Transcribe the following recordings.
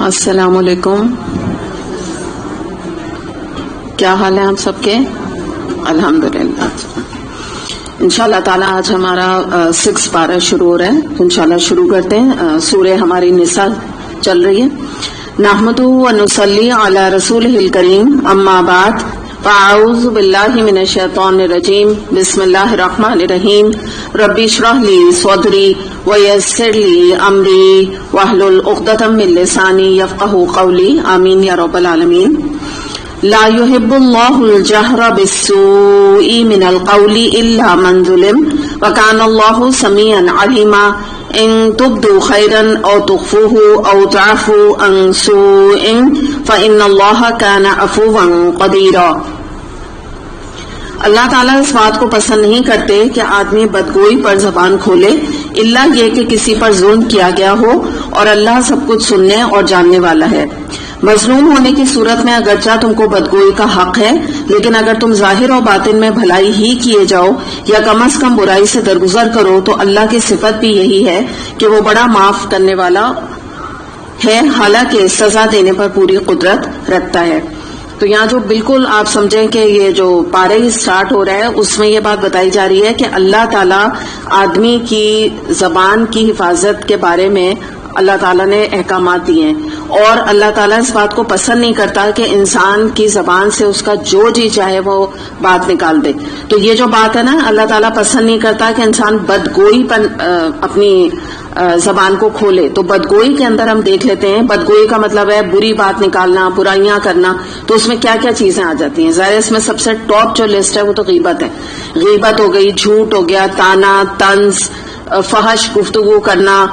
السلام علیکم. کیا حال ہے آپ سب کے؟ الحمدللہ. انشاءاللہ تعالی آج ہمارا 6 پارہ شروع ہو رہا ہے، تو انشاءاللہ شروع کرتے ہیں. سورہ ہماری نساء چل رہی ہے. نحمدہ و نصلی علی رسولہ الکریم، اما بعد، فاعوذ باللہ من الشیطان الرجیم، بسم اللہ الرحمن الرحیم. ربی اشرح لی صدری ویسر لی امری واحلل عقدۃ من لسانی یفقہوا قولی. آمین یا رب العالمین. لا يحب الله الجهر بالسوء من القول الا من ظلم وكان الله سميعا عليما. ان تبدوا خيرا او تخفوه او تعفوا عن سوء فان الله كان عفوا قديرا. اللہ تعالیٰ اس بات کو پسند نہیں کرتے کہ آدمی بدگوئی پر زبان کھولے الا یہ کہ کسی پر ظلم کیا گیا ہو، اور اللہ سب کچھ سننے اور جاننے والا ہے. مظلوم ہونے کی صورت میں اگرچہ تم کو بدگوئی کا حق ہے، لیکن اگر تم ظاہر و باطن میں بھلائی ہی کیے جاؤ یا کم از کم برائی سے درگزر کرو تو اللہ کی صفت بھی یہی ہے کہ وہ بڑا معاف کرنے والا ہے، حالانکہ سزا دینے پر پوری قدرت رکھتا ہے. تو یہاں جو بالکل آپ سمجھیں کہ یہ جو پارے ہی سٹارٹ ہو رہا ہے اس میں یہ بات بتائی جا رہی ہے کہ اللہ تعالیٰ آدمی کی زبان کی حفاظت کے بارے میں اللہ تعالیٰ نے احکامات دیے ہیں، اور اللہ تعالیٰ اس بات کو پسند نہیں کرتا کہ انسان کی زبان سے اس کا جو جی چاہے وہ بات نکال دے. تو یہ جو بات ہے نا، اللہ تعالیٰ پسند نہیں کرتا کہ انسان بدگوئی پر اپنی زبان کو کھولے. تو بدگوئی کے اندر ہم دیکھ لیتے ہیں، بدگوئی کا مطلب ہے بری بات نکالنا، برائیاں کرنا. تو اس میں کیا کیا چیزیں آ جاتی ہیں؟ ظاہر اس میں سب سے ٹاپ جو لسٹ ہے وہ تو غیبت ہے. غیبت ہو گئی، جھوٹ ہو گیا، تانا، طنز، فحش گفتگو کرنا،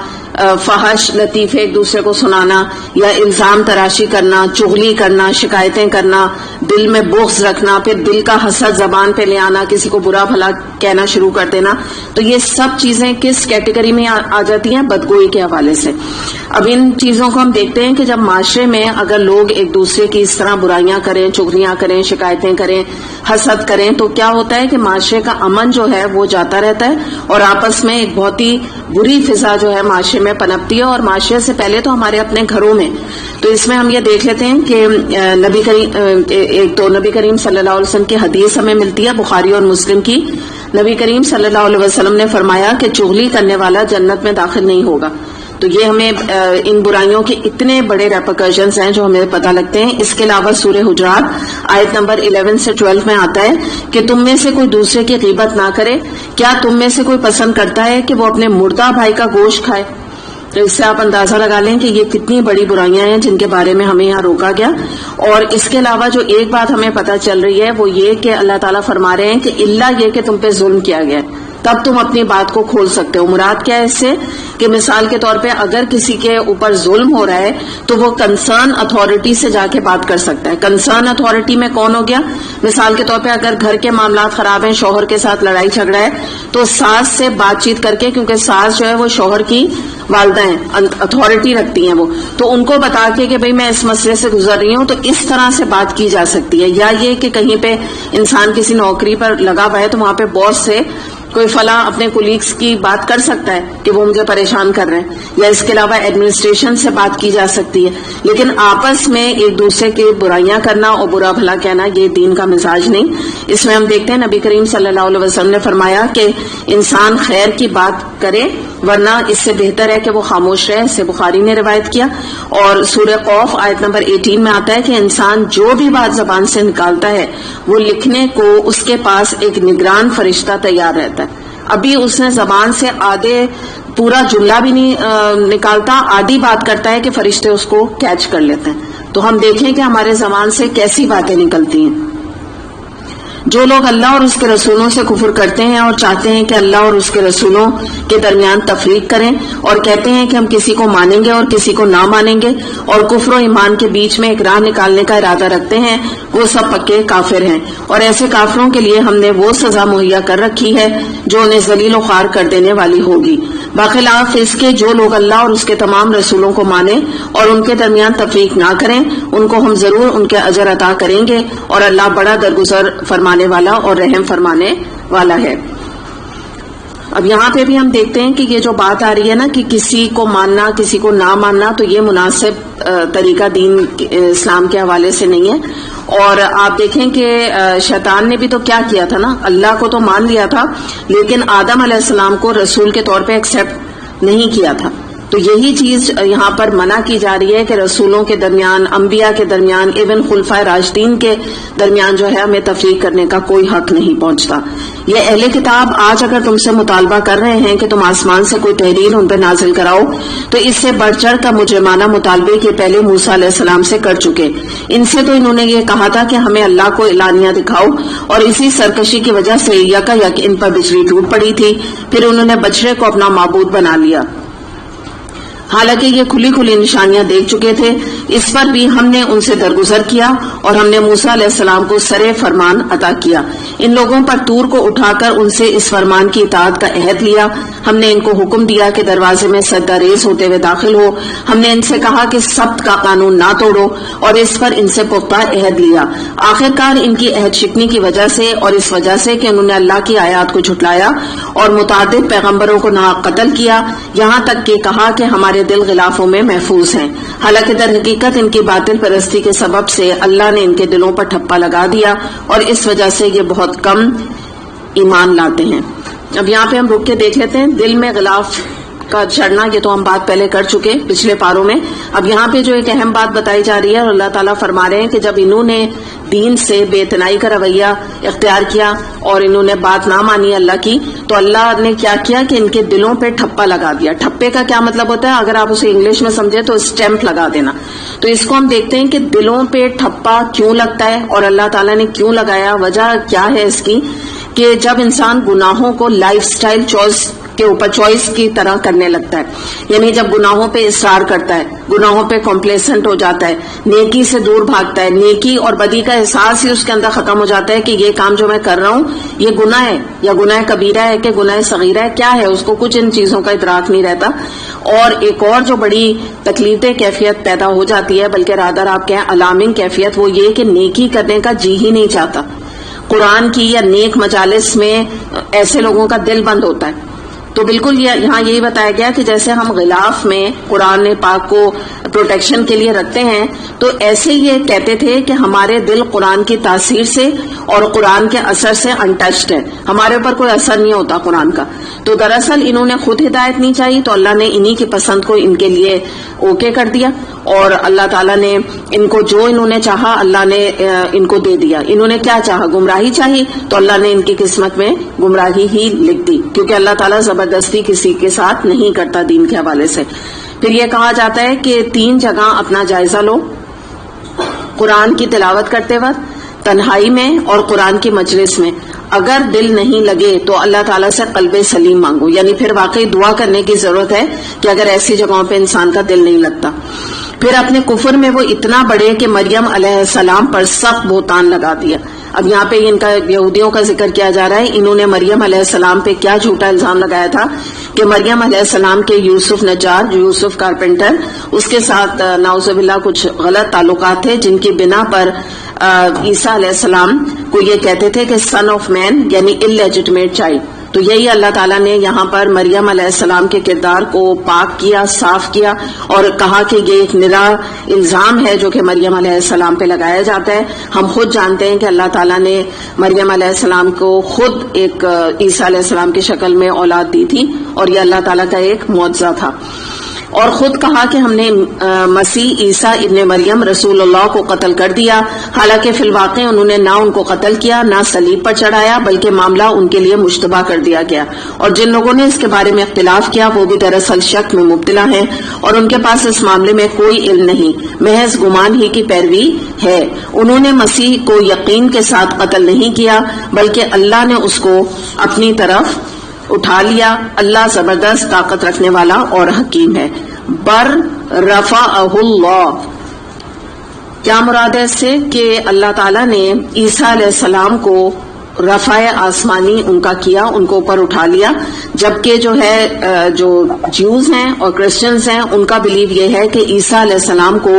فحش لطیفے ایک دوسرے کو سنانا، یا الزام تراشی کرنا، چغلی کرنا، شکایتیں کرنا، دل میں بغض رکھنا، پھر دل کا حسد زبان پہ لے آنا، کسی کو برا بھلا کہنا شروع کر دینا. تو یہ سب چیزیں کس کیٹیگری میں آ جاتی ہیں؟ بدگوئی کے حوالے سے. اب ان چیزوں کو ہم دیکھتے ہیں کہ جب معاشرے میں اگر لوگ ایک دوسرے کی اس طرح برائیاں کریں، چغلیاں کریں، شکایتیں کریں، حسد کریں، تو کیا ہوتا ہے کہ معاشرے کا امن جو ہے وہ جاتا رہتا ہے، اور آپس میں ایک بہت ہی بری فضا جو ہے معاشرے میں پنپتی ہے، اور معاشرے سے پہلے تو ہمارے اپنے گھروں میں. تو اس میں ہم یہ دیکھ لیتے ہیں کہ نبی کریم صلی اللہ علیہ وسلم کی حدیث ہمیں ملتی ہے، بخاری اور مسلم کی. نبی کریم صلی اللہ علیہ وسلم نے فرمایا کہ چغلی کرنے والا جنت میں داخل نہیں ہوگا. تو یہ ہمیں ان برائیوں کے اتنے بڑے ریپرکشنز ہیں جو ہمیں پتہ لگتے ہیں. اس کے علاوہ سورہ حجرات آیت نمبر 11 سے 12 میں آتا ہے کہ تم میں سے کوئی دوسرے کی غیبت نہ کرے. کیا تم میں سے کوئی پسند کرتا ہے کہ وہ اپنے مردہ بھائی کا گوشت کھائے؟ تو اس سے آپ اندازہ لگا لیں کہ یہ کتنی بڑی برائیاں ہیں جن کے بارے میں ہمیں یہاں روکا گیا. اور اس کے علاوہ جو ایک بات ہمیں پتہ چل رہی ہے وہ یہ کہ اللہ تعالیٰ فرما رہے ہیں کہ اللہ یہ کہ تم پہ ظلم کیا گیا ہے تب تم اپنی بات کو کھول سکتے ہو. مراد کیا ہے اس سے؟ کہ مثال کے طور پہ اگر کسی کے اوپر ظلم ہو رہا ہے تو وہ کنسرن اتھارٹی سے جا کے بات کر سکتا ہے. کنسرن اتھارٹی میں کون ہو گیا؟ مثال کے طور پہ اگر گھر کے معاملات خراب ہیں، شوہر کے ساتھ لڑائی جھگڑا ہے، تو ساس سے بات چیت کر کے، کیونکہ ساس جو ہے وہ شوہر کی والدہ ہیں، اتھارٹی رکھتی ہیں وہ، تو ان کو بتا کے کہ بھئی میں اس مسئلے سے گزر رہی ہوں، تو اس طرح سے بات کی جا سکتی ہے. یا یہ کہ کہیں پہ انسان کسی نوکری پر لگا ہوا ہے تو وہاں پہ باس سے کوئی فلاں اپنے کولیگز کی بات کر سکتا ہے کہ وہ مجھے پریشان کر رہے ہیں، یا اس کے علاوہ ایڈمنسٹریشن سے بات کی جا سکتی ہے. لیکن آپس میں ایک دوسرے کی برائیاں کرنا اور برا بھلا کہنا یہ دین کا مزاج نہیں. اس میں ہم دیکھتے ہیں نبی کریم صلی اللہ علیہ وسلم نے فرمایا کہ انسان خیر کی بات کرے، ورنہ اس سے بہتر ہے کہ وہ خاموش رہے. اسے بخاری نے روایت کیا. اور سورہ قوف آیت نمبر 18 میں آتا ہے کہ انسان جو بھی بات زبان سے نکالتا ہے وہ لکھنے کو اس کے پاس ایک نگران فرشتہ تیار رہتا ہے. ابھی اس نے زبان سے آدھے پورا جملہ بھی نہیں نکالتا، آدھی بات کرتا ہے کہ فرشتے اس کو کیچ کر لیتے ہیں. تو ہم دیکھیں کہ ہمارے زبان سے کیسی باتیں نکلتی ہیں. جو لوگ اللہ اور اس کے رسولوں سے کفر کرتے ہیں اور چاہتے ہیں کہ اللہ اور اس کے رسولوں کے درمیان تفریق کریں، اور کہتے ہیں کہ ہم کسی کو مانیں گے اور کسی کو نہ مانیں گے، اور کفر و ایمان کے بیچ میں ایک راہ نکالنے کا ارادہ رکھتے ہیں، وہ سب پکے کافر ہیں. اور ایسے کافروں کے لیے ہم نے وہ سزا مہیا کر رکھی ہے جو انہیں ذلیل و خوار کر دینے والی ہوگی. باخلاف اس کے جو لوگ اللہ اور اس کے تمام رسولوں کو مانیں اور ان کے درمیان تفریق نہ کریں، ان کو ہم ضرور ان کے اجر عطا کریں گے، اور اللہ بڑا درگزر فرمانے والا اور رحم فرمانے والا ہے. اب یہاں پہ بھی ہم دیکھتے ہیں کہ یہ جو بات آ رہی ہے نا کہ کسی کو ماننا کسی کو نہ ماننا، تو یہ مناسب طریقہ دین اسلام کے حوالے سے نہیں ہے۔ اور آپ دیکھیں کہ شیطان نے بھی تو کیا کیا تھا نا، اللہ کو تو مان لیا تھا لیکن آدم علیہ السلام کو رسول کے طور پہ ایکسیپٹ نہیں کیا تھا۔ تو یہی چیز یہاں پر منع کی جا رہی ہے کہ رسولوں کے درمیان، انبیاء کے درمیان، ایون خلفائے راشدین کے درمیان جو ہے ہمیں تفریق کرنے کا کوئی حق نہیں پہنچتا۔ یہ اہل کتاب آج اگر تم سے مطالبہ کر رہے ہیں کہ تم آسمان سے کوئی تحریر ان پہ نازل کراؤ، تو اس سے بڑھ چڑھ کر مجرمانہ مطالبے کے پہلے موسیٰ علیہ السلام سے کر چکے۔ ان سے تو انہوں نے یہ کہا تھا کہ ہمیں اللہ کو اعلانیہ دکھاؤ، اور اسی سرکشی کی وجہ سے یکا یک ان پر بجلی ٹوٹ پڑی تھی، پھر انہوں نے بچڑے کو اپنا معبود بنا لیا، حالانکہ یہ کھلی کھلی نشانیاں دیکھ چکے تھے۔ اس پر بھی ہم نے ان سے درگزر کیا اور ہم نے موسیٰ علیہ السلام کو سرے فرمان عطا کیا۔ ان لوگوں پر طور کو اٹھا کر ان سے اس فرمان کی اطاعت کا عہد لیا۔ ہم نے ان کو حکم دیا کہ دروازے میں سجدہ ریز ہوتے ہوئے داخل ہو۔ ہم نے ان سے کہا کہ سبت کا قانون نہ توڑو، اور اس پر ان سے پختہ عہد لیا۔ آخر کار ان کی عہد شکنی کی وجہ سے اور اس وجہ سے کہ انہوں نے اللہ کی آیات کو جھٹلایا اور متعدد پیغمبروں کو نہ قتل کیا، یہاں تک کہ کہا کہ ہمارے دل غلافوں میں محفوظ ہیں، حالانکہ در حقیقت ان کی باطل پرستی کے سبب سے اللہ نے ان کے دلوں پر ٹھپا لگا دیا، اور اس وجہ سے یہ بہت کم ایمان لاتے ہیں۔ اب یہاں پہ ہم رک کے دیکھ لیتے ہیں دل میں غلاف کا چڑھنا، یہ تو ہم بات پہلے کر چکے پچھلے پاروں میں۔ اب یہاں پہ جو ایک اہم بات بتائی جا رہی ہے، اور اللہ تعالیٰ فرما رہے ہیں کہ جب انہوں نے دین سے بے اتنائی کا رویہ اختیار کیا اور انہوں نے بات نہ مانی اللہ کی، تو اللہ نے کیا کیا کہ ان کے دلوں پہ ٹھپا لگا دیا۔ ٹھپے کا کیا مطلب ہوتا ہے؟ اگر آپ اسے انگلش میں سمجھے تو اسٹیمپ لگا دینا۔ تو اس کو ہم دیکھتے ہیں کہ دلوں پہ ٹھپا کیوں لگتا ہے اور اللہ تعالیٰ نے کیوں لگایا، وجہ کیا ہے اس کی، کہ جب انسان گناہوں کو لائف سٹائل چوائس کی طرح کرنے لگتا ہے، یعنی جب گناہوں پہ اصرار کرتا ہے، گناہوں پہ کمپلیسنٹ ہو جاتا ہے، نیکی سے دور بھاگتا ہے، نیکی اور بدی کا احساس ہی اس کے اندر ختم ہو جاتا ہے کہ یہ کام جو میں کر رہا ہوں یہ گناہ ہے یا گناہ کبیرہ ہے کہ گناہ صغیرہ ہے، کیا ہے، اس کو کچھ ان چیزوں کا ادراک نہیں رہتا۔ اور ایک اور جو بڑی تکلیف دہ کیفیت پیدا ہو جاتی ہے، بلکہ رادر آپ کہیں الارمنگ کیفیت، وہ یہ کہ نیکی کرنے کا جی ہی نہیں چاہتا۔ قرآن کی یا نیک مجالس میں ایسے لوگوں کا دل بند ہوتا ہے۔ تو بالکل یہاں یہی بتایا گیا کہ جیسے ہم غلاف میں قرآن پاک کو پروٹیکشن کے لیے رکھتے ہیں، تو ایسے یہ کہتے تھے کہ ہمارے دل قرآن کی تاثیر سے اور قرآن کے اثر سے انٹچڈ ہے، ہمارے اوپر کوئی اثر نہیں ہوتا قرآن کا۔ تو دراصل انہوں نے خود ہدایت نہیں چاہی، تو اللہ نے انہی کی پسند کو ان کے لیے اوکے کر دیا، اور اللہ تعالیٰ نے ان کو جو انہوں نے چاہا اللہ نے ان کو دے دیا۔ انہوں نے کیا چاہا؟ گمراہی چاہی، تو اللہ نے ان کی قسمت میں گمراہی ہی لکھ دی، کیونکہ اللہ تعالیٰ زبردستی کسی کے ساتھ نہیں کرتا دین کے حوالے سے۔ پھر یہ کہا جاتا ہے کہ 3 جگہ اپنا جائزہ لو، قرآن کی تلاوت کرتے وقت، تنہائی میں اور قرآن کی مجلس میں۔ اگر دل نہیں لگے تو اللہ تعالیٰ سے قلب سلیم مانگو، یعنی پھر واقعی دعا کرنے کی ضرورت ہے کہ اگر ایسی جگہوں پہ انسان کا دل نہیں لگتا۔ پھر اپنے کفر میں وہ اتنا بڑے کہ مریم علیہ السلام پر سخت بہتان لگا دیا۔ اب یہاں پہ ان کا یہودیوں کا ذکر کیا جا رہا ہے، انہوں نے مریم علیہ السلام پہ کیا جھوٹا الزام لگایا تھا کہ مریم علیہ السلام کے یوسف نجار، یوسف کارپینٹر، اس کے ساتھ نعوذ باللہ کچھ غلط تعلقات تھے، جن کی بنا پر عیسیٰ علیہ السلام کو یہ کہتے تھے کہ سن آف مین، یعنی اللیجٹمیٹ چائلڈ۔ تو یہی اللہ تعالیٰ نے یہاں پر مریم علیہ السلام کے کردار کو پاک کیا، صاف کیا، اور کہا کہ یہ ایک نرا الزام ہے جو کہ مریم علیہ السلام پہ لگایا جاتا ہے۔ ہم خود جانتے ہیں کہ اللہ تعالیٰ نے مریم علیہ السلام کو خود ایک عیسیٰ علیہ السلام کی شکل میں اولاد دی تھی، اور یہ اللہ تعالیٰ کا ایک معجزہ تھا۔ اور خود کہا کہ ہم نے مسیح عیسیٰ ابن مریم رسول اللہ کو قتل کر دیا، حالانکہ فی الواقع انہوں نے نہ ان کو قتل کیا، نہ صلیب پر چڑھایا، بلکہ معاملہ ان کے لیے مشتبہ کر دیا گیا۔ اور جن لوگوں نے اس کے بارے میں اختلاف کیا وہ بھی دراصل شک میں مبتلا ہیں، اور ان کے پاس اس معاملے میں کوئی علم نہیں، محض گمان ہی کی پیروی ہے۔ انہوں نے مسیح کو یقین کے ساتھ قتل نہیں کیا، بلکہ اللہ نے اس کو اپنی طرف اٹھا لیا۔ اللہ زبردست طاقت رکھنے والا اور حکیم ہے۔ بر رفعہ اللہ، کیا مراد ہے اس سے؟ کہ اللہ تعالیٰ نے عیسیٰ علیہ السلام کو رفع آسمانی ان کا کیا، ان کو اوپر اٹھا لیا، جبکہ جو ہے جو جیوز ہیں اور کرسچنز ہیں ان کا بلیو یہ ہے کہ عیسیٰ علیہ السلام کو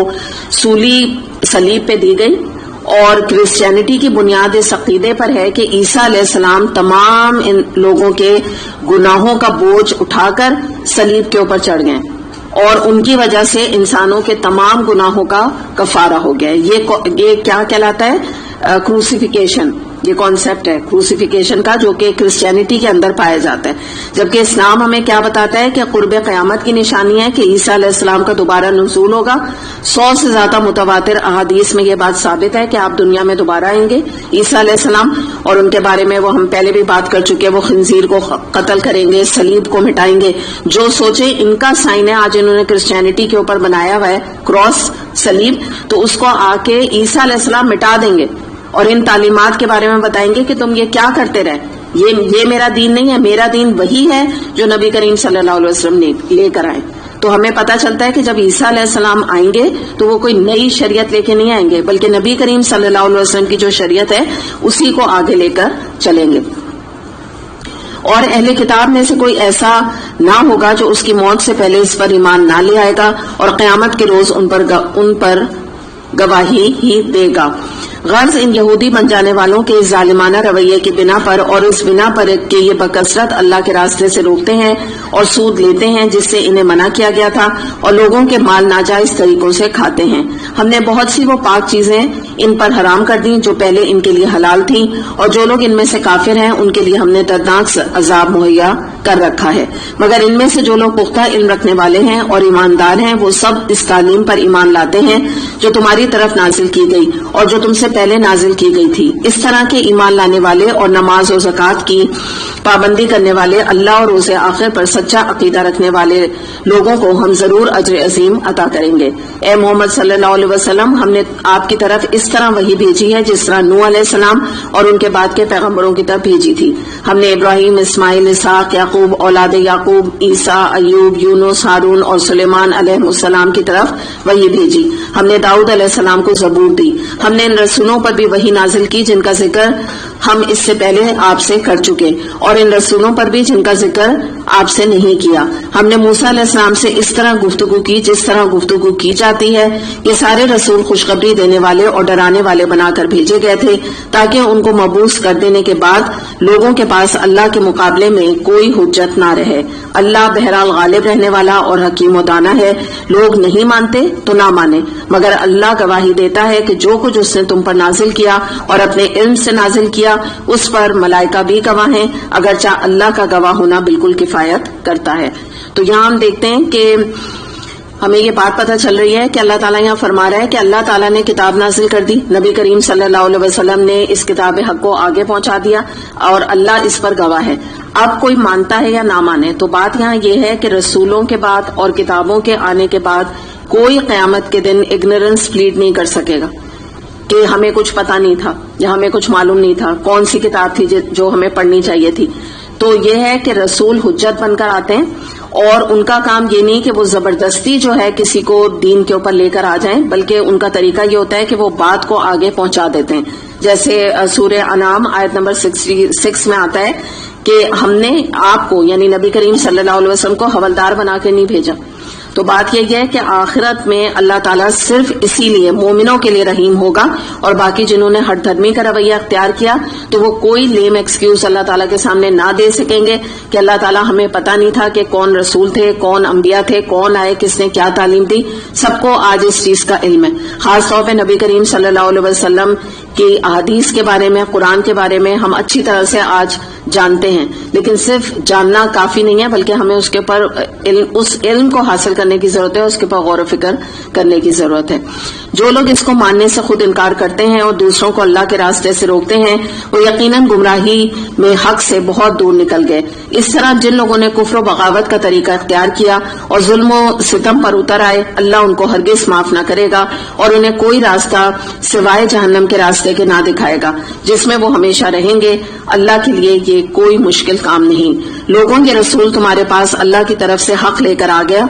صلیب پہ دی گئی اور کرسچینٹی کی بنیاد اس عقیدے پر ہے کہ عیسیٰ علیہ السلام تمام ان لوگوں کے گناہوں کا بوجھ اٹھا کر صلیب کے اوپر چڑھ گئے اور ان کی وجہ سے انسانوں کے تمام گناہوں کا کفارہ ہو گیا. یہ کیا کہلاتا ہے؟ کروسیفیکیشن. یہ کانسیپٹ ہے کروسیفیکیشن کا جو کہ کرسچینٹی کے اندر پایا جاتا ہے. جبکہ اسلام ہمیں کیا بتاتا ہے کہ قرب قیامت کی نشانی ہے کہ عیسیٰ علیہ السلام کا دوبارہ نزول ہوگا. 100 سے زیادہ متواتر احادیث میں یہ بات ثابت ہے کہ آپ دنیا میں دوبارہ آئیں گے عیسیٰ علیہ السلام، اور ان کے بارے میں وہ ہم پہلے بھی بات کر چکے ہیں. وہ خنزیر کو قتل کریں گے، صلیب کو مٹائیں گے. جو سوچے ان کا سائن ہے آج انہوں نے کرسچینٹی کے اوپر بنایا ہوا ہے کراس صلیب، تو اس کو آ کے عیسیٰ علیہ السلام مٹا دیں گے اور ان تعلیمات کے بارے میں بتائیں گے کہ تم یہ کیا کرتے رہے، یہ میرا دین نہیں ہے، میرا دین وہی ہے جو نبی کریم صلی اللہ علیہ وسلم نے لے کر آئے. تو ہمیں پتہ چلتا ہے کہ جب عیسیٰ علیہ السلام آئیں گے تو وہ کوئی نئی شریعت لے کے نہیں آئیں گے، بلکہ نبی کریم صلی اللہ علیہ وسلم کی جو شریعت ہے اسی کو آگے لے کر چلیں گے. اور اہل کتاب میں سے کوئی ایسا نہ ہوگا جو اس کی موت سے پہلے اس پر ایمان نہ لے آئے گا اور قیامت کے روز ان پر گواہی ہی دے گا. غرض ان یہودی بن جانے والوں کے ظالمانہ رویے کی بنا پر اور اس بنا پر کہ یہ بکثرت اللہ کے راستے سے روکتے ہیں اور سود لیتے ہیں جس سے انہیں منع کیا گیا تھا، اور لوگوں کے مال ناجائز طریقوں سے کھاتے ہیں. ہم نے بہت سی وہ پاک چیزیں ان پر حرام کر دیں جو پہلے ان کے لیے حلال تھیں، اور جو لوگ ان میں سے کافر ہیں ان کے لیے ہم نے دردناک عذاب مہیا کر رکھا ہے. مگر ان میں سے جو لوگ پختہ علم رکھنے والے ہیں اور ایماندار ہیں وہ سب اس تعلیم پر ایمان لاتے ہیں جو تمہاری طرف نازل کی گئی اور جو تم سے پہلے نازل کی گئی تھی. اس طرح کے ایمان لانے والے اور نماز و زکوٰۃ کی پابندی کرنے والے اللہ اور روز آخر پر سچا عقیدہ رکھنے والے لوگوں کو ہم ضرور اجر عظیم عطا کریں گے. اے محمد صلی اللہ علیہ وسلم، ہم نے آپ کی طرف اس طرح وحی بھیجی ہے جس طرح نوح علیہ السلام اور ان کے بعد کے پیغمبروں کی طرف بھیجی تھی. ہم نے ابراہیم، اسماعیل، اسحاق، یعقوب، اولاد یعقوب، عیسیٰ، ایوب، یونس، ہارون اور سلیمان علیہ السلام کی طرف وحی بھیجی. ہم نے داؤد علیہ السلام کو زبور دی. ہم نے ان رسولوں پر بھی وحی نازل کی جن کا ذکر ہم اس سے پہلے آپ سے کر چکے، اور ان رسولوں پر بھی جن کا ذکر آپ سے نہیں کیا. ہم نے موسیٰ علیہ السلام سے اس طرح گفتگو کی جس طرح گفتگو کی جاتی ہے. یہ سارے رسول خوشخبری دینے والے اور ڈرانے والے بنا کر بھیجے گئے تھے تاکہ ان کو مبعوث کر دینے کے بعد لوگوں کے پاس اللہ کے مقابلے میں کوئی حجت نہ رہے. اللہ بہرحال غالب رہنے والا اور حکیم و دانا ہے. لوگ نہیں مانتے تو نہ مانے، مگر اللہ گواہی دیتا ہے کہ جو کچھ اس نے تم پر نازل کیا اور اپنے علم سے نازل کیا اس پر ملائکہ بھی گواہ ہیں، اگرچہ اللہ کا گواہ ہونا بالکل کفایت کرتا ہے. تو یہاں ہم دیکھتے ہیں کہ ہمیں یہ بات پتہ چل رہی ہے کہ اللہ تعالیٰ یہاں فرما رہا ہے کہ اللہ تعالیٰ نے کتاب نازل کر دی، نبی کریم صلی اللہ علیہ وسلم نے اس کتاب حق کو آگے پہنچا دیا اور اللہ اس پر گواہ ہے. اب کوئی مانتا ہے یا نہ مانے، تو بات یہاں یہ ہے کہ رسولوں کے بعد اور کتابوں کے آنے کے بعد کوئی قیامت کے دن اگنورنس پلیڈ نہیں کر سکے گا کہ ہمیں کچھ پتہ نہیں تھا یا ہمیں کچھ معلوم نہیں تھا، کون سی کتاب تھی جو ہمیں پڑھنی چاہیے تھی. تو یہ ہے کہ رسول حجت بن کر آتے ہیں اور ان کا کام یہ نہیں کہ وہ زبردستی جو ہے کسی کو دین کے اوپر لے کر آ جائیں، بلکہ ان کا طریقہ یہ ہوتا ہے کہ وہ بات کو آگے پہنچا دیتے ہیں. جیسے سورہ انعام آیت نمبر 66 میں آتا ہے کہ ہم نے آپ کو یعنی نبی کریم صلی اللہ علیہ وسلم کو حوالدار بنا کے نہیں بھیجا. تو بات یہ ہے کہ آخرت میں اللہ تعالیٰ صرف اسی لیے مومنوں کے لیے رحیم ہوگا، اور باقی جنہوں نے ہٹ دھرمی کا رویہ اختیار کیا تو وہ کوئی لیم ایکسکیوز اللہ تعالیٰ کے سامنے نہ دے سکیں گے کہ اللہ تعالیٰ ہمیں پتہ نہیں تھا کہ کون رسول تھے، کون انبیاء تھے، کون آئے، کس نے کیا تعلیم دی. سب کو آج اس چیز کا علم ہے. خاص طور پہ نبی کریم صلی اللہ علیہ وسلم کی احادیث کے بارے میں، قرآن کے بارے میں ہم اچھی طرح سے آج جانتے ہیں، لیکن صرف جاننا کافی نہیں ہے بلکہ ہمیں اس کے اوپر اس علم کو حاصل کرنے کی ضرورت ہے، اس کے اوپر غور و فکر کرنے کی ضرورت ہے. جو لوگ اس کو ماننے سے خود انکار کرتے ہیں اور دوسروں کو اللہ کے راستے سے روکتے ہیں وہ یقیناً گمراہی میں حق سے بہت دور نکل گئے. اس طرح جن لوگوں نے کفر و بغاوت کا طریقہ اختیار کیا اور ظلم و ستم پر اتر آئے، اللہ ان کو ہرگز معاف نہ کرے گا اور انہیں کوئی راستہ سوائے جہنم کے راستے کے نہ دکھائے گا جس میں وہ ہمیشہ رہیں گے. اللہ کے لیے یہ کوئی مشکل کام نہیں. لوگوں کے رسول تمہارے پاس اللہ کی طرف سے حق لے کر آ گیا،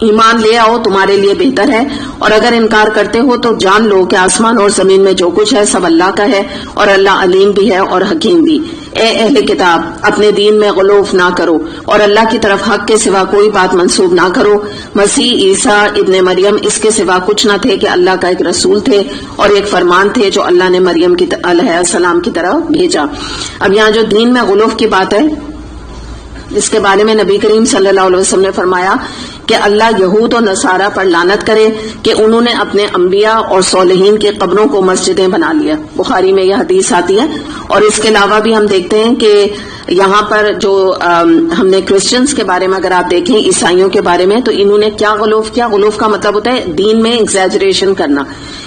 ایمان لے آؤ، تمہارے لیے بہتر ہے، اور اگر انکار کرتے ہو تو جان لو کہ آسمان اور زمین میں جو کچھ ہے سب اللہ کا ہے اور اللہ علیم بھی ہے اور حکیم بھی. اے اہل کتاب اپنے دین میں غلوف نہ کرو اور اللہ کی طرف حق کے سوا کوئی بات منسوب نہ کرو. مسیح عیسیٰ ابن مریم اس کے سوا کچھ نہ تھے کہ اللہ کا ایک رسول تھے اور ایک فرمان تھے جو اللہ نے مریم علیہ السلام کی طرف بھیجا. اب یہاں جو دین میں غلوف کی بات ہے اس کے بارے میں نبی کریم صلی اللہ علیہ وسلم نے فرمایا کہ اللہ یہود اور نصارہ پر لعنت کرے کہ انہوں نے اپنے انبیاء اور صالحین کی قبروں کو مسجدیں بنا لیا. بخاری میں یہ حدیث آتی ہے. اور اس کے علاوہ بھی ہم دیکھتے ہیں کہ یہاں پر جو ہم نے کرسچنز کے بارے میں اگر آپ دیکھیں عیسائیوں کے بارے میں تو انہوں نے کیا غلوف کیا. غلوف کا مطلب ہوتا ہے دین میں ایگزیجریشن کرنا.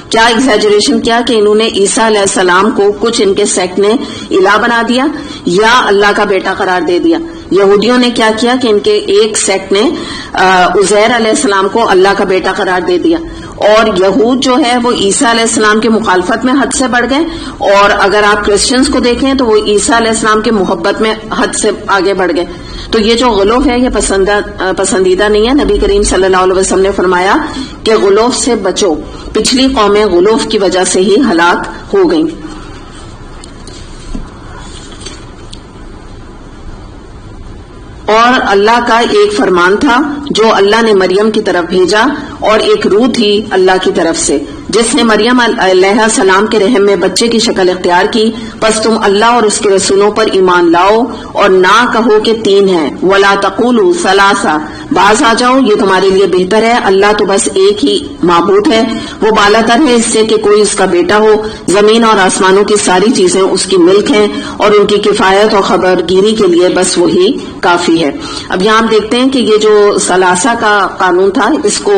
کیا ایگزیجریشن کیا کہ انہوں نے عیسیٰ علیہ السلام کو کچھ ان کے سیکٹ نے الہ بنا دیا یا اللہ کا بیٹا قرار دے دیا. یہودیوں نے کیا کیا کہ ان کے ایک سیکٹ نے عزیر علیہ السلام کو اللہ کا بیٹا قرار دے دیا. اور یہود جو ہے وہ عیسیٰ علیہ السلام کی مخالفت میں حد سے بڑھ گئے. اور اگر آپ کرسچنز کو دیکھیں تو وہ عیسیٰ علیہ السلام کی محبت میں حد سے آگے بڑھ گئے. تو یہ جو غلوف ہے یہ پسندیدہ نہیں ہے. نبی کریم صلی اللہ علیہ وسلم نے فرمایا کہ غلوف سے بچو. پچھلی قومیں غلوف کی وجہ سے ہی ہلاک ہو گئیں. اور اللہ کا ایک فرمان تھا جو اللہ نے مریم کی طرف بھیجا اور ایک روح تھی اللہ کی طرف سے جس نے مریم علیہ السلام کے رحم میں بچے کی شکل اختیار کی. پس تم اللہ اور اس کے رسولوں پر ایمان لاؤ اور نہ کہو کہ تین ہیں. ولا تقولوا ثلاثہ باز آ جاؤ یہ تمہارے لیے بہتر ہے. اللہ تو بس ایک ہی معبود ہے. وہ بالا تر ہے اس سے کہ کوئی اس کا بیٹا ہو. زمین اور آسمانوں کی ساری چیزیں اس کی ملک ہیں اور ان کی کفایت اور خبر گیری کے لیے بس وہی کافی ہے. اب یہاں ہم دیکھتے ہیں کہ یہ جو ثلاثہ کا قانون تھا اس کو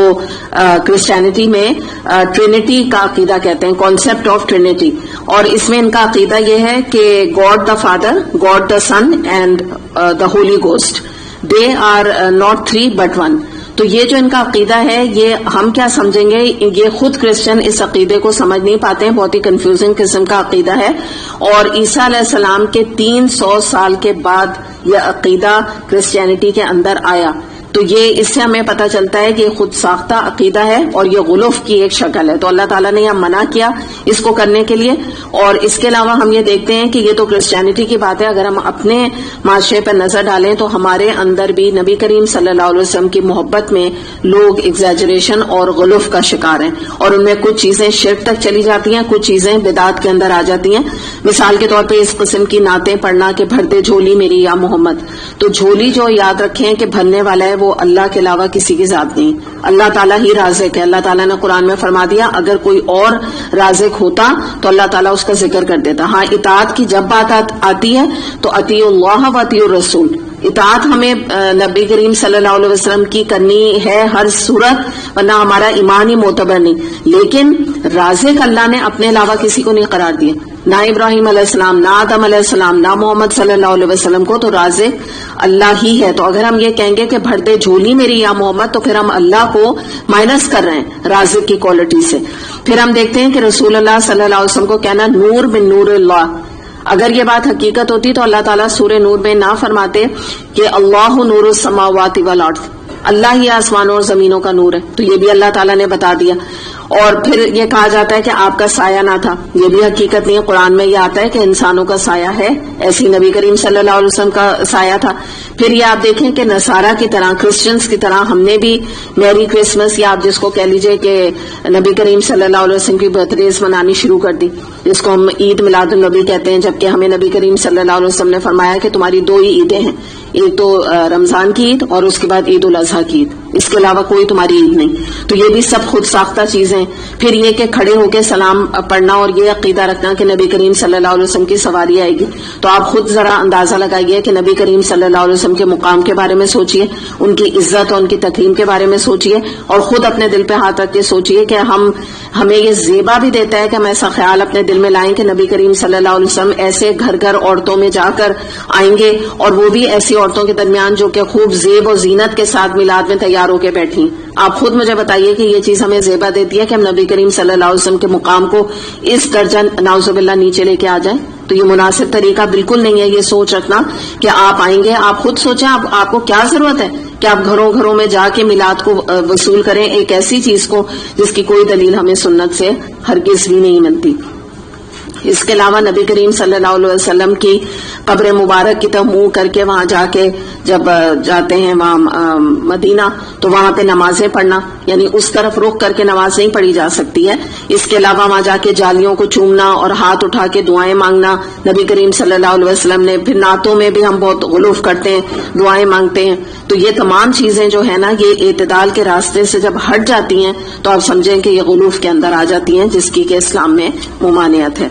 کرسچینٹی میں ٹرینٹی کا عقیدہ کہتے ہیں. Concept of trinity. اور اس میں ان کا عقیدہ یہ ہے کہ God the father, God the son and the holy ghost, they are not three but one. تو یہ جو ان کا عقیدہ ہے یہ ہم کیا سمجھیں گے, یہ خود کرسچن اس عقیدے کو سمجھ نہیں پاتے ہیں. بہت ہی کنفیوزنگ قسم کا عقیدہ ہے. اور عیسیٰ علیہ السلام کے 300 سال کے بعد یہ عقیدہ کرسچینٹی کے اندر آیا. تو یہ اس سے ہمیں پتہ چلتا ہے کہ یہ خود ساختہ عقیدہ ہے اور یہ غلوف کی ایک شکل ہے. تو اللہ تعالیٰ نے یہ منع کیا اس کو کرنے کے لیے. اور اس کے علاوہ ہم یہ دیکھتے ہیں کہ یہ تو کرسچینٹی کی بات ہے. اگر ہم اپنے معاشرے پر نظر ڈالیں تو ہمارے اندر بھی نبی کریم صلی اللہ علیہ وسلم کی محبت میں لوگ ایگزیجریشن اور غلوف کا شکار ہیں. اور ان میں کچھ چیزیں شرک تک چلی جاتی ہیں, کچھ چیزیں بدعت کے اندر آ جاتی ہیں. مثال کے طور پہ اس قسم کی نعتیں پڑھنا کہ بھر دے جھولی میری یا محمد. تو جھولی جو یاد رکھیں کہ بھرنے والا ہے وہ اللہ کے علاوہ کسی کی ذات نہیں. اللہ تعالیٰ ہی رازق ہے. اللہ تعالیٰ نے قرآن میں فرما دیا اگر کوئی اور رازق ہوتا تو اللہ تعالیٰ اس کا ذکر کر دیتا. ہاں اطاعت کی جب بات آتی ہے تو اطیعوا اللہ و اطیعوا الرسول. اطاعت ہمیں نبی کریم صلی اللہ علیہ وسلم کی کرنی ہے ہر صورت, ورنہ ہمارا ایمان ہی معتبر نہیں. لیکن رازق اللہ نے اپنے علاوہ کسی کو نہیں قرار دیا, نہ ابراہیم علیہ السلام, نہ آدم علیہ السلام, نہ محمد صلی اللہ علیہ وسلم کو. تو رازق اللہ ہی ہے. تو اگر ہم یہ کہیں گے کہ بھر دے جھولی میری یا محمد تو پھر ہم اللہ کو مائنس کر رہے ہیں رازق کی کوالٹی سے. پھر ہم دیکھتے ہیں کہ رسول اللہ صلی اللہ علیہ وسلم کو کہنا نور من نور اللہ. اگر یہ بات حقیقت ہوتی تو اللہ تعالیٰ سورہ نور میں نہ فرماتے کہ اللہ نور السماوات والارض, اللہ ہی آسمانوں اور زمینوں کا نور ہے. تو یہ بھی اللہ تعالیٰ نے بتا دیا. اور پھر یہ کہا جاتا ہے کہ آپ کا سایہ نہ تھا, یہ بھی حقیقت نہیں ہے. قرآن میں یہ آتا ہے کہ انسانوں کا سایہ ہے, ایسی نبی کریم صلی اللہ علیہ وسلم کا سایہ تھا. پھر یہ آپ دیکھیں کہ نصارہ کی طرح, کرسچنز کی طرح ہم نے بھی میری کرسمس یا آپ جس کو کہہ لیجئے کہ نبی کریم صلی اللہ علیہ وسلم کی برتھ ڈیز منانی شروع کر دی, جس کو ہم عید میلاد النبی کہتے ہیں. جبکہ ہمیں نبی کریم صلی اللہ علیہ وسلم نے فرمایا کہ تمہاری 2 ہی عیدیں ہیں, ایک تو رمضان کی عید اور اس کے بعد عید الاضحیٰ کی عید, اس کے علاوہ کوئی تمہاری عید نہیں. تو یہ بھی سب خود ساختہ چیزیں. پھر یہ کہ کھڑے ہو کے سلام پڑھنا اور یہ عقیدہ رکھنا کہ نبی کریم صلی اللہ علیہ وسلم کی سواری آئے گی. تو آپ خود ذرا اندازہ لگائیے کہ نبی کریم صلی اللہ علیہ وسلم کے مقام کے بارے میں سوچئے, ان کی عزت اور ان کی تکریم کے بارے میں سوچئے, اور خود اپنے دل پہ ہاتھ رکھ کے سوچئے کہ ہمیں یہ زیبا بھی دیتا ہے کہ ہم ایسا خیال اپنے دل میں لائیں کہ نبی کریم صلی اللہ علیہ وسلم ایسے گھر گھر عورتوں میں جا کر آئیں گے, اور وہ بھی ایسی عورتوں کے درمیان جو کہ خوب زیب و زینت کے ساتھ میلاد میں تیار ہو کے بیٹھی. آپ خود مجھے بتائیے کہ یہ چیز ہمیں زیبا دیتی ہے کہ ہم نبی کریم صلی اللہ علیہ وسلم کے مقام کو اس درجہ نعوذ باللہ نیچے لے کے آ جائیں. تو یہ مناسب طریقہ بالکل نہیں ہے یہ سوچ رکھنا کہ آپ آئیں گے. آپ خود سوچیں آپ کو کیا ضرورت ہے کہ آپ گھروں گھروں میں جا کے میلاد کو وصول کریں, ایک ایسی چیز کو جس کی کوئی دلیل ہمیں سنت سے ہرگز بھی نہیں ملتی. اس کے علاوہ نبی کریم صلی اللہ علیہ وسلم کی قبر مبارک کی طرف منہ کر کے وہاں جا کے جب جاتے ہیں وہاں مدینہ تو وہاں پہ نمازیں پڑھنا، یعنی اس طرف رخ کر کے نماز نہیں پڑھی جا سکتی ہے. اس کے علاوہ وہاں جا کے جالیوں کو چومنا اور ہاتھ اٹھا کے دعائیں مانگنا نبی کریم صلی اللہ علیہ وسلم نے. پھر نعتوں میں بھی ہم بہت غلوف کرتے ہیں، دعائیں مانگتے ہیں. تو یہ تمام چیزیں جو ہے نا یہ اعتدال کے راستے سے جب ہٹ جاتی ہیں تو آپ سمجھیں کہ یہ غلوف کے اندر آ جاتی ہیں، جس کی کہ اسلام میں ممانعت ہے.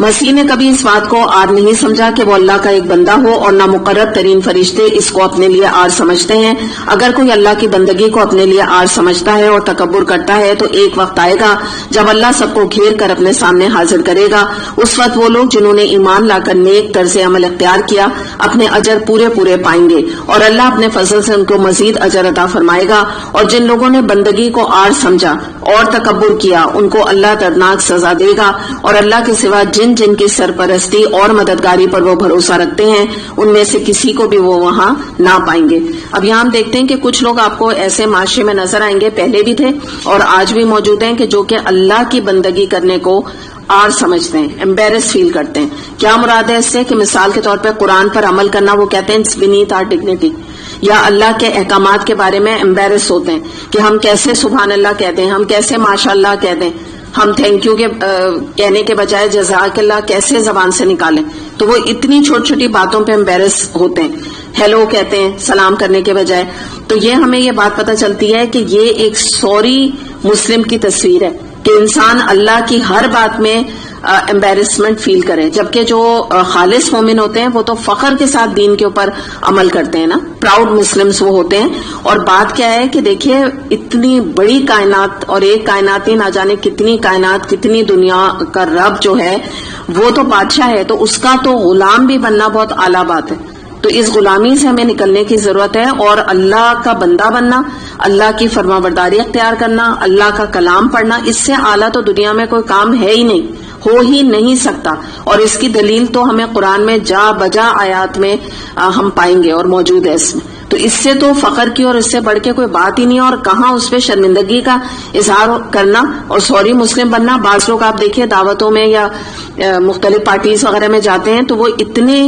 مسیح نے کبھی اس بات کو عار نہیں سمجھا کہ وہ اللہ کا ایک بندہ ہو، اور نہ مقرر ترین فرشتے اس کو اپنے لیے عار سمجھتے ہیں. اگر کوئی اللہ کی بندگی کو اپنے لیے عار سمجھتا ہے اور تکبر کرتا ہے تو ایک وقت آئے گا جب اللہ سب کو گھیر کر اپنے سامنے حاضر کرے گا. اس وقت وہ لوگ جنہوں نے ایمان لا کر نیک طرز عمل اختیار کیا اپنے اجر پورے پورے پائیں گے، اور اللہ اپنے فضل سے ان کو مزید اجر عطا فرمائے گا. اور جن لوگوں نے بندگی کو عار سمجھا اور تکبر کیا ان کو اللہ دردناک سزا دے گا. اور اللہ کے سوا جن کی سرپرستی اور مددگاری پر وہ بھروسہ رکھتے ہیں ان میں سے کسی کو بھی وہ وہاں نہ پائیں گے. اب یہاں ہم دیکھتے ہیں کہ کچھ لوگ آپ کو ایسے معاشرے میں نظر آئیں گے، پہلے بھی تھے اور آج بھی موجود ہیں، کہ جو کہ اللہ کی بندگی کرنے کو عار سمجھتے ہیں، امبیرس فیل کرتے ہیں. کیا مراد ہے اس سے؟ کہ مثال کے طور پہ قرآن پر عمل کرنا وہ کہتے ہیں اٹس بینیتھ آور ڈگنیٹی، یا اللہ کے احکامات کے بارے میں امبیرس ہوتے ہیں کہ ہم کیسے سبحان اللہ کہہ دیں، ہم کیسے ماشاء اللہ کہہ دیں، ہم تھینک یو کے کہنے کے بجائے جزاک اللہ کیسے زبان سے نکالیں. تو وہ اتنی چھوٹی چھوٹی باتوں پہ امبیرس ہوتے ہیں، ہیلو کہتے ہیں سلام کرنے کے بجائے. تو یہ ہمیں یہ بات پتہ چلتی ہے کہ یہ ایک سوری مسلم کی تصویر ہے کہ انسان اللہ کی ہر بات میں امبیرسمنٹ فیل کرے، جبکہ جو خالص مومن ہوتے ہیں وہ تو فخر کے ساتھ دین کے اوپر عمل کرتے ہیں نا، پراؤڈ مسلمز وہ ہوتے ہیں. اور بات کیا ہے کہ دیکھیے اتنی بڑی کائنات اور ایک کائنات ہی نہ جانے کتنی کائنات کتنی دنیا کا رب جو ہے وہ تو بادشاہ ہے، تو اس کا تو غلام بھی بننا بہت اعلیٰ بات ہے. تو اس غلامی سے ہمیں نکلنے کی ضرورت ہے اور اللہ کا بندہ بننا، اللہ کی فرما برداری اختیار کرنا، اللہ کا کلام پڑھنا، اس سے اعلیٰ تو دنیا میں کوئی کام ہے ہی نہیں، ہو ہی نہیں سکتا. اور اس کی دلیل تو ہمیں قرآن میں جا بجا آیات میں ہم پائیں گے اور موجود ہے اس میں. تو اس سے تو فخر کی اور اس سے بڑھ کے کوئی بات ہی نہیں ہے. اور کہاں اس پہ شرمندگی کا اظہار کرنا اور سوری مسلم بننا. بعض لوگ آپ دیکھیے دعوتوں میں یا مختلف پارٹیز وغیرہ میں جاتے ہیں تو وہ اتنے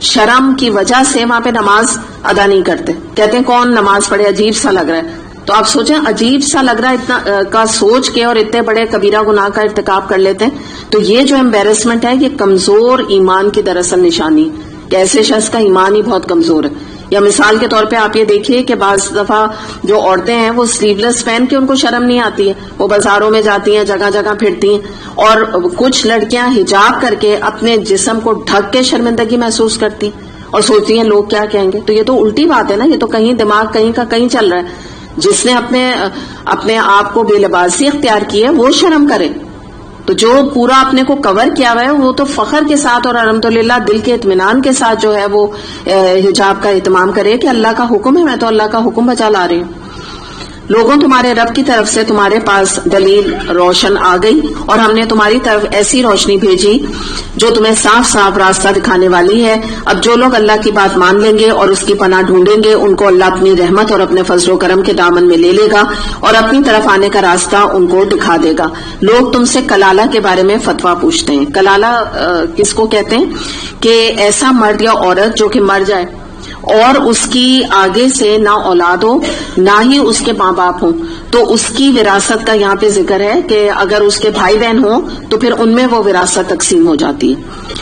شرم کی وجہ سے وہاں پہ نماز ادا نہیں کرتے، کہتے ہیں کون نماز پڑھے، عجیب سا لگ رہا ہے. تو آپ سوچیں عجیب سا لگ رہا ہے اتنا کا سوچ کے اور اتنے بڑے کبیرہ گناہ کا ارتکاب کر لیتے ہیں. تو یہ جو امبیرسمنٹ ہے یہ کمزور ایمان کی دراصل نشانی کہ ایسے شخص کا ایمان ہی بہت کمزور ہے. یا مثال کے طور پہ آپ یہ دیکھیے کہ بعض دفعہ جو عورتیں ہیں وہ سلیو لیس پہن کے ان کو شرم نہیں آتی ہے، وہ بازاروں میں جاتی ہیں جگہ جگہ پھرتی ہیں، اور کچھ لڑکیاں حجاب کر کے اپنے جسم کو ڈھک کے شرمندگی محسوس کرتی ہیں اور سوچتی ہیں لوگ کیا کہیں گے. تو یہ تو الٹی بات ہے نا، یہ تو کہیں دماغ کہیں کا کہیں چل رہا ہے. جس نے اپنے آپ کو بے لباسی اختیار کی ہے وہ شرم کرے. تو جو پورا اپنے کو کور کیا ہوا ہے وہ تو فخر کے ساتھ اور الحمدللہ دل کے اطمینان کے ساتھ جو ہے وہ حجاب کا اہتمام کرے کہ اللہ کا حکم ہے، میں تو اللہ کا حکم بچا لا رہی ہوں. لوگوں تمہارے رب کی طرف سے تمہارے پاس دلیل روشن آ گئی اور ہم نے تمہاری طرف ایسی روشنی بھیجی جو تمہیں صاف صاف راستہ دکھانے والی ہے. اب جو لوگ اللہ کی بات مان لیں گے اور اس کی پناہ ڈھونڈیں گے ان کو اللہ اپنی رحمت اور اپنے فضل و کرم کے دامن میں لے لے گا اور اپنی طرف آنے کا راستہ ان کو دکھا دے گا. لوگ تم سے کلالہ کے بارے میں فتویٰ پوچھتے ہیں. کلالہ کس کو کہتے ہیں؟ کہ ایسا مرد یا عورت جو کہ مر جائے اور اس کی آگے سے نہ اولاد ہو نہ ہی اس کے ماں باپ ہوں، تو اس کی وراثت کا یہاں پہ ذکر ہے کہ اگر اس کے بھائی بہن ہوں تو پھر ان میں وہ وراثت تقسیم ہو جاتی ہے.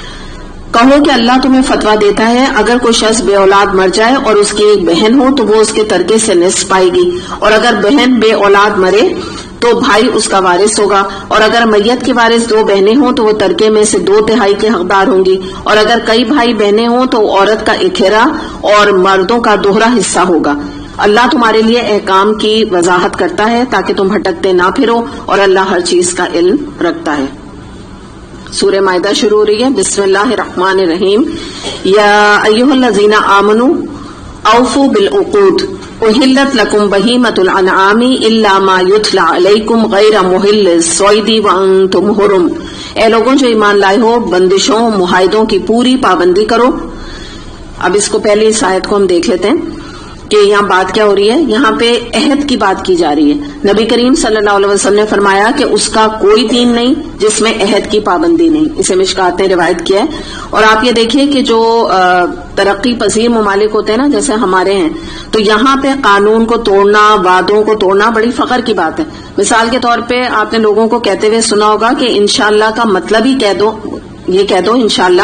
کہو کہ اللہ تمہیں فتویٰ دیتا ہے اگر کوئی شخص بے اولاد مر جائے اور اس کی ایک بہن ہو تو وہ اس کے ترکے سے نصف پائے گی، اور اگر بہن بے اولاد مرے تو بھائی اس کا وارث ہوگا، اور اگر میت کے وارث 2 بہنیں ہوں تو وہ ترکے میں سے 2/3 کے حقدار ہوں گی، اور اگر کئی بھائی بہنیں ہوں تو عورت کا 1/2 اور مردوں کا 2 حصہ ہوگا. اللہ تمہارے لیے احکام کی وضاحت کرتا ہے تاکہ تم بھٹکتے نہ پھرو، اور اللہ ہر چیز کا علم رکھتا ہے. سورہ مائدہ شروع ہو رہی ہے. بسم اللہ الرحمن الرحیم. یا ایھا الذین آمنوا اوفوا بالعقود احلت لکم بہیمۃ الانعام الا ما یتلی علیکم غیر محل الصید وانتم حرم. اے لوگوں جو ایمان لائے ہو بندشوں معاہدوں کی پوری پابندی کرو. اب اس کو پہلے اس آیت کو ہم دیکھ لیتے ہیں. کہ یہاں بات کیا ہو رہی ہے، یہاں پہ عہد کی بات کی جا رہی ہے۔ نبی کریم صلی اللہ علیہ وسلم نے فرمایا کہ اس کا کوئی دین نہیں جس میں عہد کی پابندی نہیں، اسے مشکات نے روایت کیا ہے۔ اور آپ یہ دیکھیے کہ جو ترقی پذیر ممالک ہوتے ہیں نا، جیسے ہمارے ہیں، تو یہاں پہ قانون کو توڑنا، وعدوں کو توڑنا بڑی فخر کی بات ہے۔ مثال کے طور پہ آپ نے لوگوں کو کہتے ہوئے سنا ہوگا کہ انشاءاللہ کا مطلب ہی کہہ دو انشاءاللہ،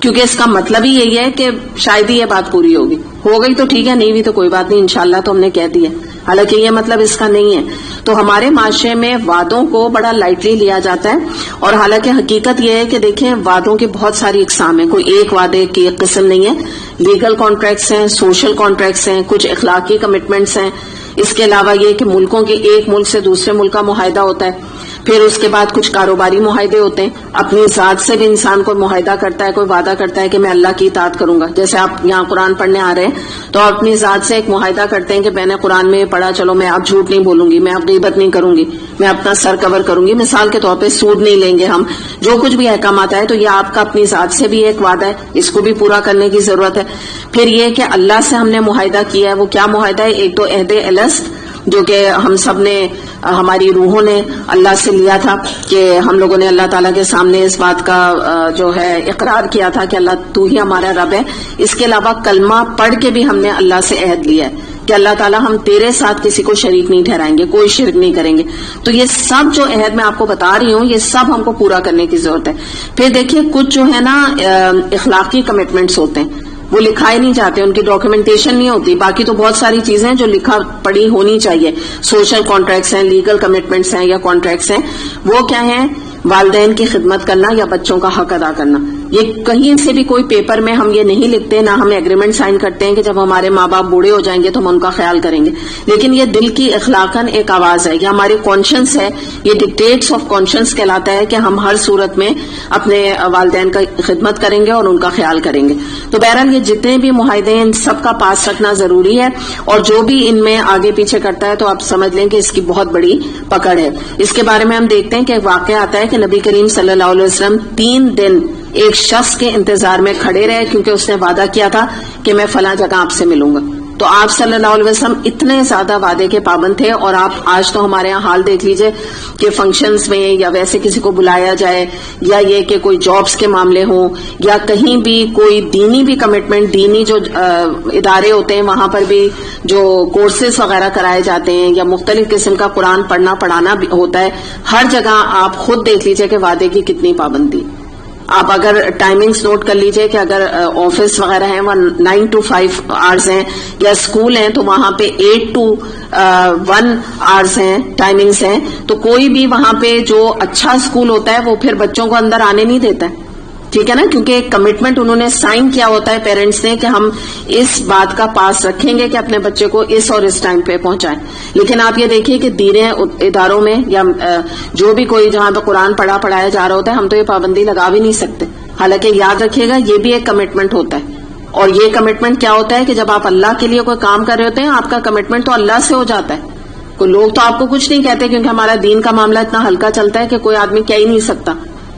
کیونکہ اس کا مطلب ہی یہی ہے کہ شاید ہی یہ بات پوری ہوگی، ہو گئی تو ٹھیک ہے، نہیں بھی تو کوئی بات نہیں، انشاءاللہ تو ہم نے کہہ دیا، حالانکہ یہ مطلب اس کا نہیں ہے۔ تو ہمارے معاشرے میں وعدوں کو بڑا لائٹلی لیا جاتا ہے، اور حالانکہ حقیقت یہ ہے کہ دیکھیں وعدوں کی بہت ساری اقسام ہیں، کوئی ایک وعدے کی ایک قسم نہیں ہے۔ لیگل کانٹریکٹس ہیں، سوشل کانٹریکٹس ہیں، کچھ اخلاقی کمٹمنٹس ہیں، اس کے علاوہ یہ کہ ملکوں کے ایک ملک سے دوسرے ملک کا معاہدہ ہوتا ہے، پھر اس کے بعد کچھ کاروباری معاہدے ہوتے ہیں، اپنی ذات سے بھی انسان کوئی معاہدہ کرتا ہے، کوئی وعدہ کرتا ہے کہ میں اللہ کی اطاعت کروں گا۔ جیسے آپ یہاں قرآن پڑھنے آ رہے ہیں تو آپ اپنی ذات سے ایک معاہدہ کرتے ہیں کہ میں نے قرآن میں پڑھا، چلو میں اب جھوٹ نہیں بولوں گی، میں اب غیبت نہیں کروں گی، میں اپنا سر کور کروں گی، مثال کے طور پہ سود نہیں لیں گے ہم، جو کچھ بھی احکامات آئے، تو یہ آپ کا اپنی ذات سے بھی ایک وعدہ ہے، اس کو بھی پورا کرنے کی ضرورت ہے۔ پھر یہ کہ اللہ سے ہم نے معاہدہ کیا ہے، وہ کیا معاہدہ ہے؟ ایک تو عہد الست، جو کہ ہم سب نے، ہماری روحوں نے اللہ سے لیا تھا کہ ہم لوگوں نے اللہ تعالیٰ کے سامنے اس بات کا جو ہے اقرار کیا تھا کہ اللہ تو ہی ہمارا رب ہے۔ اس کے علاوہ کلمہ پڑھ کے بھی ہم نے اللہ سے عہد لیا ہے کہ اللہ تعالیٰ ہم تیرے ساتھ کسی کو شریک نہیں ٹھہرائیں گے، کوئی شرک نہیں کریں گے۔ تو یہ سب جو عہد میں آپ کو بتا رہی ہوں، یہ سب ہم کو پورا کرنے کی ضرورت ہے۔ پھر دیکھیے کچھ جو ہے نا اخلاقی کمٹمنٹس ہوتے ہیں، وہ لکھائے نہیں جاتے، ان کی ڈاکیومنٹیشن نہیں ہوتی۔ باقی تو بہت ساری چیزیں جو لکھا پڑھی ہونی چاہیے، سوشل کانٹریکٹس ہیں، لیگل کمٹمنٹس ہیں یا کانٹریکٹس ہیں، وہ کیا ہیں؟ والدین کی خدمت کرنا یا بچوں کا حق ادا کرنا۔ یہ کہیں سے بھی کوئی پیپر میں ہم یہ نہیں لکھتے، نہ ہم ایگریمنٹ سائن کرتے ہیں کہ جب ہمارے ماں باپ بوڑھے ہو جائیں گے تو ہم ان کا خیال کریں گے، لیکن یہ دل کی اخلاقاً ایک آواز ہے، یہ ہماری کانشنس ہے، یہ ڈکٹیٹس آف کانشنس کہلاتا ہے کہ ہم ہر صورت میں اپنے والدین کا خدمت کریں گے اور ان کا خیال کریں گے۔ تو بہرحال یہ جتنے بھی معاہدے ہیں ان سب کا پاس رکھنا ضروری ہے، اور جو بھی ان میں آگے پیچھے کرتا ہے تو آپ سمجھ لیں کہ اس کی بہت بڑی پکڑ ہے۔ اس کے بارے میں ہم دیکھتے ہیں کہ ایک واقعہ آتا ہے کہ نبی کریم صلی اللہ علیہ وسلم 3 دن ایک شخص کے انتظار میں کھڑے رہے، کیونکہ اس نے وعدہ کیا تھا کہ میں فلاں جگہ آپ سے ملوں گا۔ تو آپ صلی اللہ علیہ وسلم اتنے زیادہ وعدے کے پابند تھے، اور آپ آج تو ہمارے یہاں حال دیکھ لیجئے کہ فنکشنز میں یا ویسے کسی کو بلایا جائے، یا یہ کہ کوئی جابز کے معاملے ہوں، یا کہیں بھی کوئی دینی بھی کمٹمنٹ، دینی جو ادارے ہوتے ہیں وہاں پر بھی جو کورسز وغیرہ کرائے جاتے ہیں، یا مختلف قسم کا قرآن پڑھنا پڑھانا بھی ہوتا ہے، ہر جگہ آپ خود دیکھ لیجئے کہ وعدے کی کتنی پابندی۔ آپ اگر ٹائمنگز نوٹ کر لیجئے کہ اگر آفس وغیرہ ہیں وہاں 9 to 5 آورز ہیں، یا اسکول ہیں تو وہاں پہ 8 to 1 آورز ہیں، ٹائمنگز ہیں، تو کوئی بھی وہاں پہ جو اچھا اسکول ہوتا ہے وہ پھر بچوں کو اندر آنے نہیں دیتا ہے، ٹھیک ہے نا، کیونکہ ایک کمٹمنٹ انہوں نے سائن کیا ہوتا ہے پیرنٹس نے کہ ہم اس بات کا پاس رکھیں گے کہ اپنے بچے کو اس اور اس ٹائم پہ پہنچائیں۔ لیکن آپ یہ دیکھیے کہ دینی اداروں میں یا جو بھی کوئی جہاں پہ قرآن پڑھایا جا رہا ہوتا ہے، ہم تو یہ پابندی لگا بھی نہیں سکتے، حالانکہ یاد رکھیے گا یہ بھی ایک کمٹمنٹ ہوتا ہے۔ اور یہ کمٹمنٹ کیا ہوتا ہے کہ جب آپ اللہ کے لیے کوئی کام کر رہے ہوتے ہیں، آپ کا کمٹمنٹ تو اللہ سے ہو جاتا ہے۔ کوئی لوگ تو آپ کو کچھ نہیں کہتے، کیونکہ ہمارا دین کا معاملہ اتنا ہلکا چلتا ہے کہ کوئی آدمی کہہ ہی نہیں سکتا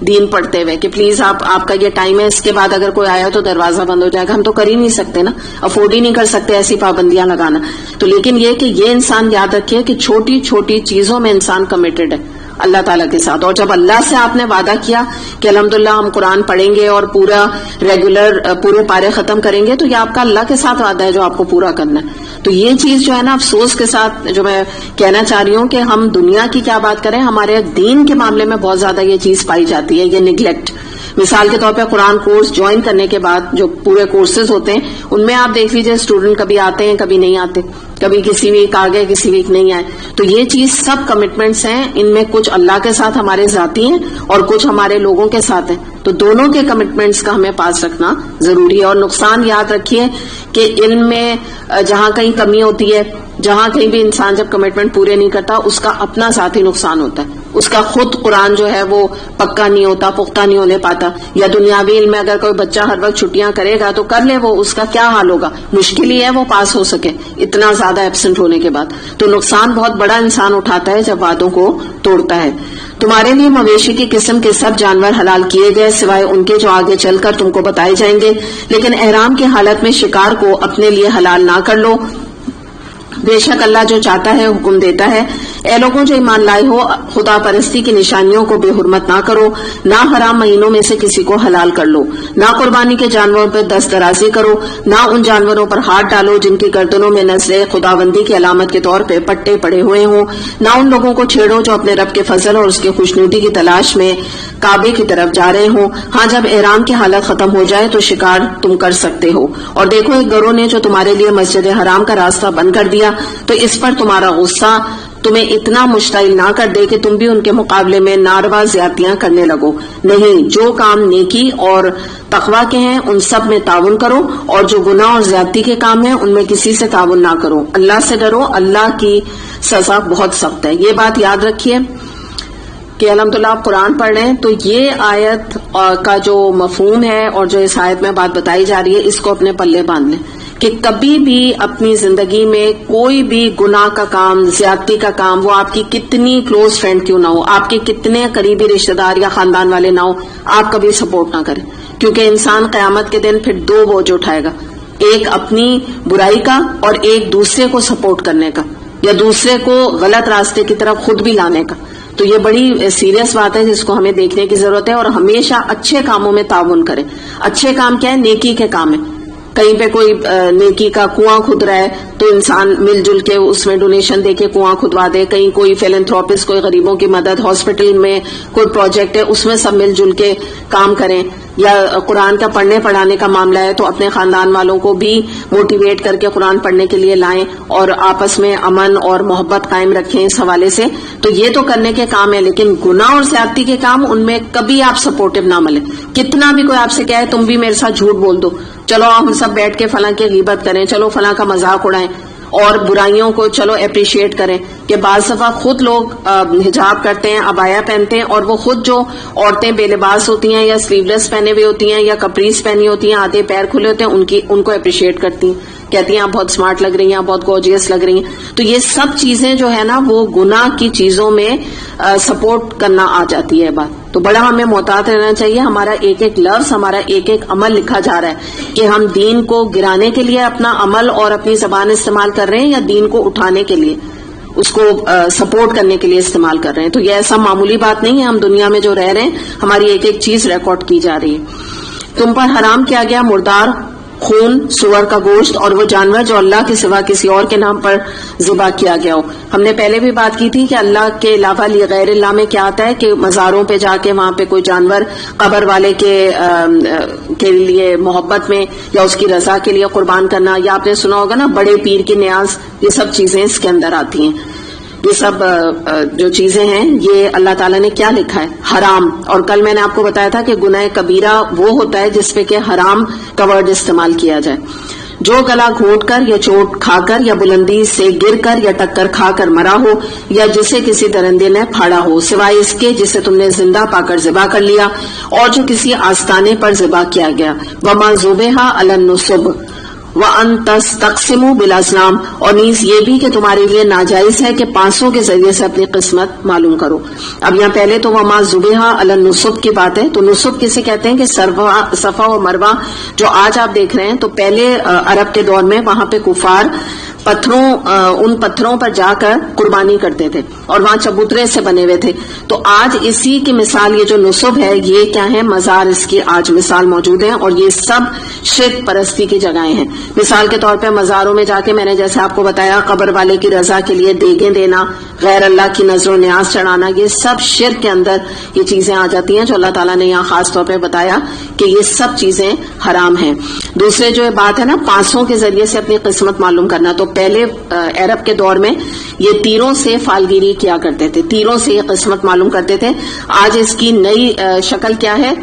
دین پڑھتے ہوئے کہ پلیز آپ کا یہ ٹائم ہے، اس کے بعد اگر کوئی آیا تو دروازہ بند ہو جائے گا۔ ہم تو کر ہی نہیں سکتے نا، افورڈ ہی نہیں کر سکتے ایسی پابندیاں لگانا۔ تو لیکن یہ کہ یہ انسان یاد رکھیے کہ چھوٹی چھوٹی چیزوں میں انسان کمیٹڈ ہے اللہ تعالیٰ کے ساتھ، اور جب اللہ سے آپ نے وعدہ کیا کہ الحمدللہ ہم قرآن پڑھیں گے اور پورا ریگولر پورے پارے ختم کریں گے، تو یہ آپ کا اللہ کے ساتھ وعدہ ہے جو آپ کو پورا کرنا ہے۔ تو یہ چیز جو ہے نا افسوس کے ساتھ جو میں کہنا چاہ رہی ہوں کہ ہم دنیا کی کیا بات کریں، ہمارے دین کے معاملے میں بہت زیادہ یہ چیز پائی جاتی ہے، یہ نیگلیکٹ۔ مثال کے طور پہ قرآن کورس جوائن کرنے کے بعد جو پورے کورسز ہوتے ہیں ان میں آپ دیکھ لیجئے اسٹوڈنٹ کبھی آتے ہیں کبھی نہیں آتے، کبھی کسی ویک آ گئے کسی ویک نہیں آئے۔ تو یہ چیز سب کمٹمنٹس ہیں، ان میں کچھ اللہ کے ساتھ ہمارے ذاتی ہیں اور کچھ ہمارے لوگوں کے ساتھ ہیں، تو دونوں کے کمٹمنٹس کا ہمیں پاس رکھنا ضروری ہے۔ اور نقصان یاد رکھیے کہ علم میں جہاں کہیں کمی ہوتی ہے، جہاں کہیں بھی انسان جب کمٹمنٹ پورے نہیں کرتا، اس کا اپنا ذاتی نقصان ہوتا ہے، اس کا خود قرآن جو ہے وہ پکا نہیں ہوتا، پختہ نہیں ہونے پاتا۔ یا دنیاوی علم میں اگر کوئی بچہ ہر وقت چھٹیاں کرے گا تو کر لے، وہ اس کا کیا حال ہوگا، مشکل ہی ہے وہ پاس ہو سکے اتنا زیادہ ایبسنٹ ہونے کے بعد۔ تو نقصان بہت بڑا انسان اٹھاتا ہے جب وعدوں کو توڑتا ہے۔ تمہارے لیے مویشی کی قسم کے سب جانور حلال کیے گئے سوائے ان کے جو آگے چل کر تم کو بتائے جائیں گے، لیکن احرام کی حالت میں شکار کو اپنے لیے حلال نہ کر لو، بے شک اللہ جو چاہتا ہے حکم دیتا ہے. اے لوگوں جو ایمان لائے ہو، خدا پرستی کی نشانیوں کو بے حرمت نہ کرو، نہ حرام مہینوں میں سے کسی کو حلال کر لو، نہ قربانی کے جانوروں پر دست درازی کرو، نہ ان جانوروں پر ہاتھ ڈالو جن کی گردنوں میں نذر خداوندی کی علامت کے طور پہ پٹے پڑے ہوئے ہوں، نہ ان لوگوں کو چھیڑو جو اپنے رب کے فضل اور اس کے خوشنودی کی تلاش میں کعبے کی طرف جا رہے ہوں. ہاں جب احرام کی حالت ختم ہو جائے تو شکار تم کر سکتے ہو. اور دیکھو ایک گروہ نے جو تمہارے لیے مسجد حرام کا راستہ بند کر دیا تو اس پر تمہارا غصہ تمہیں اتنا مشتعل نہ کر دے کہ تم بھی ان کے مقابلے میں ناروا زیادتیاں کرنے لگو. نہیں، جو کام نیکی اور تقوی کے ہیں ان سب میں تعاون کرو، اور جو گناہ اور زیادتی کے کام ہیں ان میں کسی سے تعاون نہ کرو. اللہ سے ڈرو، اللہ کی سزا بہت سخت ہے. یہ بات یاد رکھیے کہ الحمدللہ آپ قرآن پڑھ رہے ہیں تو یہ آیت کا جو مفہوم ہے اور جو اس آیت میں بات بتائی جا رہی ہے اس کو اپنے پلے باندھ لیں کہ کبھی بھی اپنی زندگی میں کوئی بھی گناہ کا کام، زیادتی کا کام، وہ آپ کی کتنی کلوز فرینڈ کیوں نہ ہو، آپ کے کتنے قریبی رشتہ دار یا خاندان والے نہ ہو، آپ کبھی سپورٹ نہ کریں. کیونکہ انسان قیامت کے دن پھر دو بوجھ اٹھائے گا، ایک اپنی برائی کا اور ایک دوسرے کو سپورٹ کرنے کا یا دوسرے کو غلط راستے کی طرف خود بھی لانے کا. تو یہ بڑی سیریس بات ہے جس کو ہمیں دیکھنے کی ضرورت ہے، اور ہمیشہ اچھے کاموں میں تعاون کریں. اچھے کام کیا ہے؟ نیکی کے کام ہے. کہیں پہ کوئی نیکی کا کنواں کھود رہا ہے تو انسان مل جل کے اس میں ڈونیشن دے کے کنواں کھدوا دے. کہیں کوئی فیلنتھروپسٹ کوئی غریبوں کی مدد، ہاسپٹل میں کوئی پروجیکٹ ہے اس میں سب مل جل کے کام کریں. یا قرآن کا پڑھنے پڑھانے کا معاملہ ہے تو اپنے خاندان والوں کو بھی موٹیویٹ کر کے قرآن پڑھنے کے لیے لائیں اور آپس میں امن اور محبت قائم رکھیں اس حوالے سے. تو یہ تو کرنے کے کام ہے، لیکن گناہ اور زیادتی کے کام ان میں کبھی آپ سپورٹو نہ ملیں. کتنا بھی کوئی آپ سے کہے تم بھی میرے ساتھ جھوٹ بول دو، چلو ہم سب بیٹھ کے فلاں کی غیبت کریں، چلو فلاں کا مذاق اڑائیں، اور برائیوں کو چلو اپریشیٹ کریں. کہ بعض دفعہ خود لوگ حجاب کرتے ہیں، عبایا پہنتے ہیں، اور وہ خود جو عورتیں بے لباس ہوتی ہیں یا سلیو لیس پہنے ہوئے ہوتی ہیں یا کپریز پہنی ہوتی ہیں، آدھے پیر کھلے ہوتے ہیں، ان کو اپریشیٹ کرتی ہیں، کہتی ہیں آپ بہت سمارٹ لگ رہی ہیں، آپ بہت گورجیس لگ رہی ہیں. تو یہ سب چیزیں جو ہے نا وہ گناہ کی چیزوں میں سپورٹ کرنا آ جاتی ہے بات. تو بڑا ہمیں محتاط رہنا چاہیے. ہمارا ایک ایک لفظ، ہمارا ایک ایک عمل لکھا جا رہا ہے کہ ہم دین کو گرانے کے لیے اپنا عمل اور اپنی زبان استعمال کر رہے ہیں یا دین کو اٹھانے کے لیے، اس کو سپورٹ کرنے کے لیے استعمال کر رہے ہیں. تو یہ ایسا معمولی بات نہیں ہے. ہم دنیا میں جو رہ رہے ہیں ہماری ایک ایک چیز ریکارڈ کی جا رہی ہے. تم پر حرام کیا گیا مردار خون، سور کا گوشت اور وہ جانور جو اللہ کے سوا کسی اور کے نام پر ذبح کیا گیا ہو. ہم نے پہلے بھی بات کی تھی کہ اللہ کے علاوہ غیر اللہ میں کیا آتا ہے کہ مزاروں پہ جا کے وہاں پہ کوئی جانور قبر والے کے لیے محبت میں یا اس کی رضا کے لیے قربان کرنا، یا آپ نے سنا ہوگا نا بڑے پیر کی نیاز، یہ سب چیزیں اس کے اندر آتی ہیں. یہ سب جو چیزیں ہیں یہ اللہ تعالیٰ نے کیا لکھا ہے؟ حرام. اور کل میں نے آپ کو بتایا تھا کہ گناہ کبیرہ وہ ہوتا ہے جس پہ کہ حرام کا ورڈ استعمال کیا جائے. جو گلا گھونٹ کر یا چوٹ کھا کر یا بلندی سے گر کر یا ٹکر کھا کر مرا ہو یا جسے کسی درندے نے پھاڑا ہو سوائے اس کے جسے تم نے زندہ پا کر ذبح کر لیا، اور جو کسی آستانے پر ذبح کیا گیا. وما ذبح علی النصب وَأَن تَسْتَقْسِمُوا بِالْأَزْلَامِ، اور نیز یہ بھی کہ تمہارے لیے ناجائز ہے کہ پانسوں کے ذریعے سے اپنی قسمت معلوم کرو. اب یہاں پہلے تو وَمَا ذُبِحَ عَلَى النُّصُب کی بات ہے. تو نصب کسے کہتے ہیں کہ صفا و مروہ جو آج آپ دیکھ رہے ہیں، تو پہلے عرب کے دور میں وہاں پہ کفار ان پتھروں پر جا کر قربانی کرتے تھے اور وہاں چبوترے سے بنے ہوئے تھے. تو آج اسی کی مثال یہ جو نصب ہے یہ کیا ہے؟ مزار اس کی آج مثال موجود ہیں، اور یہ سب شرک پرستی کی جگہیں ہیں. مثال کے طور پہ مزاروں میں جا کے میں نے جیسے آپ کو بتایا قبر والے کی رضا کے لیے دیگیں دینا، غیر اللہ کی نذر و نیاز چڑھانا، یہ سب شرک کے اندر یہ چیزیں آ جاتی ہیں جو اللہ تعالیٰ نے یہاں خاص طور پہ بتایا کہ یہ سب چیزیں حرام ہیں. دوسرے جو بات ہے نا پانسوں کے ذریعے سے اپنی قسمت معلوم کرنا، تو پہلے عرب کے دور میں یہ تیروں سے فالگیری کیا کرتے تھے، تیروں سے یہ قسمت معلوم کرتے تھے. آج اس کی نئی شکل کیا ہے؟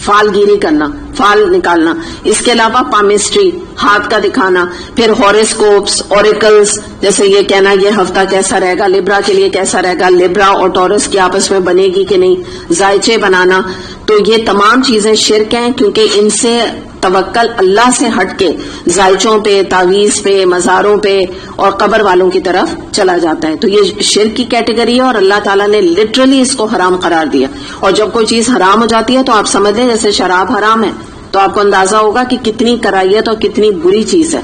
فال گیری کرنا، فال نکالنا. اس کے علاوہ پامسٹری، ہاتھ کا دکھانا، پھر ہاروسکوپس، اوریکلز، جیسے یہ کہنا یہ ہفتہ کیسا رہے گا، لیبرا کے لیے کیسا رہے گا، لیبرا اور ٹورس کی آپس میں بنے گی کہ نہیں، ذائچے بنانا. تو یہ تمام چیزیں شرک ہیں کیونکہ ان سے توکل اللہ سے ہٹ کے ذائچوں پہ، تعویذ پہ، مزاروں پہ اور قبر والوں کی طرف چلا جاتا ہے. تو یہ شرک کی کیٹیگری ہے اور اللہ تعالیٰ نے لٹرلی اس کو حرام قرار دیا. اور جب کوئی چیز حرام ہو جاتی ہے تو آپ سمجھ لیں جیسے شراب حرام ہے تو آپ کو اندازہ ہوگا کہ کتنی کرائیت اور کتنی بری چیز ہے.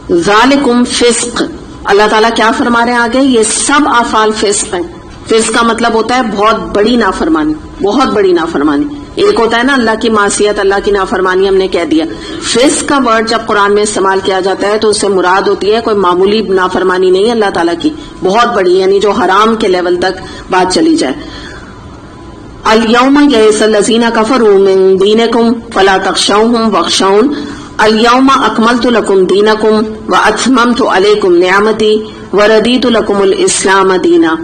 ذالکم فسق، اللہ تعالیٰ کیا فرما رہے ہیں آگے؟ یہ سب افعال فسق ہیں. فسق کا مطلب ہوتا ہے بہت بڑی نافرمانی، بہت بڑی نافرمانی. ایک ہوتا ہے نا اللہ کی معصیت، اللہ کی نافرمانی ہم نے کہہ دیا. فسق کا ورڈ جب قرآن میں استعمال کیا جاتا ہے تو اس سے مراد ہوتی ہے کوئی معمولی نافرمانی نہیں اللہ تعالیٰ کی، بہت بڑی، یعنی جو حرام کے لیول تک بات چلی جائے. الیوم یئس الذین کفروا من دینکم فلا تخشوہم واخشون الیوم اکملت لکم دینکم واتممت علیکم نعمتی وردیت لکم الاسلام دینا.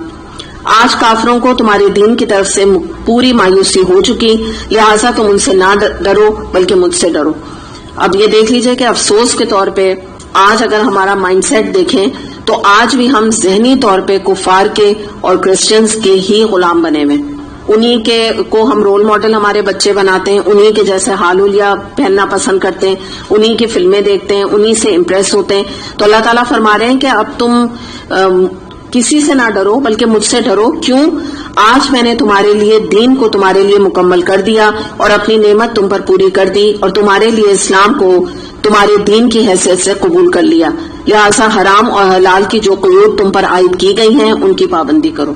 آج کافروں کو تمہارے دین کی طرف سے پوری مایوسی ہو چکی، لہٰذا تم ان سے نہ ڈرو بلکہ مجھ سے ڈرو. اب یہ دیکھ لیجئے کہ افسوس کے طور پہ آج اگر ہمارا مائنڈ سیٹ دیکھیں تو آج بھی ہم ذہنی طور پہ کفار کے اور کرسچنز کے ہی غلام بنے ہوئے. انہی کے کو ہم رول ماڈل ہمارے بچے بناتے ہیں، انہی کے جیسے حال حلیہ پہننا پسند کرتے ہیں، انہی کی فلمیں دیکھتے ہیں، انہی سے امپریس ہوتے ہیں. تو اللہ تعالیٰ فرما رہے ہیں کہ اب تم کسی سے نہ ڈرو بلکہ مجھ سے ڈرو. کیوں؟ آج میں نے تمہارے لیے دین کو تمہارے لیے مکمل کر دیا اور اپنی نعمت تم پر پوری کر دی اور تمہارے لیے اسلام کو تمہارے دین کی حیثیت سے قبول کر لیا. لہٰذا حرام اور حلال کی جو قیود تم پر عائد کی گئی ہیں ان کی پابندی کرو.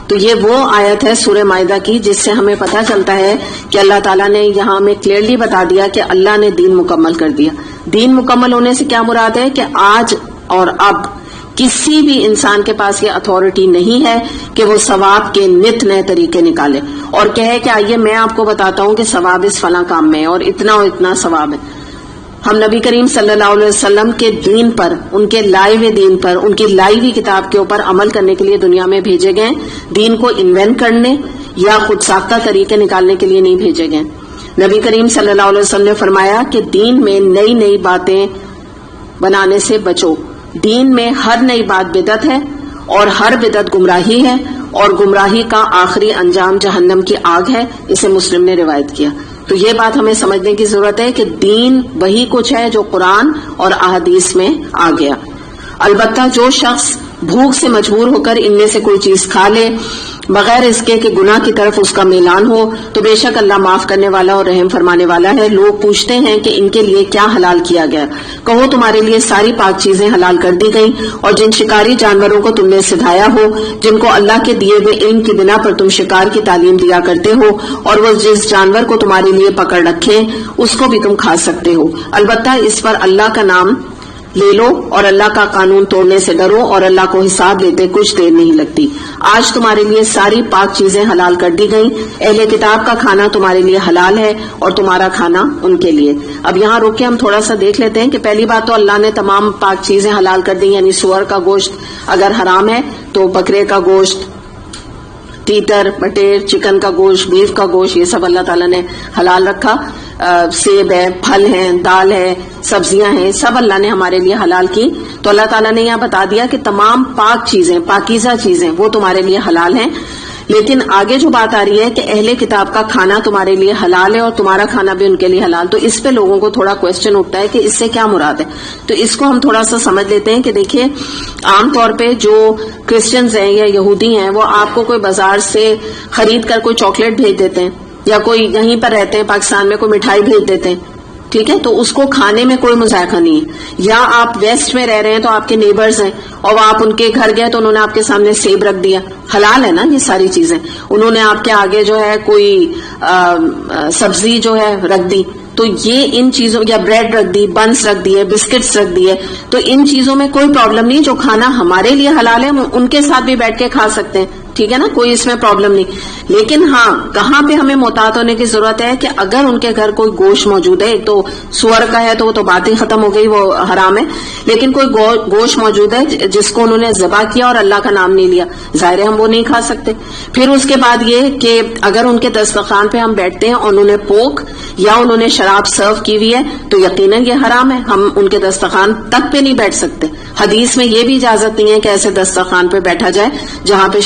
تو یہ وہ آیت ہے سورہ مائدہ کی جس سے ہمیں پتہ چلتا ہے کہ اللہ تعالیٰ نے یہاں ہمیں کلیئرلی بتا دیا کہ اللہ نے دین مکمل کر دیا. دین مکمل ہونے سے کیا مراد ہے کہ آج اور اب کسی بھی انسان کے پاس یہ اتھارٹی نہیں ہے کہ وہ ثواب کے نت نئے طریقے نکالے اور کہے کہ آئیے میں آپ کو بتاتا ہوں کہ ثواب اس فلاں کام میں اور اتنا ثواب ہے. ہم نبی کریم صلی اللہ علیہ وسلم کے دین پر، ان کے لائے ہوئے دین پر، ان کی لائی ہوئی کتاب کے اوپر عمل کرنے کے لیے دنیا میں بھیجے گئے. دین کو انوینٹ کرنے یا خود ساختہ طریقے نکالنے کے لیے نہیں بھیجے گئے. نبی کریم صلی اللہ علیہ وسلم نے فرمایا کہ دین میں نئی نئی باتیں بنانے سے بچو. دین میں ہر نئی بات بدعت ہے اور ہر بدعت گمراہی ہے اور گمراہی کا آخری انجام جہنم کی آگ ہے. اسے مسلم نے روایت کیا. تو یہ بات ہمیں سمجھنے کی ضرورت ہے کہ دین وہی کچھ ہے جو قرآن اور احادیث میں آ گیا. البتہ جو شخص بھوک سے مجبور ہو کر ان میں سے کوئی چیز کھا لے بغیر اس کے کہ گناہ کی طرف اس کا میلان ہو تو بے شک اللہ معاف کرنے والا اور رحم فرمانے والا ہے. لوگ پوچھتے ہیں کہ ان کے لیے کیا حلال کیا گیا؟ کہو تمہارے لیے ساری پاک چیزیں حلال کر دی گئیں اور جن شکاری جانوروں کو تم نے سدھایا ہو، جن کو اللہ کے دیے ہوئے علم کی بنا پر تم شکار کی تعلیم دیا کرتے ہو، اور وہ جس جانور کو تمہارے لیے پکڑ رکھے اس کو بھی تم کھا سکتے ہو. البتہ اس پر اللہ کا نام لے لو اور اللہ کا قانون توڑنے سے ڈرو اور اللہ کو حساب لیتے کچھ دیر نہیں لگتی. آج تمہارے لیے ساری پاک چیزیں حلال کر دی گئیں. اہل کتاب کا کھانا تمہارے لیے حلال ہے اور تمہارا کھانا ان کے لیے. اب یہاں روک کے ہم تھوڑا سا دیکھ لیتے ہیں کہ پہلی بات تو اللہ نے تمام پاک چیزیں حلال کر دی، یعنی سور کا گوشت اگر حرام ہے تو بکرے کا گوشت، تیتر، بٹیر، چکن کا گوشت، بیف کا گوشت، یہ سب اللہ تعالیٰ نے حلال رکھا. سیب ہے، پھل ہیں، دال ہے، سبزیاں ہیں، سب اللہ نے ہمارے لیے حلال کی. تو اللہ تعالیٰ نے یہاں بتا دیا کہ تمام پاک چیزیں، پاکیزہ چیزیں وہ تمہارے لیے حلال ہیں. لیکن آگے جو بات آ رہی ہے کہ اہل کتاب کا کھانا تمہارے لیے حلال ہے اور تمہارا کھانا بھی ان کے لیے حلال، تو اس پہ لوگوں کو تھوڑا کوشچن اٹھتا ہے کہ اس سے کیا مراد ہے. تو اس کو ہم تھوڑا سا سمجھ لیتے ہیں کہ دیکھیے عام طور پہ جو کرسچنز ہیں یا یہودی ہیں وہ آپ کو کوئی بازار سے خرید کر کوئی چاکلیٹ بھیج دیتے ہیں یا کوئی یہیں پر رہتے ہیں پاکستان میں کوئی مٹھائی بھیج دیتے ہیں، ٹھیک ہے، تو اس کو کھانے میں کوئی مذائقہ نہیں ہے. یا آپ ویسٹ میں رہ رہے ہیں تو آپ کے نیبرز ہیں اور آپ ان کے گھر گئے تو انہوں نے آپ کے سامنے سیب رکھ دیا، حلال ہے نا یہ ساری چیزیں. انہوں نے آپ کے آگے جو ہے کوئی سبزی جو ہے رکھ دی، تو یہ ان چیزوں، یا بریڈ رکھ دی، بنس رکھ دیے، بسکٹس رکھ دیے، تو ان چیزوں میں کوئی پرابلم نہیں. جو کھانا ہمارے لیے حلال ہے ان کے ساتھ بھی بیٹھ کے کھا سکتے ہیں، ٹھیک ہے نا، کوئی اس میں پرابلم نہیں. لیکن ہاں کہاں پہ ہمیں محتاط ہونے کی ضرورت ہے کہ اگر ان کے گھر کوئی گوشت موجود ہے، تو سور کا ہے تو وہ تو بات ہی ختم ہو گئی، وہ حرام ہے. لیکن کوئی گوشت موجود ہے جس کو انہوں نے ذبح کیا اور اللہ کا نام نہیں لیا، ظاہر ہے ہم وہ نہیں کھا سکتے. پھر اس کے بعد یہ کہ اگر ان کے دسترخوان پہ ہم بیٹھتے ہیں اور انہوں نے پوک یا انہوں نے شراب سرو کی ہوئی ہے تو یقیناً یہ حرام ہے، ہم ان کے دسترخوان تک پہ نہیں بیٹھ سکتے. حدیث میں یہ بھی اجازت نہیں ہے کہ ایسے دسترخوان پہ بیٹھا جائے جہاں پہ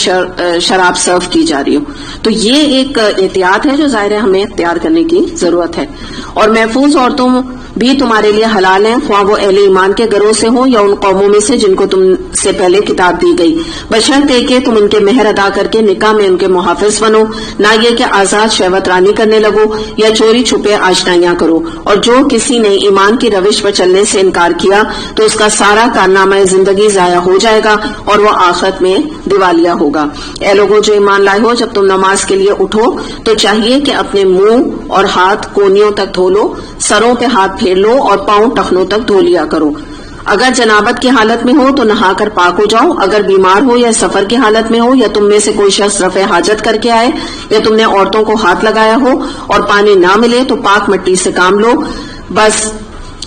شراب سرو کی جا رہی ہو. تو یہ ایک احتیاط ہے جو ظاہر ہے ہمیں اختیار کرنے کی ضرورت ہے. اور محفوظ عورتوں بھی تمہارے لیے حلال ہیں، خواہ وہ اہل ایمان کے گروہ سے ہوں یا ان قوموں میں سے جن کو تم سے پہلے کتاب دی گئی، بشرطے کہ تم ان کے مہر ادا کر کے نکاح میں ان کے محافظ بنو، نہ یہ کہ آزاد شہوت رانی کرنے لگو یا چوری چھپے آشنائیاں کرو۔ اور جو کسی نے ایمان کی روش پر چلنے سے انکار کیا تو اس کا سارا کارنامہ زندگی ضائع ہو جائے گا اور وہ آخرت میں دیوالیہ ہوگا۔ اے لوگوں جو ایمان لائے ہو، جب تم نماز کے لیے اٹھو تو چاہیے کہ اپنے منہ اور ہاتھ کونیوں تک دھو لو، سروں پہ ہاتھ پھیر لو اور پاؤں ٹخنوں تک دھو لیا کرو۔ اگر جنابت کی حالت میں ہو تو نہا کر پاک ہو جاؤ، اگر بیمار ہو یا سفر کی حالت میں ہو یا تم میں سے کوئی شخص رفع حاجت کر کے آئے یا تم نے عورتوں کو ہاتھ لگایا ہو اور پانی نہ ملے تو پاک مٹی سے کام لو، بس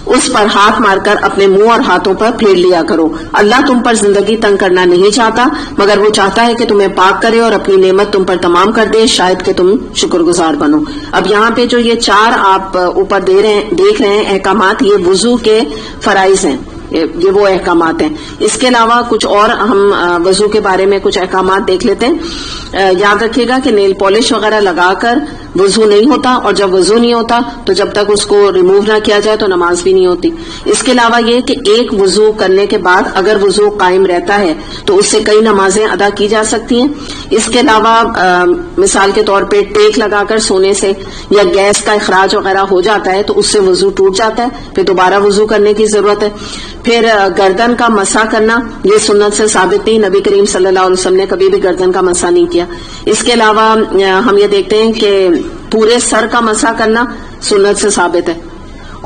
اس پر ہاتھ مار کر اپنے منہ اور ہاتھوں پر پھیر لیا کرو۔ اللہ تم پر زندگی تنگ کرنا نہیں چاہتا، مگر وہ چاہتا ہے کہ تمہیں پاک کرے اور اپنی نعمت تم پر تمام کر دے، شاید کہ تم شکر گزار بنو۔ اب یہاں پہ جو یہ 4 آپ اوپر دیکھ رہے ہیں احکامات، یہ وضو کے فرائض ہیں، یہ وہ احکامات ہیں۔ اس کے علاوہ کچھ اور ہم وضو کے بارے میں کچھ احکامات دیکھ لیتے ہیں۔ یاد رکھیے گا کہ نیل پالش وغیرہ لگا کر وضو نہیں ہوتا، اور جب وضو نہیں ہوتا تو جب تک اس کو ریموو نہ کیا جائے تو نماز بھی نہیں ہوتی۔ اس کے علاوہ یہ کہ ایک وضو کرنے کے بعد اگر وضو قائم رہتا ہے تو اس سے کئی نمازیں ادا کی جا سکتی ہیں۔ اس کے علاوہ مثال کے طور پہ ٹیک لگا کر سونے سے یا گیس کا اخراج وغیرہ ہو جاتا ہے تو اس سے وضو ٹوٹ جاتا ہے، پھر دوبارہ وضو کرنے کی ضرورت ہے۔ پھر گردن کا مسح کرنا، یہ سنت سے ثابت نہیں، نبی کریم صلی اللہ علیہ وسلم نے کبھی بھی گردن کا مسح نہیں کیا۔ اس کے علاوہ ہم یہ دیکھتے ہیں کہ پورے سر کا مسح کرنا سنت سے ثابت ہے،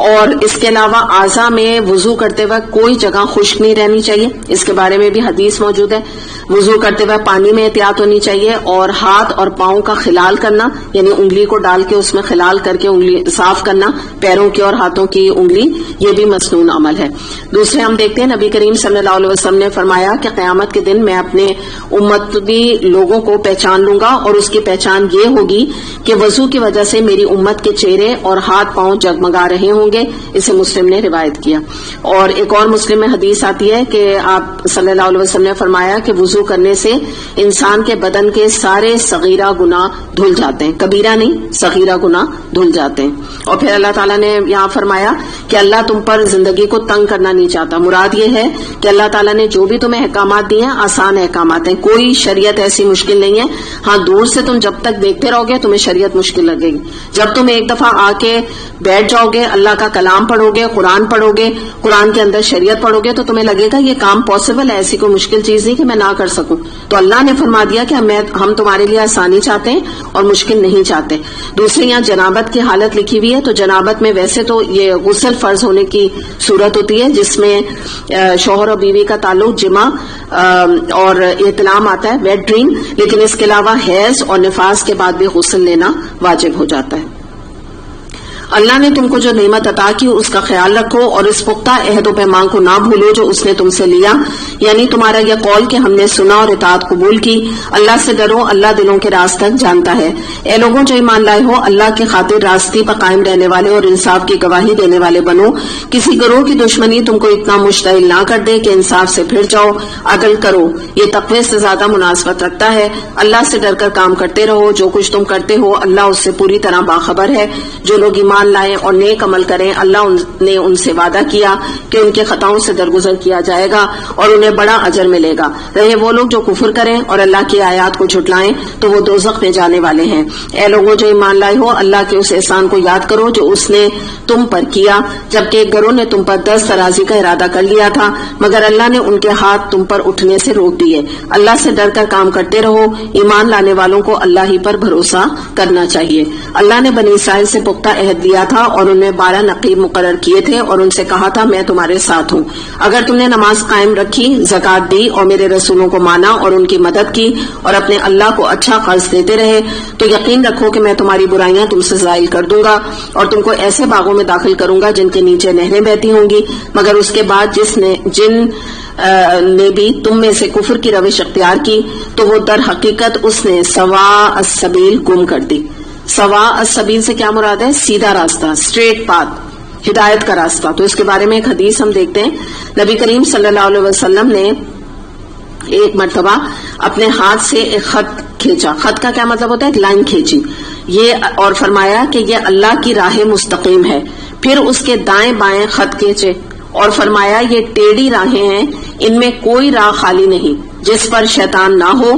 اور اس کے علاوہ اعضاء میں وضو کرتے وقت کوئی جگہ خشک نہیں رہنی چاہیے، اس کے بارے میں بھی حدیث موجود ہے۔ وضو کرتے وقت پانی میں احتیاط ہونی چاہیے، اور ہاتھ اور پاؤں کا خلال کرنا، یعنی انگلی کو ڈال کے اس میں خلال کر کے انگلی صاف کرنا، پیروں کی اور ہاتھوں کی انگلی، یہ بھی مسنون عمل ہے۔ دوسرے ہم دیکھتے ہیں نبی کریم صلی اللہ علیہ وسلم نے فرمایا کہ قیامت کے دن میں اپنے امتی لوگوں کو پہچان لوں گا، اور اس کی پہچان یہ ہوگی کہ وضو کی وجہ سے میری امت کے چہرے اور ہاتھ پاؤں جگمگا رہے ہوں گے۔ اسے مسلم نے روایت کیا۔ اور ایک اور مسلم میں حدیث آتی ہے کہ آپ صلی اللہ علیہ وسلم نے فرمایا کہ وضو کرنے سے انسان کے بدن کے سارے صغیرہ گناہ دھل جاتے ہیں، کبیرہ نہیں، صغیرہ گناہ دھل جاتے ہیں۔ اور پھر اللہ تعالیٰ نے یہاں فرمایا کہ اللہ تم پر زندگی کو تنگ کرنا نہیں چاہتا۔ مراد یہ ہے کہ اللہ تعالیٰ نے جو بھی تمہیں احکامات دیے ہیں آسان احکامات ہیں، کوئی شریعت ایسی مشکل نہیں ہے۔ ہاں دور سے تم جب تک دیکھتے رہو گے تمہیں شریعت مشکل لگے گی، جب تم ایک دفعہ آ کے بیٹھ جاؤ گے، اللہ کا کلام پڑھو گے، قرآن پڑھو گے، قرآن کے اندر شریعت پڑھو گے، تو تمہیں لگے گا یہ کام پاسبل ہے، ایسی کوئی مشکل چیز نہیں کہ میں نہ کر سکوں۔ تو اللہ نے فرما دیا کہ ہم تمہارے لیے آسانی چاہتے ہیں اور مشکل نہیں چاہتے۔ دوسرے یہاں جنابت کی حالت لکھی ہوئی ہے، تو جنابت میں ویسے تو یہ غسل فرض ہونے کی صورت ہوتی ہے جس میں شوہر اور بیوی کا تعلق، جمع اور احتلام آتا ہے، ویٹ ڈریم، لیکن اس کے علاوہ حیض اور نفاس کے بعد بھی غسل لینا واجب ہو جاتا ہے۔ اللہ نے تم کو جو نعمت عطا کی اس کا خیال رکھو، اور اس پختہ عہد و پیمان کو نہ بھولو جو اس نے تم سے لیا، یعنی تمہارا یہ قول کہ ہم نے سنا اور اطاعت قبول کی۔ اللہ سے ڈرو، اللہ دلوں کے راز تک جانتا ہے۔ اے لوگوں جو ایمان لائے ہو، اللہ کی خاطر راستی پر قائم رہنے والے اور انصاف کی گواہی دینے والے بنو۔ کسی گروہ کی دشمنی تم کو اتنا مشتعل نہ کر دے کہ انصاف سے پھر جاؤ، عدل کرو، یہ تقوی سے زیادہ مناسبت رکھتا ہے۔ اللہ سے ڈر کر کام کرتے رہو، جو کچھ تم کرتے ہو اللہ اس سے پوری طرح باخبر ہے۔ جو لوگ ایمان لائیں اور نیک عمل کریں، اللہ نے ان سے وعدہ کیا کہ ان کے خطاؤں سے درگزر کیا جائے گا اور انہیں بڑا اجر ملے گا۔ رہے وہ لوگ جو کفر کریں اور اللہ کی آیات کو جھٹلائیں تو وہ دوزخ میں جانے والے ہیں۔ اے لوگوں جو ایمان لائے ہو، اللہ کے اس احسان کو یاد کرو جو اس نے تم پر کیا، جبکہ ایک گروہ نے تم پر 10 ترازی کا ارادہ کر لیا تھا، مگر اللہ نے ان کے ہاتھ تم پر اٹھنے سے روک دیے۔ اللہ سے ڈر کر کام کرتے رہو، ایمان لانے والوں کو اللہ ہی پر بھروسہ کرنا چاہیے۔ اللہ نے بنی اسرائیل سے پختہ عہد لیا تھا اور ان میں 12 نقیب مقرر کیے تھے، اور ان سے کہا تھا میں تمہارے ساتھ ہوں۔ اگر تم نے نماز قائم رکھی، زکوٰۃ دی اور میرے رسولوں کو مانا اور ان کی مدد کی اور اپنے اللہ کو اچھا قرض دیتے رہے، تو یقین رکھو کہ میں تمہاری برائیاں تم سے زائل کر دوں گا اور تم کو ایسے باغوں میں داخل کروں گا جن کے نیچے نہریں بہتی ہوں گی۔ مگر اس کے بعد جن نے بھی تم میں سے کفر کی روش اختیار کی تو وہ در حقیقت اس نے سواء السبیل گم کر دی۔ سواء السبیل سے کیا مراد ہے؟ سیدھا راستہ، اسٹریٹ پاتھ، ہدایت کا راستہ۔ تو اس کے بارے میں ایک حدیث ہم دیکھتے ہیں۔ نبی کریم صلی اللہ علیہ وسلم نے ایک مرتبہ اپنے ہاتھ سے ایک خط کھینچا۔ خط کا کیا مطلب ہوتا ہے؟ ایک لائن کھینچی، یہ اور فرمایا کہ یہ اللہ کی راہ مستقیم ہے، پھر اس کے دائیں بائیں خط کھینچے اور فرمایا یہ ٹیڑھی راہیں ہیں، ان میں کوئی راہ خالی نہیں جس پر شیطان نہ ہو،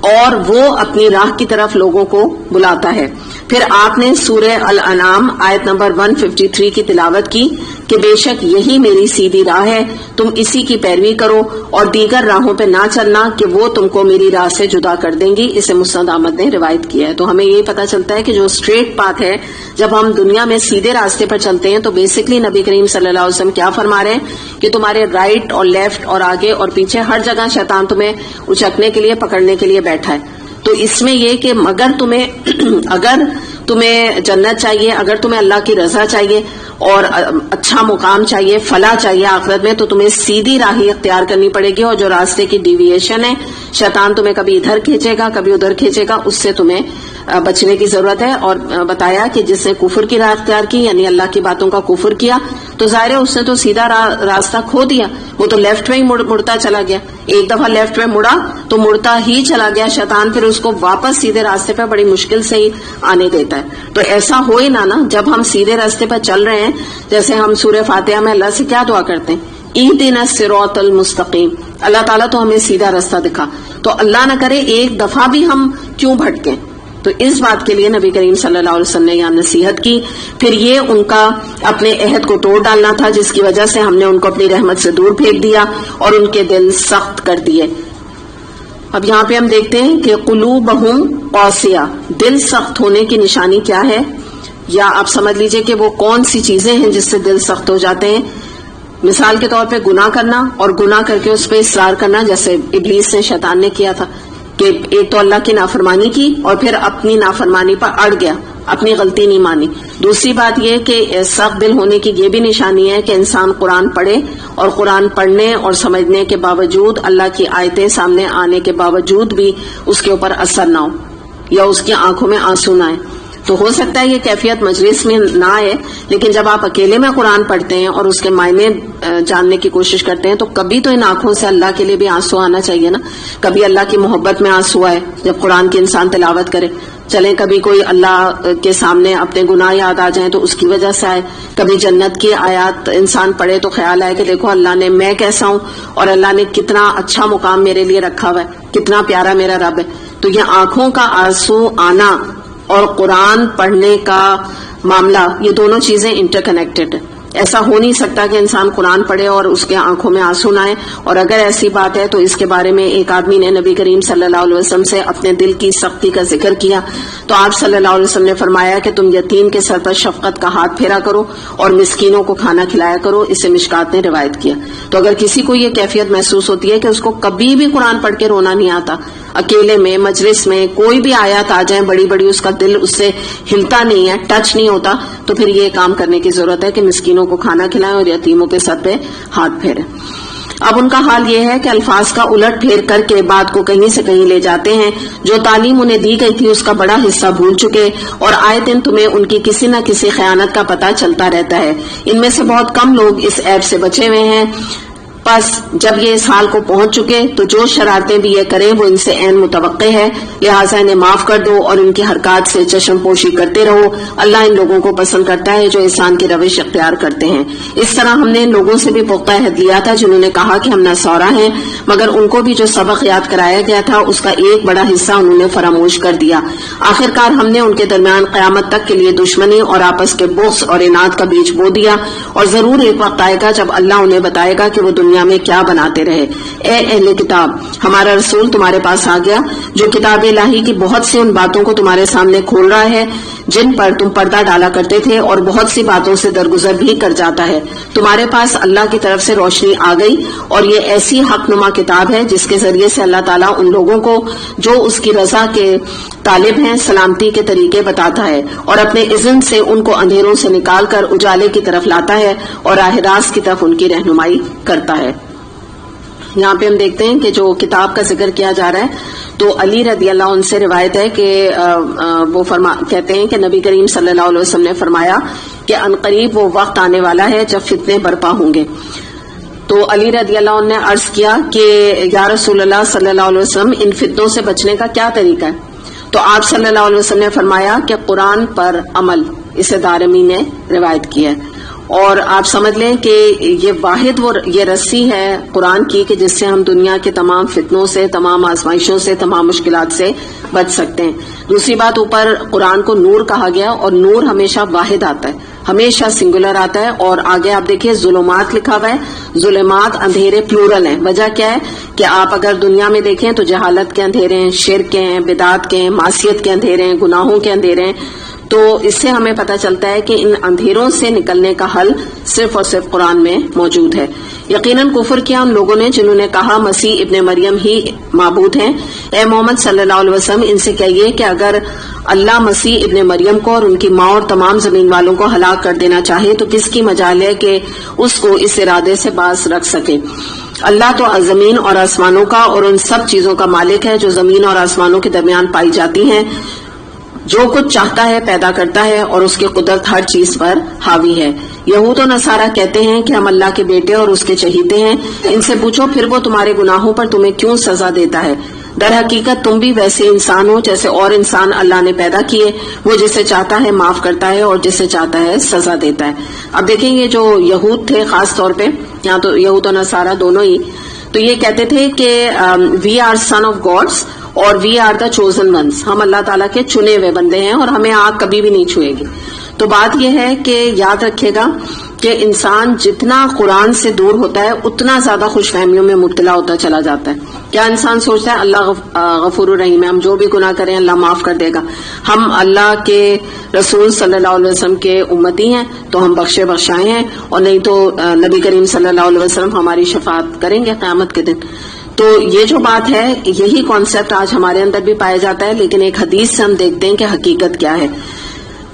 اور وہ اپنی راہ کی طرف لوگوں کو بلاتا ہے۔ پھر آپ نے سورہ الانعام آیت نمبر 153 کی تلاوت کی کہ بے شک یہی میری سیدھی راہ ہے، تم اسی کی پیروی کرو اور دیگر راہوں پہ نہ چلنا کہ وہ تم کو میری راہ سے جدا کر دیں گی۔ اسے مسند احمد نے روایت کیا ہے۔ تو ہمیں یہ پتہ چلتا ہے کہ جو اسٹریٹ پاتھ ہے، جب ہم دنیا میں سیدھے راستے پر چلتے ہیں تو بیسکلی نبی کریم صلی اللہ علیہ وسلم کیا فرما رہے ہیں کہ تمہارے رائٹ اور لیفٹ اور آگے اور پیچھے ہر جگہ شیطان تمہیں اچکنے کے لیے، پکڑنے کے لیے بیٹھا ہے۔ تو اس میں یہ کہ اگر تمہیں جنت چاہیے، اگر تمہیں اللہ کی رضا چاہیے اور اچھا مقام چاہیے، فلاح چاہیے آخرت میں، تو تمہیں سیدھی راہ اختیار کرنی پڑے گی، اور جو راستے کی ڈیویشن ہے، شیطان تمہیں کبھی ادھر کھینچے گا کبھی ادھر کھینچے گا، اس سے تمہیں بچنے کی ضرورت ہے۔ اور بتایا کہ جس نے کفر کی راہ اختیار کی، یعنی اللہ کی باتوں کا کفر کیا، تو ظاہر ہے اس نے تو سیدھا راستہ کھو دیا، وہ تو لیفٹ میں ہی مڑتا چلا گیا۔ ایک دفعہ لیفٹ میں مڑا تو مڑتا ہی چلا گیا شیطان، پھر اس کو واپس سیدھے راستے پہ بڑی مشکل سے ہی آنے دیتا ہے۔ تو ایسا ہو ہی نہ جب ہم سیدھے راستے پر چل رہے ہیں، جیسے ہم سورہ فاتحہ میں اللہ سے کیا دعا کرتے ہیں، اہدنا الصراط المستقیم، اللہ تعالیٰ تو ہمیں سیدھا راستہ دکھا، تو اللہ نہ کرے ایک دفعہ بھی ہم کیوں بھٹکیں۔ تو اس بات کے لیے نبی کریم صلی اللہ علیہ وسلم نے یہاں نصیحت کی۔ پھر یہ ان کا اپنے عہد کو توڑ ڈالنا تھا، جس کی وجہ سے ہم نے ان کو اپنی رحمت سے دور پھینک دیا اور ان کے دل سخت کر دیے۔ اب یہاں پہ ہم دیکھتے ہیں کہ قلوبہم قاسیہ، دل سخت ہونے کی نشانی کیا ہے، یا آپ سمجھ لیجئے کہ وہ کون سی چیزیں ہیں جس سے دل سخت ہو جاتے ہیں۔ مثال کے طور پہ گناہ کرنا اور گناہ کر کے اس پہ اصرار کرنا، جیسے ابلیس نے، شیطان نے کیا تھا کہ ایک تو اللہ کی نافرمانی کی اور پھر اپنی نافرمانی پر اڑ گیا، اپنی غلطی نہیں مانی۔ دوسری بات یہ کہ سخت دل ہونے کی یہ بھی نشانی ہے کہ انسان قرآن پڑھے اور قرآن پڑھنے اور سمجھنے کے باوجود، اللہ کی آیتیں سامنے آنے کے باوجود بھی اس کے اوپر اثر نہ ہو یا اس کی آنکھوں میں آنسو نہ آئے۔ تو ہو سکتا ہے یہ کیفیت مجلس میں نہ آئے، لیکن جب آپ اکیلے میں قرآن پڑھتے ہیں اور اس کے معنی جاننے کی کوشش کرتے ہیں تو کبھی تو ان آنکھوں سے اللہ کے لیے بھی آنسو آنا چاہیے نا۔ کبھی اللہ کی محبت میں آنسو آئے جب قرآن کی انسان تلاوت کرے، چلیں کبھی کوئی اللہ کے سامنے اپنے گناہ یاد آ جائیں تو اس کی وجہ سے آئے، کبھی جنت کی آیات انسان پڑھے تو خیال آئے کہ دیکھو اللہ نے، میں کیسا ہوں اور اللہ نے کتنا اچھا مقام میرے لیے رکھا ہوا ہے، کتنا پیارا میرا رب ہے۔ تو یہ آنکھوں کا آنسو آنا اور قرآن پڑھنے کا معاملہ، یہ دونوں چیزیں انٹر کنیکٹڈ ہیں۔ ایسا ہو نہیں سکتا کہ انسان قرآن پڑھے اور اس کے آنکھوں میں آنسو نہ آئے، اور اگر ایسی بات ہے تو اس کے بارے میں ایک آدمی نے نبی کریم صلی اللہ علیہ وسلم سے اپنے دل کی سختی کا ذکر کیا تو آپ صلی اللہ علیہ وسلم نے فرمایا کہ تم یتیم کے سر پر شفقت کا ہاتھ پھیرا کرو اور مسکینوں کو کھانا کھلایا کرو، اسے مشکات نے روایت کیا۔ تو اگر کسی کو یہ کیفیت محسوس ہوتی ہے کہ اس کو کبھی بھی قرآن پڑھ کے رونا نہیں آتا، اکیلے میں، مجلس میں کوئی بھی آیات آ جائیں بڑی بڑی، اس کا دل اس سے ہلتا نہیں ہے، ٹچ نہیں ہوتا، تو پھر یہ کام کرنے کی ضرورت ہے کہ مسکینوں کو کھانا کھلائیں اور یتیموں کے سر پہ ہاتھ پھیریں۔ اب ان کا حال یہ ہے کہ الفاظ کا الٹ پھیر کر کے بات کو کہیں سے کہیں لے جاتے ہیں، جو تعلیم انہیں دی گئی تھی اس کا بڑا حصہ بھول چکے، اور آئے دن تمہیں ان کی کسی نہ کسی خیانت کا پتہ چلتا رہتا ہے۔ ان میں سے بہت کم لوگ اس عیب سے بچے ہوئے ہیں۔ پس جب یہ اس حال کو پہنچ چکے تو جو شرارتیں بھی یہ کریں وہ ان سے عین متوقع ہے، لہٰذا انہیں معاف کر دو اور ان کی حرکات سے چشم پوشی کرتے رہو۔ اللہ ان لوگوں کو پسند کرتا ہے جو احسان کی روش اختیار کرتے ہیں۔ اس طرح ہم نے ان لوگوں سے بھی پختہ عہد لیا تھا جنہوں نے کہا کہ ہم نصارا ہیں، مگر ان کو بھی جو سبق یاد کرایا گیا تھا اس کا ایک بڑا حصہ انہوں نے فراموش کر دیا۔ آخرکار ہم نے ان کے درمیان قیامت تک کے لیے دشمنی اور آپس کے بغض اور اناد کا بیج بو دیا، اور ضرور ایک وقت آئے گا جب اللہ انہیں بتائے گا کہ وہ دنیا میں کیا بناتے رہے۔ اے اہل کتاب، ہمارا رسول تمہارے پاس آ گیا جو کتاب الہی کی بہت سی ان باتوں کو تمہارے سامنے کھول رہا ہے جن پر تم پردہ ڈالا کرتے تھے، اور بہت سی باتوں سے درگزر بھی کر جاتا ہے۔ تمہارے پاس اللہ کی طرف سے روشنی آ گئی، اور یہ ایسی حق نما کتاب ہے جس کے ذریعے سے اللہ تعالیٰ ان لوگوں کو جو اس کی رضا کے طالب ہیں سلامتی کے طریقے بتاتا ہے، اور اپنے اذن سے ان کو اندھیروں سے نکال کر اجالے کی طرف لاتا ہے اور راہ راست کی طرف ان کی رہنمائی کرتا ہے۔ یہاں پہ ہم دیکھتے ہیں کہ جو کتاب کا ذکر کیا جا رہا ہے تو علی رضی اللہ عنہ سے روایت ہے کہ وہ کہتے ہیں کہ نبی کریم صلی اللہ علیہ وسلم نے فرمایا کہ عنقریب وہ وقت آنے والا ہے جب فتنے برپا ہوں گے۔ تو علی رضی اللہ عنہ نے عرض کیا کہ یا رسول اللہ صلی اللہ علیہ وسلم، ان فتنوں سے بچنے کا کیا طریقہ ہے؟ تو آپ صلی اللہ علیہ وسلم نے فرمایا کہ قرآن پر عمل، اسے دارمی نے روایت کیا ہے. اور آپ سمجھ لیں کہ یہ واحد یہ رسی ہے قرآن کی کہ جس سے ہم دنیا کے تمام فتنوں سے، تمام آزمائشوں سے، تمام مشکلات سے بچ سکتے ہیں. دوسری بات، اوپر قرآن کو نور کہا گیا اور نور ہمیشہ واحد آتا ہے، ہمیشہ سنگولر آتا ہے. اور آگے آپ دیکھیے ظلمات لکھا ہوا ہے، ظلمات اندھیرے پلورل ہیں. وجہ کیا ہے کہ آپ اگر دنیا میں دیکھیں تو جہالت کے اندھیرے ہیں، شرک کے ہیں، بدعات کے ہیں، معصیت کے اندھیرے ہیں، گناہوں کے اندھیرے ہیں. تو اس سے ہمیں پتہ چلتا ہے کہ ان اندھیروں سے نکلنے کا حل صرف اور صرف قرآن میں موجود ہے. یقیناً کفر کیا ان لوگوں نے جنہوں نے کہا مسیح ابن مریم ہی معبود ہیں. اے محمد صلی اللہ علیہ وسلم ان سے کہیے کہ اگر اللہ مسیح ابن مریم کو اور ان کی ماں اور تمام زمین والوں کو ہلاک کر دینا چاہے تو کس کی مجال ہے کہ اس کو اس ارادے سے باز رکھ سکے. اللہ تو زمین اور آسمانوں کا اور ان سب چیزوں کا مالک ہے جو زمین اور آسمانوں کے درمیان پائی جاتی ہیں. جو کچھ چاہتا ہے پیدا کرتا ہے اور اس کی قدرت ہر چیز پر حاوی ہے. یہود و نصارہ کہتے ہیں کہ ہم اللہ کے بیٹے اور اس کے چہیتے ہیں. ان سے پوچھو پھر وہ تمہارے گناہوں پر تمہیں کیوں سزا دیتا ہے؟ در حقیقت تم بھی ویسے انسان ہو جیسے اور انسان اللہ نے پیدا کیے. وہ جسے چاہتا ہے معاف کرتا ہے اور جسے چاہتا ہے سزا دیتا ہے. اب دیکھیں یہ جو یہود تھے خاص طور پہ، یہاں تو یہود و نصارہ دونوں ہی، تو یہ کہتے تھے کہ we are son of gods اور we are the chosen once, ہم اللہ تعالیٰ کے چنے ہوئے بندے ہیں اور ہمیں آگ کبھی بھی نہیں چھوئے گی. تو بات یہ ہے کہ یاد رکھے گا کہ انسان جتنا قرآن سے دور ہوتا ہے اتنا زیادہ خوش فہمیوں میں مبتلا ہوتا چلا جاتا ہے. کیا انسان سوچتا ہے اللہ غفور الرحیم ہے، ہم جو بھی گناہ کریں اللہ معاف کر دے گا، ہم اللہ کے رسول صلی اللہ علیہ وسلم کے امتی ہیں تو ہم بخشے بخشائے ہیں، اور نہیں تو نبی کریم صلی اللہ علیہ وسلم ہماری شفاعت کریں گے قیامت کے دن. تو یہ جو بات ہے یہی کانسیپٹ آج ہمارے اندر بھی پایا جاتا ہے. لیکن ایک حدیث سے ہم دیکھتے ہیں کہ حقیقت کیا ہے.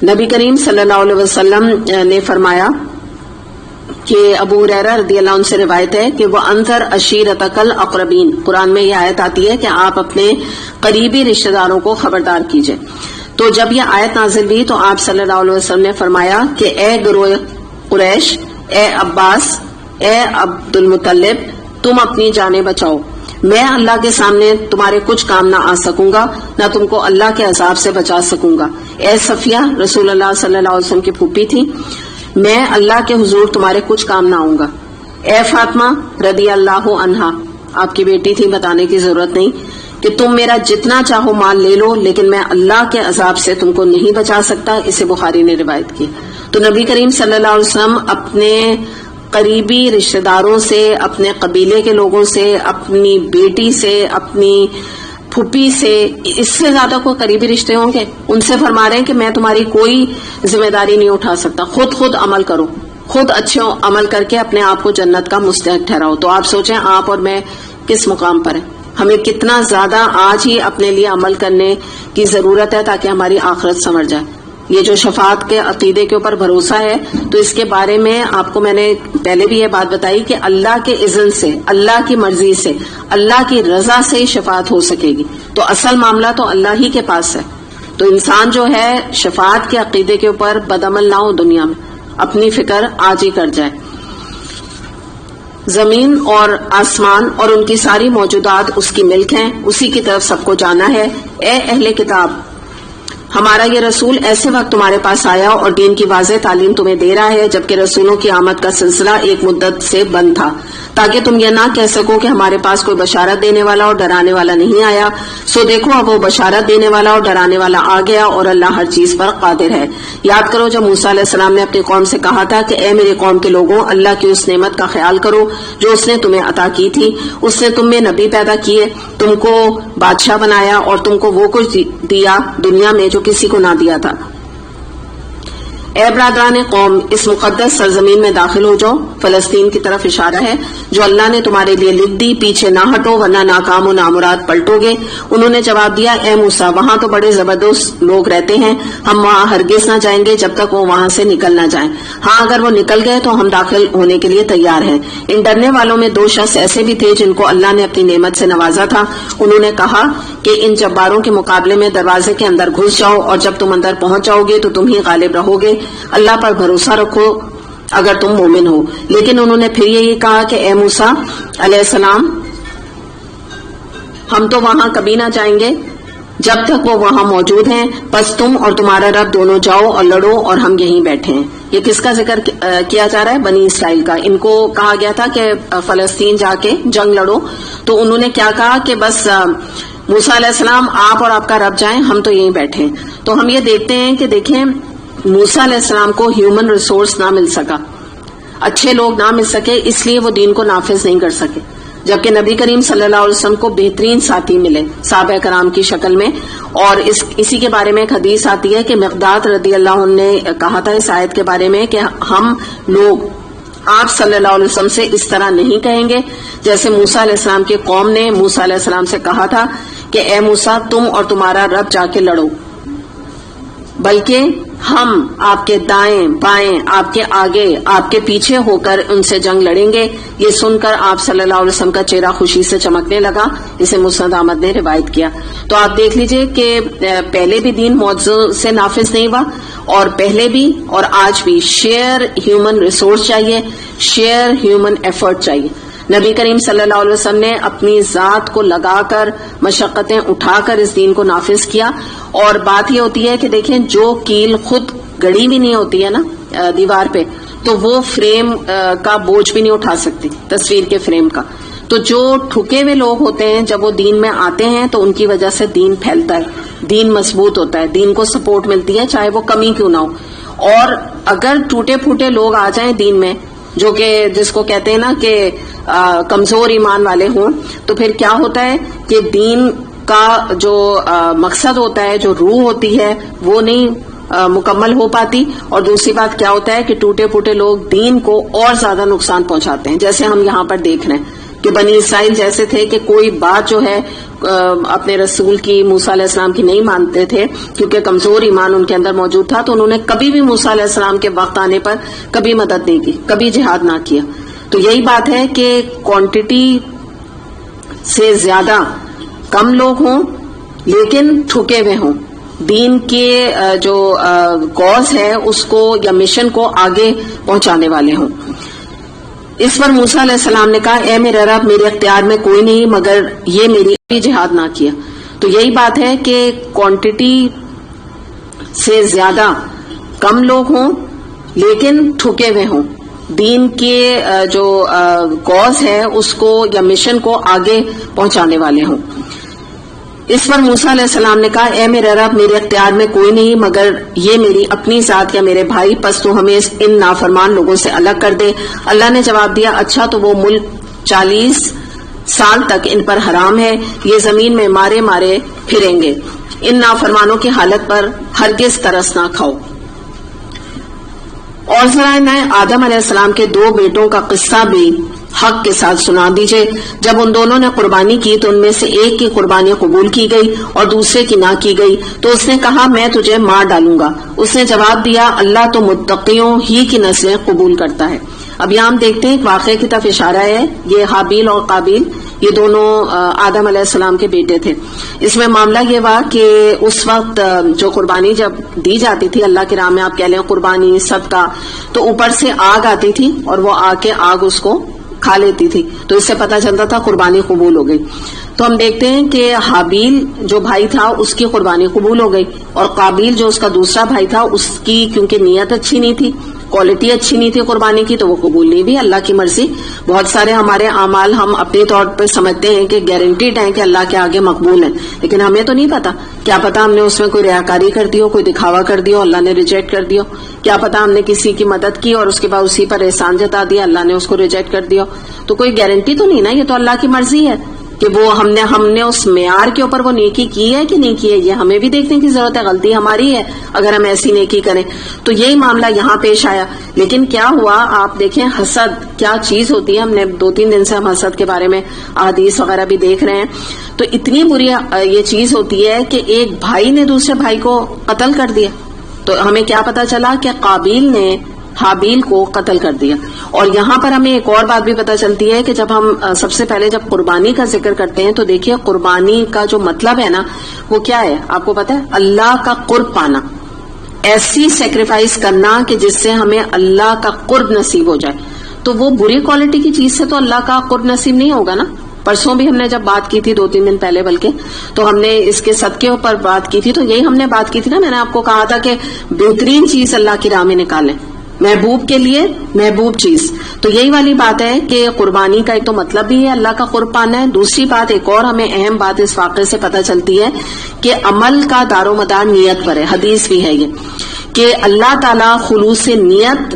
نبی کریم صلی اللہ علیہ وسلم نے فرمایا کہ ابو ہریرہ رضی اللہ عنہ سے روایت ہے کہ وہ انذر عشیرتک الاقربین، قرآن میں یہ آیت آتی ہے کہ آپ اپنے قریبی رشتہ داروں کو خبردار کیجئے. تو جب یہ آیت نازل ہوئی تو آپ صلی اللہ علیہ وسلم نے فرمایا کہ اے گروہ قریش، اے عباس، اے عبد المطلب، تم اپنی جانیں بچاؤ. میں اللہ کے سامنے تمہارے کچھ کام نہ آ سکوں گا، نہ تم کو اللہ کے عذاب سے بچا سکوں گا. اے صفیہ، رسول اللہ صلی اللہ علیہ وسلم کی پھوپھی تھی، میں اللہ کے حضور تمہارے کچھ کام نہ آؤں گا. اے فاطمہ رضی اللہ عنہا، آپ کی بیٹی تھی، بتانے کی ضرورت نہیں کہ تم میرا جتنا چاہو مال لے لو لیکن میں اللہ کے عذاب سے تم کو نہیں بچا سکتا. اسے بخاری نے روایت کی. تو نبی کریم صلی اللہ علیہ وسلم اپنے قریبی رشتہ داروں سے، اپنے قبیلے کے لوگوں سے، اپنی بیٹی سے، اپنی پھوپھی سے، اس سے زیادہ کوئی قریبی رشتے ہوں گے؟ ان سے فرما رہے ہیں کہ میں تمہاری کوئی ذمہ داری نہیں اٹھا سکتا، خود عمل کرو، خود اچھے عمل کر کے اپنے آپ کو جنت کا مستحق ٹھہراؤ. تو آپ سوچیں آپ اور میں کس مقام پر ہیں، ہمیں کتنا زیادہ آج ہی اپنے لیے عمل کرنے کی ضرورت ہے تاکہ ہماری آخرت سنور جائے. یہ جو شفاعت کے عقیدے کے اوپر بھروسہ ہے تو اس کے بارے میں آپ کو میں نے پہلے بھی یہ بات بتائی کہ اللہ کے اذن سے، اللہ کی مرضی سے، اللہ کی رضا سے ہی شفاعت ہو سکے گی. تو اصل معاملہ تو اللہ ہی کے پاس ہے. تو انسان جو ہے شفاعت کے عقیدے کے اوپر بدعمل نہ ہو، دنیا میں اپنی فکر آج ہی کر جائے. زمین اور آسمان اور ان کی ساری موجودات اس کی ملک ہیں، اسی کی طرف سب کو جانا ہے. اے اہل کتاب، ہمارا یہ رسول ایسے وقت تمہارے پاس آیا اور دین کی واضح تعلیم تمہیں دے رہا ہے جبکہ رسولوں کی آمد کا سلسلہ ایک مدت سے بند تھا، تاکہ تم یہ نہ کہہ سکو کہ ہمارے پاس کوئی بشارت دینے والا اور ڈرانے والا نہیں آیا. سو دیکھو اب وہ بشارت دینے والا اور ڈرانے والا آ گیا اور اللہ ہر چیز پر قادر ہے. یاد کرو جب موسیٰ علیہ السلام نے اپنی قوم سے کہا تھا کہ اے میری قوم کے لوگوں، اللہ کی اس نعمت کا خیال کرو جو اس نے تمہیں عطا کی تھی. اس نے تم میں نبی پیدا کیے، تم کو بادشاہ بنایا اور تم کو وہ کچھ دیا دنیا میں جو کسی کو نہ دیا تھا. اے برادران قوم، اس مقدس سرزمین میں داخل ہو جاؤ. فلسطین کی طرف اشارہ ہے جو اللہ نے تمہارے لیے لکھ دی. پیچھے نہ ہٹو ورنہ ناکام و نامراد پلٹو گے. انہوں نے جواب دیا اے موسیٰ، وہاں تو بڑے زبردست لوگ رہتے ہیں، ہم وہاں ہرگز نہ جائیں گے جب تک وہ وہاں سے نکل نہ جائیں. ہاں اگر وہ نکل گئے تو ہم داخل ہونے کے لیے تیار ہیں. ان ڈرنے والوں میں 2 شخص ایسے بھی تھے جن کو اللہ نے اپنی نعمت سے نوازا تھا. انہوں نے کہا کہ ان جباروں کے مقابلے میں دروازے کے اندر گھس جاؤ اور جب تم اندر پہنچ جاؤ گے تو تم ہی غالب رہو گے. اللہ پر بھروسہ رکھو اگر تم مومن ہو. لیکن انہوں نے پھر یہی کہا کہ اے موسیٰ علیہ السلام، ہم تو وہاں کبھی نہ جائیں گے جب تک وہ وہاں موجود ہیں بس تم اور تمہارا رب دونوں جاؤ اور لڑو اور ہم یہیں بیٹھے ہیں. یہ کس کا ذکر کیا جا رہا ہے؟ بنی اسرائیل کا. ان کو کہا گیا تھا کہ فلسطین جا کے جنگ لڑو, تو انہوں نے کیا کہا کہ بس موسیٰ علیہ السلام آپ اور آپ کا رب جائیں, ہم تو یہیں بیٹھے ہیں. تو ہم یہ دیکھتے ہیں کہ دیکھیں موسیٰ علیہ السلام کو ہیومن ریسورس نہ مل سکا, اچھے لوگ نہ مل سکے, اس لیے وہ دین کو نافذ نہیں کر سکے, جبکہ نبی کریم صلی اللہ علیہ وسلم کو بہترین ساتھی ملے صحابہ کرام کی شکل میں. اور اسی کے بارے میں ایک حدیث آتی ہے کہ مقداد رضی اللہ عنہ نے کہا تھا اس آیت کے بارے میں کہ ہم لوگ آپ صلی اللہ علیہ وسلم سے اس طرح نہیں کہیں گے جیسے موسیٰ علیہ السلام کی قوم نے موسیٰ علیہ السلام سے کہا تھا کہ اے موسیٰ تم اور تمہارا رب جا کے لڑو, بلکہ ہم آپ کے دائیں بائیں, آپ کے آگے, آپ کے پیچھے ہو کر ان سے جنگ لڑیں گے. یہ سن کر آپ صلی اللہ علیہ وسلم کا چہرہ خوشی سے چمکنے لگا, اسے مسند احمد نے روایت کیا. تو آپ دیکھ لیجئے کہ پہلے بھی دین معجزوں سے نافذ نہیں ہوا, اور پہلے بھی اور آج بھی شیئر ہیومن ریسورس چاہیے, شیئر ہیومن ایفرٹ چاہیے. نبی کریم صلی اللہ علیہ وسلم نے اپنی ذات کو لگا کر مشقتیں اٹھا کر اس دین کو نافذ کیا. اور بات یہ ہوتی ہے کہ دیکھیں جو کیل خود گڑی بھی نہیں ہوتی ہے نا دیوار پہ, تو وہ فریم کا بوجھ بھی نہیں اٹھا سکتی, تصویر کے فریم کا. تو جو ٹھکے ہوئے لوگ ہوتے ہیں جب وہ دین میں آتے ہیں تو ان کی وجہ سے دین پھیلتا ہے, دین مضبوط ہوتا ہے, دین کو سپورٹ ملتی ہے چاہے وہ کمی کیوں نہ ہو. اور اگر ٹوٹے پھوٹے لوگ آ جائیں دین میں, جو کہ جس کو کہتے ہیں نا کہ کمزور ایمان والے ہوں, تو پھر کیا ہوتا ہے کہ دین کا جو مقصد ہوتا ہے, جو روح ہوتی ہے, وہ نہیں مکمل ہو پاتی. اور دوسری بات کیا ہوتا ہے کہ ٹوٹے پھوٹے لوگ دین کو اور زیادہ نقصان پہنچاتے ہیں, جیسے ہم یہاں پر دیکھ رہے ہیں کہ بنی اسرائیل جیسے تھے کہ کوئی بات جو ہے اپنے رسول کی, موسیٰ علیہ السلام کی نہیں مانتے تھے کیونکہ کمزور ایمان ان کے اندر موجود تھا, تو انہوں نے کبھی بھی موسیٰ علیہ السلام کے وقت آنے پر کبھی مدد نہیں کی, کبھی جہاد نہ کیا. تو یہی بات ہے کہ کوانٹٹی سے زیادہ کم لوگ ہوں لیکن ٹھکے ہوئے ہوں, دین کے جو کاز ہے اس کو یا مشن کو آگے پہنچانے والے ہوں. اس پر موسیٰ علیہ السلام نے کہا اے میرے رب میرے اختیار میں کوئی نہیں مگر یہ میری جہاد نہ کیا. تو یہی بات ہے کہ کوانٹٹی سے زیادہ کم لوگ ہوں لیکن ٹھکے ہوئے ہوں, دین کے جو کاز ہے اس کو یا مشن کو آگے پہنچانے والے ہوں. اس پر موسیٰ علیہ السلام نے کہا اے میرے رب میرے اختیار میں کوئی نہیں مگر یہ میری اپنی ذات یا میرے بھائی, پس تو ہمیں ان نافرمان لوگوں سے الگ کر دے. اللہ نے جواب دیا اچھا تو وہ ملک 40 سال تک ان پر حرام ہے, یہ زمین میں مارے مارے پھریں گے, ان نافرمانوں کی حالت پر ہرگز ترس نہ کھاؤ. اور ذرا آدم علیہ السلام کے 2 بیٹوں کا قصہ بھی حق کے ساتھ سنا دیجئے. جب ان دونوں نے قربانی کی تو ان میں سے ایک کی قربانی قبول کی گئی اور دوسرے کی نہ کی گئی, تو اس نے کہا میں تجھے مار ڈالوں گا. اس نے جواب دیا اللہ تو متقیوں ہی کی نسلیں قبول کرتا ہے. اب یہاں ہم دیکھتے ہیں ایک واقعے کی طرف اشارہ ہے. یہ حابیل اور قابیل یہ دونوں آدم علیہ السلام کے بیٹے تھے. اس میں معاملہ یہ ہوا کہ اس وقت جو قربانی جب دی جاتی تھی اللہ کی راہ میں, آپ کہہ لیں قربانی صدقہ, تو اوپر سے آگ آتی تھی اور وہ آ کے آگ اس کو کھا لیتی تھی, تو اس سے پتہ چلتا تھا قربانی قبول ہو گئی. تو ہم دیکھتے ہیں کہ حابیل جو بھائی تھا اس کی قربانی قبول ہو گئی, اور قابیل جو اس کا دوسرا بھائی تھا اس کی کیونکہ نیت اچھی نہیں تھی, کوالٹی اچھی نہیں تھی قربانی کی, تو وہ قبول نہیں بھی. اللہ کی مرضی, بہت سارے ہمارے اعمال ہم اپنے طور پہ سمجھتے ہیں کہ گارنٹیڈ ہیں کہ اللہ کے آگے مقبول ہیں, لیکن ہمیں تو نہیں پتا. کیا پتا ہم نے اس میں کوئی ریاکاری کر دی ہو, کوئی دکھاوا کر دیا, اللہ نے ریجیکٹ کر دیا. کیا پتا ہم نے کسی کی مدد کی اور اس کے بعد اسی پر احسان جتا دیا, اللہ نے اس کو ریجیکٹ کر دیا. تو کوئی گارنٹی تو نہیں نا, یہ تو اللہ کی مرضی ہے کہ وہ ہم نے اس معیار کے اوپر وہ نیکی کی ہے کہ نہیں کی ہے, یہ ہمیں بھی دیکھنے کی ضرورت ہے. غلطی ہماری ہے اگر ہم ایسی نیکی کریں. تو یہی معاملہ یہاں پیش آیا. لیکن کیا ہوا, آپ دیکھیں حسد کیا چیز ہوتی ہے. ہم نے 2-3 دن سے ہم حسد کے بارے میں احادیث وغیرہ بھی دیکھ رہے ہیں. تو اتنی بری یہ چیز ہوتی ہے کہ ایک بھائی نے دوسرے بھائی کو قتل کر دیا. تو ہمیں کیا پتا چلا کہ قابیل نے حابیل کو قتل کر دیا. اور یہاں پر ہمیں ایک اور بات بھی پتہ چلتی ہے کہ جب ہم سب سے پہلے جب قربانی کا ذکر کرتے ہیں تو دیکھیے قربانی کا جو مطلب ہے نا وہ کیا ہے, آپ کو پتا ہے, اللہ کا قرب پانا, ایسی سیکریفائس کرنا کہ جس سے ہمیں اللہ کا قرب نصیب ہو جائے. تو وہ بری کوالٹی کی چیز سے تو اللہ کا قرب نصیب نہیں ہوگا نا. پرسوں بھی ہم نے جب بات کی تھی 2-3 دن پہلے بلکہ، تو ہم نے اس کے صدقے پر بات کی تھی، تو یہی ہم نے بات کی تھی نا، میں نے آپ کو کہا تھا کہ بہترین چیز اللہ کی راہ میں نکالیں، محبوب کے لیے محبوب چیز. تو یہی والی بات ہے کہ قربانی کا ایک تو مطلب بھی ہے اللہ کا قرب پانا ہے. دوسری بات ایک اور ہمیں اہم بات اس واقعے سے پتہ چلتی ہے کہ عمل کا دار و مدار نیت پر ہے. حدیث بھی ہے یہ کہ اللہ تعالیٰ خلوص نیت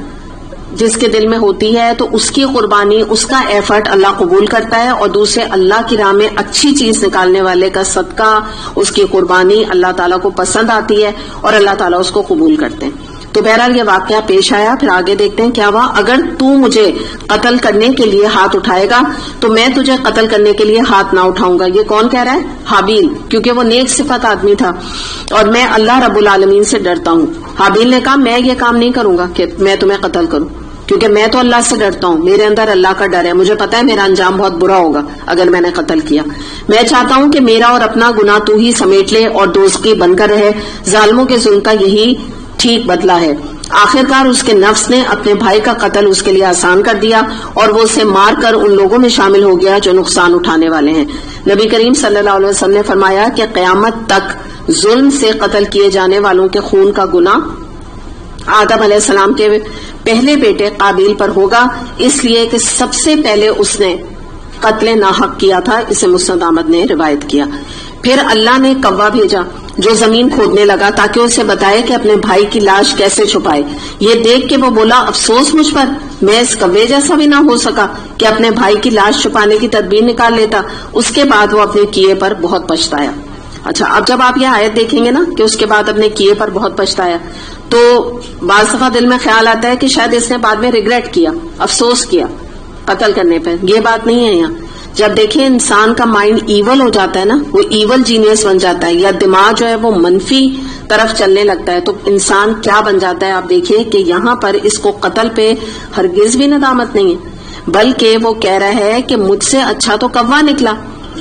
جس کے دل میں ہوتی ہے تو اس کی قربانی، اس کا ایفرٹ اللہ قبول کرتا ہے، اور دوسرے اللہ کی راہ میں اچھی چیز نکالنے والے کا صدقہ، اس کی قربانی اللہ تعالیٰ کو پسند آتی ہے اور اللہ تعالیٰ اس کو قبول کرتے ہیں. تو بہرحال یہ واقعہ پیش آیا. پھر آگے دیکھتے ہیں کیا ہوا. اگر تو مجھے قتل کرنے کے لیے ہاتھ اٹھائے گا تو میں تجھے قتل کرنے کے لیے ہاتھ نہ اٹھاؤں گا. یہ کون کہہ رہا ہے؟ حابیل، کیونکہ وہ نیک صفت آدمی تھا اور میں اللہ رب العالمین سے ڈرتا ہوں. حابیل نے کہا میں یہ کام نہیں کروں گا کہ میں تمہیں قتل کروں، کیونکہ میں تو اللہ سے ڈرتا ہوں، میرے اندر اللہ کا ڈر ہے، مجھے پتا ہے میرا انجام بہت برا ہوگا اگر میں نے قتل کیا. میں چاہتا ہوں کہ میرا اور اپنا گناہ تو ہی سمیٹ لے اور دوزخی بن کر رہے. ظالموں کے ظلم کا یہی ٹھیک بدلہ ہے. آخرکار اس کے نفس نے اپنے بھائی کا قتل اس کے لیے آسان کر دیا اور وہ اسے مار کر ان لوگوں میں شامل ہو گیا جو نقصان اٹھانے والے ہیں. نبی کریم صلی اللہ علیہ وسلم نے فرمایا کہ قیامت تک ظلم سے قتل کیے جانے والوں کے خون کا گناہ آدم علیہ السلام کے پہلے بیٹے قابیل پر ہوگا، اس لیے کہ سب سے پہلے اس نے قتل ناحق کیا تھا. اسے مسند احمد نے روایت کیا. پھر اللہ نے کوا بھیجا جو زمین کھودنے لگا تاکہ اسے بتائے کہ اپنے بھائی کی لاش کیسے چھپائے. یہ دیکھ کے وہ بولا افسوس مجھ پر، میں اس کوے جیسا بھی نہ ہو سکا کہ اپنے بھائی کی لاش چھپانے کی تدبیر نکال لیتا. اس کے بعد وہ اپنے کیے پر بہت پچھتایا. اچھا، اب جب آپ یہ آیت دیکھیں گے نا کہ اس کے بعد اپنے کیے پر بہت پچھتایا، تو بعض دفعہ دل میں خیال آتا ہے کہ شاید اس نے بعد میں ریگریٹ کیا، افسوس کیا قتل کرنے پہ. یہ بات نہیں ہے یہاں. جب دیکھیں انسان کا مائنڈ ایول ہو جاتا ہے نا، وہ ایول جینیس بن جاتا ہے، یا دماغ جو ہے وہ منفی طرف چلنے لگتا ہے، تو انسان کیا بن جاتا ہے. آپ دیکھیں کہ یہاں پر اس کو قتل پہ ہرگز بھی ندامت نہیں ہے، بلکہ وہ کہہ رہا ہے کہ مجھ سے اچھا تو کوا نکلا.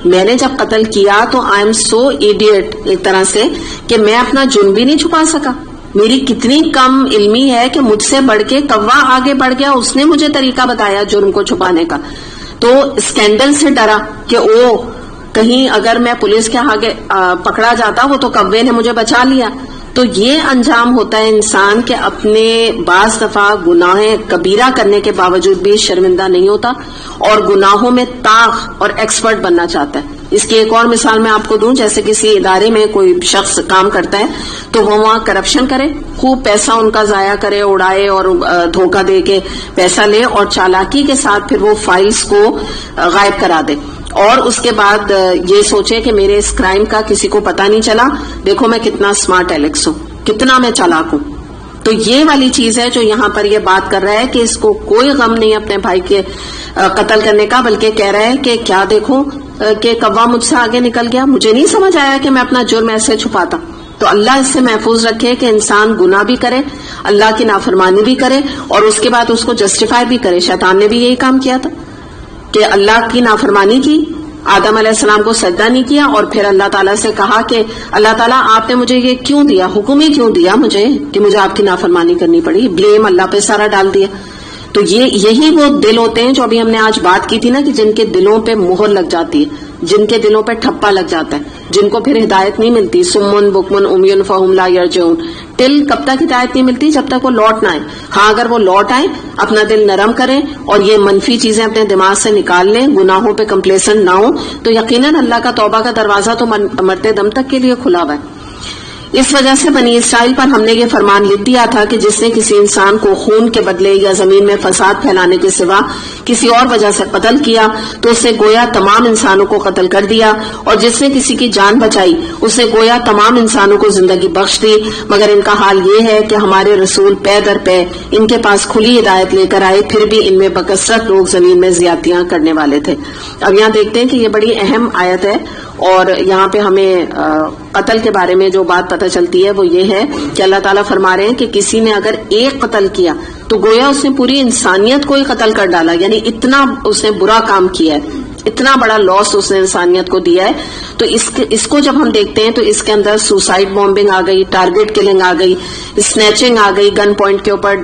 میں نے جب قتل کیا تو آئی ایم سو ایڈیٹ ایک طرح سے کہ میں اپنا جرم بھی نہیں چھپا سکا. میری کتنی کم علمی ہے کہ مجھ سے بڑھ کے کوا آگے بڑھ گیا، اس نے مجھے طریقہ بتایا جرم کو چھپانے کا. تو اسکینڈل سے ڈرا کہ کہیں اگر میں پولیس کے آگے پکڑا جاتا، وہ تو کوے نے مجھے بچا لیا. تو یہ انجام ہوتا ہے انسان کہ اپنے بعض دفعہ گناہ کبیرہ کرنے کے باوجود بھی شرمندہ نہیں ہوتا اور گناہوں میں طاق اور ایکسپرٹ بننا چاہتا ہے. اس کی ایک اور مثال میں آپ کو دوں. جیسے کسی ادارے میں کوئی شخص کام کرتا ہے تو وہ وہاں کرپشن کرے، خوب پیسہ ان کا ضائع کرے، اڑائے اور دھوکہ دے کے پیسہ لے، اور چالاکی کے ساتھ پھر وہ فائلز کو غائب کرا دے، اور اس کے بعد یہ سوچے کہ میرے اس کرائم کا کسی کو پتہ نہیں چلا، دیکھو میں کتنا اسمارٹ ایلیکس ہوں، کتنا میں چالاک ہوں. تو یہ والی چیز ہے جو یہاں پر یہ بات کر رہا ہے کہ اس کو کوئی غم نہیں اپنے بھائی کے قتل کرنے کا، بلکہ کہہ رہا ہے کہ کیا دیکھو کہ کوا مجھ سے آگے نکل گیا، مجھے نہیں سمجھ آیا کہ میں اپنا جرم ایسے چھپاتا. تو اللہ اس سے محفوظ رکھے کہ انسان گناہ بھی کرے، اللہ کی نافرمانی بھی کرے، اور اس کے بعد اس کو جسٹیفائی بھی کرے. شیطان نے بھی یہی کام کیا تھا کہ اللہ کی نافرمانی کی، آدم علیہ السلام کو سجدہ نہیں کیا، اور پھر اللہ تعالیٰ سے کہا کہ اللہ تعالیٰ آپ نے مجھے یہ کیوں دیا، حکم ہی کیوں دیا مجھے کہ مجھے آپ کی نافرمانی کرنی پڑی. بلیم اللہ پہ سارا ڈال دیا. تو یہی وہ دل ہوتے ہیں جو ابھی ہم نے آج بات کی تھی نا، کہ جن کے دلوں پہ مہر لگ جاتی ہے، جن کے دلوں پہ ٹھپا لگ جاتا ہے، جن کو پھر ہدایت نہیں ملتی. سمن بکمن امیون فہم لا یرجعون. دل کب تک ہدایت نہیں ملتی؟ جب تک وہ لوٹ نہ آئے. ہاں اگر وہ لوٹ آئے، اپنا دل نرم کریں اور یہ منفی چیزیں اپنے دماغ سے نکال لیں، گناہوں پہ کمپلیسنٹ نہ ہو، تو یقیناً اللہ کا توبہ کا دروازہ تو مرتے دم تک کے لیے کھلا ہوا ہے. اس وجہ سے بنی اسرائیل پر ہم نے یہ فرمان لکھ دیا تھا کہ جس نے کسی انسان کو خون کے بدلے یا زمین میں فساد پھیلانے کے سوا کسی اور وجہ سے قتل کیا تو اس نے گویا تمام انسانوں کو قتل کر دیا، اور جس نے کسی کی جان بچائی اس نے گویا تمام انسانوں کو زندگی بخش دی. مگر ان کا حال یہ ہے کہ ہمارے رسول پے در پے ان کے پاس کھلی ہدایت لے کر آئے، پھر بھی ان میں بکثرت لوگ زمین میں زیادتیاں کرنے والے تھے. اب یہاں دیکھتے ہیں کہ یہ بڑی اہم آیت ہے، اور یہاں پہ ہمیں قتل کے بارے میں جو بات پتہ چلتی ہے وہ یہ ہے کہ اللہ تعالیٰ فرما رہے ہیں کہ کسی نے اگر ایک قتل کیا تو گویا اس نے پوری انسانیت کو ہی قتل کر ڈالا. یعنی اتنا اس نے برا کام کیا ہے، اتنا بڑا لاس اس نے انسانیت کو دیا ہے. تو اس کو جب ہم دیکھتے ہیں تو اس کے اندر سوسائڈ بامبنگ آ گئی، ٹارگٹ کلنگ آ گئی، اسنیچنگ آ گئی، گن پوائنٹ کے اوپر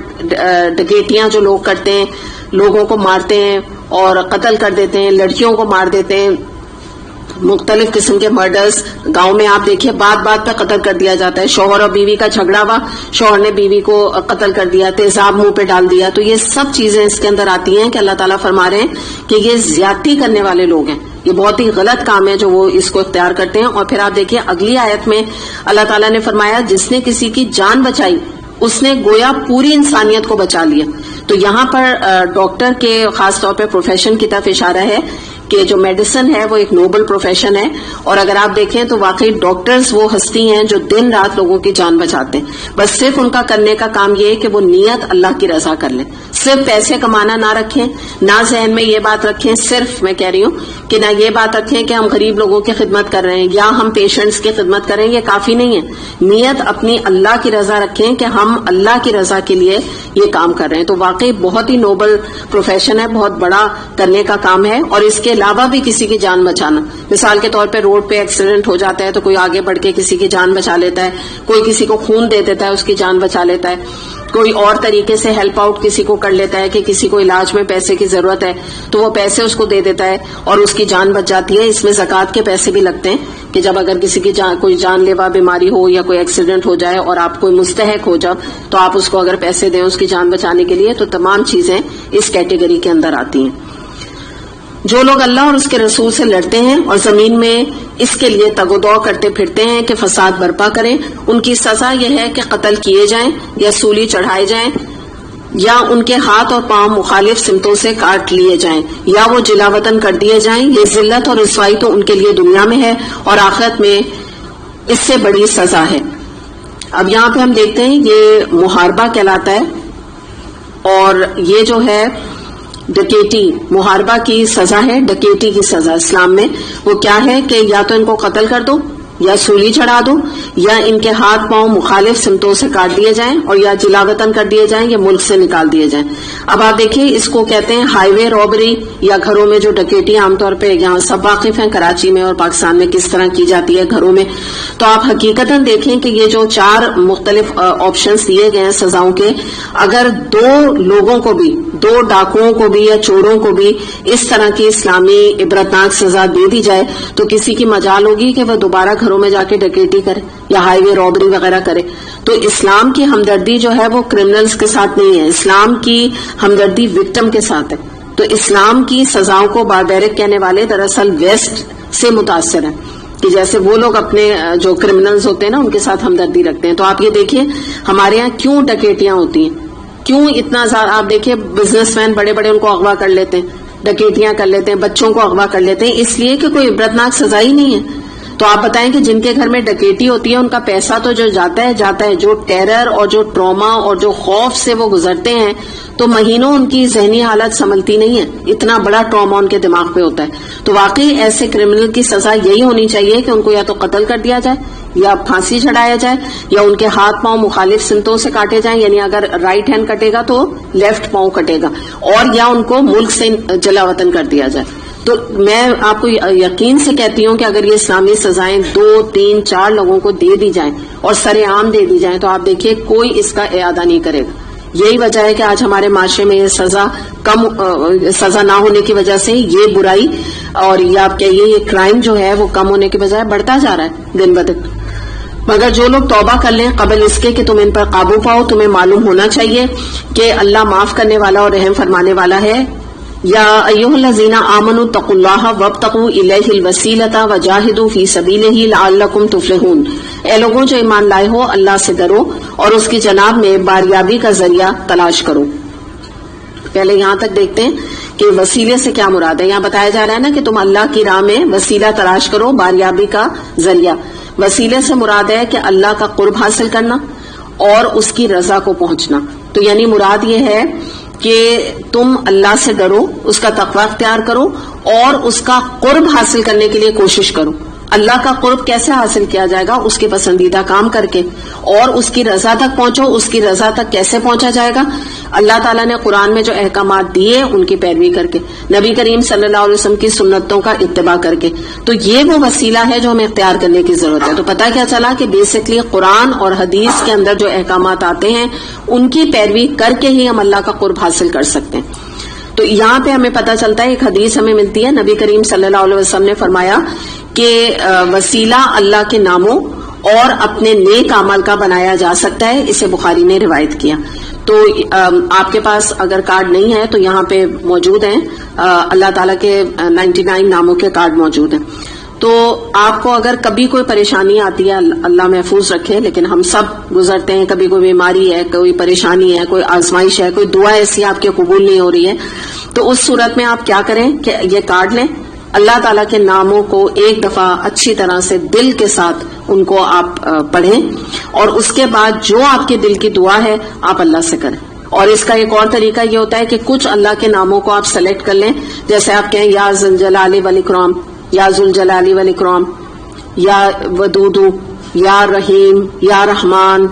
ڈکیتیاں جو لوگ کرتے ہیں، لوگوں کو مارتے ہیں اور قتل کر دیتے ہیں، لڑکیوں کو مار دیتے ہیں، مختلف قسم کے مرڈرز گاؤں میں آپ دیکھیے بات بات پہ قتل کر دیا جاتا ہے. شوہر اور بیوی کا جھگڑا ہوا، شوہر نے بیوی کو قتل کر دیا، تیزاب منہ پہ ڈال دیا. تو یہ سب چیزیں اس کے اندر آتی ہیں کہ اللہ تعالیٰ فرما رہے ہیں کہ یہ زیادتی کرنے والے لوگ ہیں، یہ بہت ہی غلط کام ہے جو وہ اس کو اختیار کرتے ہیں. اور پھر آپ دیکھیے اگلی آیت میں اللہ تعالیٰ نے فرمایا جس نے کسی کی جان بچائی اس نے گویا پوری انسانیت کو بچا لیا. تو یہاں پر ڈاکٹر کے خاص طور پہ پروفیشن کی طرف اشارہ ہے کہ جو میڈیسن ہے وہ ایک نوبل پروفیشن ہے. اور اگر آپ دیکھیں تو واقعی ڈاکٹرز وہ ہستی ہیں جو دن رات لوگوں کی جان بچاتے ہیں. بس صرف ان کا کرنے کا کام یہ ہے کہ وہ نیت اللہ کی رضا کر لیں، صرف پیسے کمانا نہ رکھیں، نہ ذہن میں یہ بات رکھیں، صرف میں کہہ رہی ہوں کہ نہ یہ بات رکھیں کہ ہم غریب لوگوں کی خدمت کر رہے ہیں یا ہم پیشنٹس کی خدمت کر رہے ہیں. یہ کافی نہیں ہے. نیت اپنی اللہ کی رضا رکھیں کہ ہم اللہ کی رضا کے لیے یہ کام کر رہے ہیں. تو واقعی بہت ہی نوبل پروفیشن ہے، بہت بڑا کرنے کا کام ہے. اور اس کے علاوہ بھی کسی کی جان بچانا، مثال کے طور پہ روڈ پہ ایکسیڈنٹ ہو جاتا ہے تو کوئی آگے بڑھ کے کسی کی جان بچا لیتا ہے، کوئی کسی کو خون دے دیتا ہے اس کی جان بچا لیتا ہے، کوئی اور طریقے سے ہیلپ آؤٹ کسی کو کر لیتا ہے کہ کسی کو علاج میں پیسے کی ضرورت ہے تو وہ پیسے اس کو دے دیتا ہے اور اس کی جان بچ جاتی ہے. اس میں زکوٰۃ کے پیسے بھی لگتے ہیں کہ جب اگر کسی کی کوئی جان لیوا بیماری ہو یا کوئی ایکسیڈنٹ ہو جائے اور آپ کوئی مستحق ہو جب تو آپ اس کو اگر پیسے دیں اس کی جان بچانے کے لیے. تو تمام چیزیں اس کیٹیگری کے اندر آتی ہیں. جو لوگ اللہ اور اس کے رسول سے لڑتے ہیں اور زمین میں اس کے لیے تگ و دو کرتے پھرتے ہیں کہ فساد برپا کریں، ان کی سزا یہ ہے کہ قتل کیے جائیں یا سولی چڑھائے جائیں یا ان کے ہاتھ اور پاؤں مخالف سمتوں سے کاٹ لیے جائیں یا وہ جلا وطن کر دیے جائیں. یہ ذلت اور رسوائی تو ان کے لیے دنیا میں ہے اور آخرت میں اس سے بڑی سزا ہے. اب یہاں پہ ہم دیکھتے ہیں یہ محاربہ کہلاتا ہے اور یہ جو ہے ڈکیٹی، محاربہ کی سزا ہے، ڈکیٹی کی سزا اسلام میں وہ کیا ہے کہ یا تو ان کو قتل کر دو یا سولی چڑھا دو یا ان کے ہاتھ پاؤں مخالف سمتوں سے کاٹ دیے جائیں اور یا جلا وطن کر دیے جائیں یا ملک سے نکال دیے جائیں. اب آپ دیکھیے اس کو کہتے ہیں ہائی وے رابری یا گھروں میں جو ڈکیٹی عام طور پہ یہاں سب واقف ہیں کراچی میں اور پاکستان میں کس طرح کی جاتی ہے گھروں میں. تو آپ حقیقتاً دیکھیں کہ یہ جو 4 مختلف آپشنز دیے گئے ہیں سزاؤں کے، اگر 2 لوگوں کو بھی، 2 ڈاکوؤں کو بھی یا چوروں کو بھی اس طرح کی اسلامی عبرتناک سزا دے دی جائے تو کسی کی مجال ہوگی کہ وہ دوبارہ گھروں میں جا کے ڈکیٹی کرے یا ہائی وے رابری وغیرہ کرے. تو اسلام کی ہمدردی جو ہے وہ کرمنلز کے ساتھ نہیں ہے، اسلام کی ہمدردی وکٹم کے ساتھ ہے. تو اسلام کی سزاؤں کو باربیرک کہنے والے دراصل ویسٹ سے متاثر ہیں کہ جیسے وہ لوگ اپنے جو کرمنلز ہوتے ہیں نا ان کے ساتھ ہمدردی رکھتے ہیں. تو آپ یہ دیکھیے ہمارے یہاں کیوں ڈکیٹیاں ہوتی ہیں، کیوں اتنا زیادہ. آپ دیکھیے بزنس مین بڑے بڑے ان کو اغوا کر لیتے ہیں، ڈکیٹیاں کر لیتے ہیں، بچوں کو اغوا کر لیتے ہیں، اس لیے کہ کوئی عبرتناک سزا ہی نہیں ہے. تو آپ بتائیں کہ جن کے گھر میں ڈکیٹی ہوتی ہے ان کا پیسہ تو جو جاتا ہے جو ٹیرر اور جو ٹراما اور جو خوف سے وہ گزرتے ہیں تو مہینوں ان کی ذہنی حالت سنبھلتی نہیں ہے، اتنا بڑا ٹراما ان کے دماغ پہ ہوتا ہے. تو واقعی ایسے کرمنل کی سزا یہی ہونی چاہیے کہ ان کو یا تو قتل کر دیا جائے یا پھانسی چڑھایا جائے یا ان کے ہاتھ پاؤں مخالف سمتوں سے کاٹے جائیں، یعنی اگر رائٹ ہینڈ کٹے گا تو لیفٹ پاؤں کٹے گا، اور یا ان کو ملک سے جلا وطن کر دیا جائے. تو میں آپ کو یقین سے کہتی ہوں کہ اگر یہ اسلامی سزائیں 2, 3, 4 لوگوں کو دے دی جائیں اور سر عام دے دی جائیں تو آپ دیکھیے کوئی اس کا اعادہ نہیں کرے گا. یہی وجہ ہے کہ آج ہمارے معاشرے میں یہ سزا نہ ہونے کی وجہ سے یہ برائی اور یہ آپ کہیے یہ کرائم جو ہے وہ کم ہونے کے بجائے بڑھتا جا رہا ہے دن بدن. مگر جو لوگ توبہ کر لیں قبل اس کے کہ تم ان پر قابو پاؤ، تمہیں معلوم ہونا چاہیے کہ اللہ معاف کرنے والا اور رحم فرمانے والا ہے. یا ایھا الذین آمنوا اتقوا اللہ وابتغوا الیہ الوسیلۃ وجاہدوا فی سبیلہ لعلکم تفلحون. اے لوگوں جو ایمان لائے ہو اللہ سے ڈرو اور اس کی جناب میں باریابی کا ذریعہ تلاش کرو. پہلے یہاں تک دیکھتے ہیں کہ وسیلے سے کیا مراد ہے. یہاں بتایا جا رہا ہے نا کہ تم اللہ کی راہ میں وسیلہ تلاش کرو، باریابی کا ذریعہ. وسیلے سے مراد ہے کہ اللہ کا قرب حاصل کرنا اور اس کی رضا کو پہنچنا. تو یعنی مراد یہ ہے کہ تم اللہ سے ڈرو، اس کا تقوی اختیار کرو اور اس کا قرب حاصل کرنے کے لیے کوشش کرو. اللہ کا قرب کیسے حاصل کیا جائے گا؟ اس کے پسندیدہ کام کر کے، اور اس کی رضا تک پہنچو. اس کی رضا تک کیسے پہنچا جائے گا؟ اللہ تعالیٰ نے قرآن میں جو احکامات دیے ان کی پیروی کر کے، نبی کریم صلی اللہ علیہ وسلم کی سنتوں کا اتباع کر کے. تو یہ وہ وسیلہ ہے جو ہمیں اختیار کرنے کی ضرورت ہے. تو پتہ کیا چلا کہ بیسکلی قرآن اور حدیث کے اندر جو احکامات آتے ہیں ان کی پیروی کر کے ہی ہم اللہ کا قرب حاصل کر سکتے ہیں. تو یہاں پہ ہمیں پتہ چلتا ہے، ایک حدیث ہمیں ملتی ہے، نبی کریم صلی اللہ علیہ وسلم نے فرمایا کہ وسیلہ اللہ کے ناموں اور اپنے نیک عمل کا بنایا جا سکتا ہے، اسے بخاری نے روایت کیا. تو آپ کے پاس اگر کارڈ نہیں ہے تو یہاں پہ موجود ہیں، اللہ تعالیٰ کے 99 ناموں کے کارڈ موجود ہیں. تو آپ کو اگر کبھی کوئی پریشانی آتی ہے، اللہ محفوظ رکھے، لیکن ہم سب گزرتے ہیں، کبھی کوئی بیماری ہے، کوئی پریشانی ہے، کوئی آزمائش ہے، کوئی دعا ایسی آپ کی قبول نہیں ہو رہی ہے، تو اس صورت میں آپ کیا کریں کہ یہ کارڈ لیں، اللہ تعالیٰ کے ناموں کو ایک دفعہ اچھی طرح سے دل کے ساتھ ان کو آپ پڑھیں، اور اس کے بعد جو آپ کے دل کی دعا ہے آپ اللہ سے کریں. اور اس کا ایک اور طریقہ یہ ہوتا ہے کہ کچھ اللہ کے ناموں کو آپ سلیکٹ کر لیں، جیسے آپ کہیں یا ذوالجلال والاکرام، یا ذوالجلال والاکرام، یا ودود، یا رحیم، یا رحمان،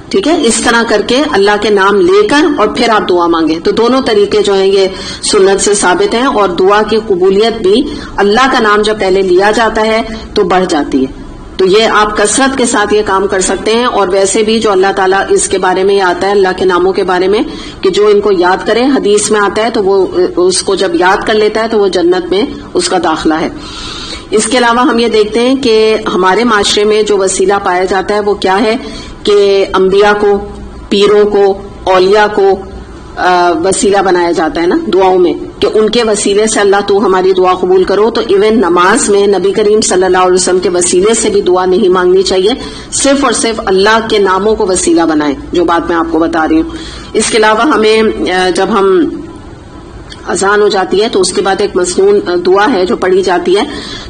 ٹھیک ہے، اس طرح کر کے اللہ کے نام لے کر اور پھر آپ دعا مانگیں. تو دونوں طریقے جو ہیں یہ سنت سے ثابت ہیں، اور دعا کی قبولیت بھی اللہ کا نام جب پہلے لیا جاتا ہے تو بڑھ جاتی ہے. تو یہ آپ کثرت کے ساتھ یہ کام کر سکتے ہیں. اور ویسے بھی جو اللہ تعالیٰ اس کے بارے میں آتا ہے، اللہ کے ناموں کے بارے میں، کہ جو ان کو یاد کرے، حدیث میں آتا ہے تو وہ اس کو جب یاد کر لیتا ہے تو وہ جنت میں اس کا داخلہ ہے. اس کے علاوہ ہم یہ دیکھتے ہیں کہ ہمارے معاشرے میں جو وسیلہ پایا جاتا ہے وہ کیا ہے کہ انبیاء کو، پیروں کو، اولیاء کو وسیلہ بنایا جاتا ہے نا دعاؤں میں، کہ ان کے وسیلے سے اللہ تو ہماری دعا قبول کرو. تو ایون نماز میں نبی کریم صلی اللہ علیہ وسلم کے وسیلے سے بھی دعا نہیں مانگنی چاہیے، صرف اور صرف اللہ کے ناموں کو وسیلہ بنائیں، جو بات میں آپ کو بتا رہی ہوں. اس کے علاوہ ہمیں جب ہم اذان ہو جاتی ہے تو اس کے بعد ایک مسنون دعا ہے جو پڑھی جاتی ہے،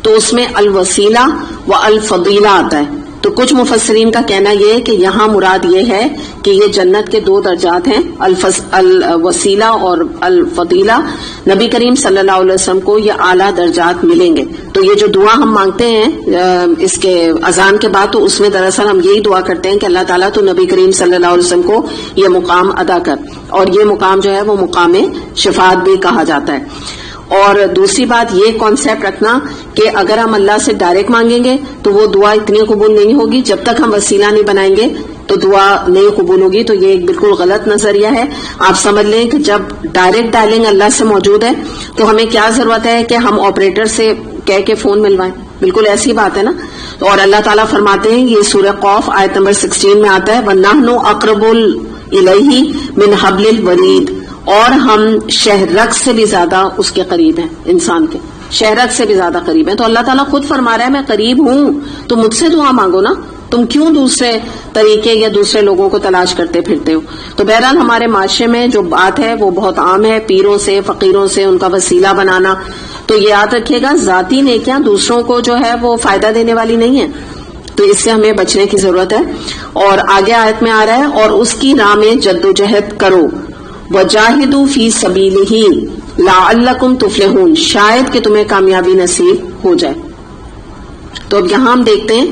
تو اس میں الوسیلہ و الفضیلہ آتا ہے. تو کچھ مفسرین کا کہنا یہ ہے کہ یہاں مراد یہ ہے کہ یہ جنت کے 2 درجات ہیں، الوسیلہ اور الفضیلہ. نبی کریم صلی اللہ علیہ وسلم کو یہ اعلیٰ درجات ملیں گے. تو یہ جو دعا ہم مانگتے ہیں اس کے اذان کے بعد، تو اس میں دراصل ہم یہی دعا کرتے ہیں کہ اللہ تعالیٰ تو نبی کریم صلی اللہ علیہ وسلم کو یہ مقام ادا کر. اور یہ مقام جو ہے وہ مقام شفاعت بھی کہا جاتا ہے. اور دوسری بات یہ کانسیپٹ رکھنا کہ اگر ہم اللہ سے ڈائریکٹ مانگیں گے تو وہ دعا اتنی قبول نہیں ہوگی، جب تک ہم وسیلہ نہیں بنائیں گے تو دعا نہیں قبول ہوگی. تو یہ ایک بالکل غلط نظریہ ہے. آپ سمجھ لیں کہ جب ڈائریکٹ ڈائلنگ اللہ سے موجود ہے تو ہمیں کیا ضرورت ہے کہ ہم آپریٹر سے کہہ کے فون ملوائیں. بالکل ایسی بات ہے نا. اور اللہ تعالیٰ فرماتے ہیں، یہ سورہ قوف آیت نمبر 16 میں آتا ہے، وَنَحْنُ أَقْرَبُ إِلَيْهِ مِنْ حَبْلِ الْوَرِيدِ، اور ہم شہرک سے بھی زیادہ اس کے قریب ہیں، انسان کے شہرک سے بھی زیادہ قریب ہیں. تو اللہ تعالیٰ خود فرما رہا ہے میں قریب ہوں، تو مجھ سے دعا مانگو نا، تم کیوں دوسرے طریقے یا دوسرے لوگوں کو تلاش کرتے پھرتے ہو. تو بہرحال ہمارے معاشرے میں جو بات ہے وہ بہت عام ہے، پیروں سے، فقیروں سے ان کا وسیلہ بنانا. تو یہ یاد رکھیے گا، ذاتی نیکیاں دوسروں کو جو ہے وہ فائدہ دینے والی نہیں ہے، تو اس سے ہمیں بچنے کی ضرورت ہے. اور آگے آیت میں آ رہا ہے، اور اس کی راہ میں جدوجہد کرو، وجاہدوا فی سبیلہ لعلکم تفلحون، شاید کہ تمہیں کامیابی نصیب ہو جائے. تو اب یہاں ہم دیکھتے ہیں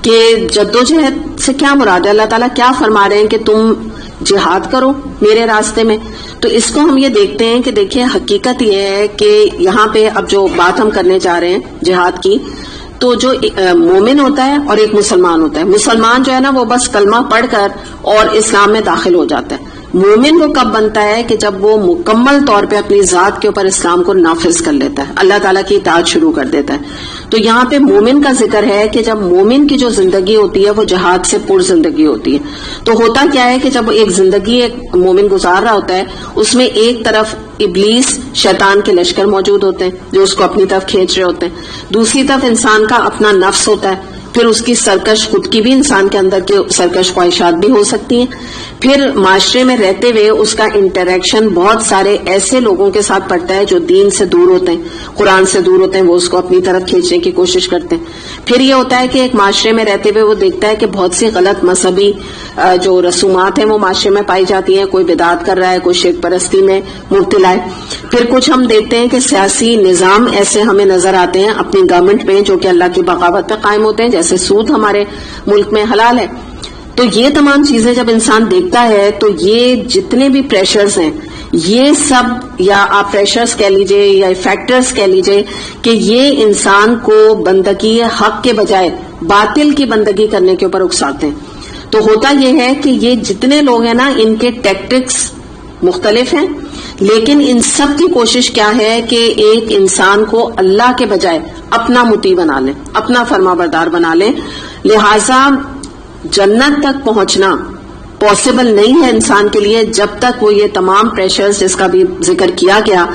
کہ جدوجہد سے کیا مراد ہے. اللہ تعالیٰ کیا فرما رہے ہیں کہ تم جہاد کرو میرے راستے میں. تو اس کو ہم یہ دیکھتے ہیں کہ دیکھیں حقیقت یہ ہے کہ یہاں پہ اب جو بات ہم کرنے جا رہے ہیں جہاد کی، تو جو مومن ہوتا ہے اور ایک مسلمان ہوتا ہے. مسلمان جو ہے نا وہ بس کلمہ پڑھ کر اور اسلام میں داخل ہو جاتا ہے. مومن وہ کب بنتا ہے کہ جب وہ مکمل طور پہ اپنی ذات کے اوپر اسلام کو نافذ کر لیتا ہے، اللہ تعالیٰ کی اطاعت شروع کر دیتا ہے. تو یہاں پہ مومن کا ذکر ہے کہ جب مومن کی جو زندگی ہوتی ہے وہ جہاد سے پر زندگی ہوتی ہے. تو ہوتا کیا ہے کہ جب ایک زندگی ایک مومن گزار رہا ہوتا ہے، اس میں ایک طرف ابلیس شیطان کے لشکر موجود ہوتے ہیں جو اس کو اپنی طرف کھینچ رہے ہوتے ہیں، دوسری طرف انسان کا اپنا نفس ہوتا ہے، پھر اس کی سرکش خود کی بھی، انسان کے اندر کی سرکش خواہشات بھی ہو سکتی ہیں. پھر معاشرے میں رہتے ہوئے اس کا انٹریکشن بہت سارے ایسے لوگوں کے ساتھ پڑتا ہے جو دین سے دور ہوتے ہیں، قرآن سے دور ہوتے ہیں، وہ اس کو اپنی طرف کھینچنے کی کوشش کرتے ہیں. پھر یہ ہوتا ہے کہ ایک معاشرے میں رہتے ہوئے وہ دیکھتا ہے کہ بہت سی غلط مذہبی جو رسومات ہیں وہ معاشرے میں پائی جاتی ہیں، کوئی بدعت کر رہا ہے، کوئی شرک پرستی میں مبتلا ہے. پھر کچھ ہم دیکھتے ہیں کہ سیاسی نظام ایسے ہمیں نظر آتے ہیں اپنی گورنمنٹ میں جو کہ اللہ کی بغاوت پہ قائم ہوتے ہیں، جیسے سود ہمارے ملک میں حلال ہے. تو یہ تمام چیزیں جب انسان دیکھتا ہے تو یہ جتنے بھی پریشرز ہیں، یہ سب، یا آپ پریشرز کہہ لیجئے یا فیکٹرز کہہ لیجئے، کہ یہ انسان کو بندگی حق کے بجائے باطل کی بندگی کرنے کے اوپر اکساتے ہیں. تو ہوتا یہ ہے کہ یہ جتنے لوگ ہیں نا، ان کے ٹیکٹکس مختلف ہیں، لیکن ان سب کی کوشش کیا ہے کہ ایک انسان کو اللہ کے بجائے اپنا مطیع بنا لے، اپنا فرما بردار بنا لے. لہذا جنت تک پہنچنا پاسبل نہیں ہے انسان کے لیے جب تک وہ یہ تمام پریشرز جس کا بھی ذکر کیا گیا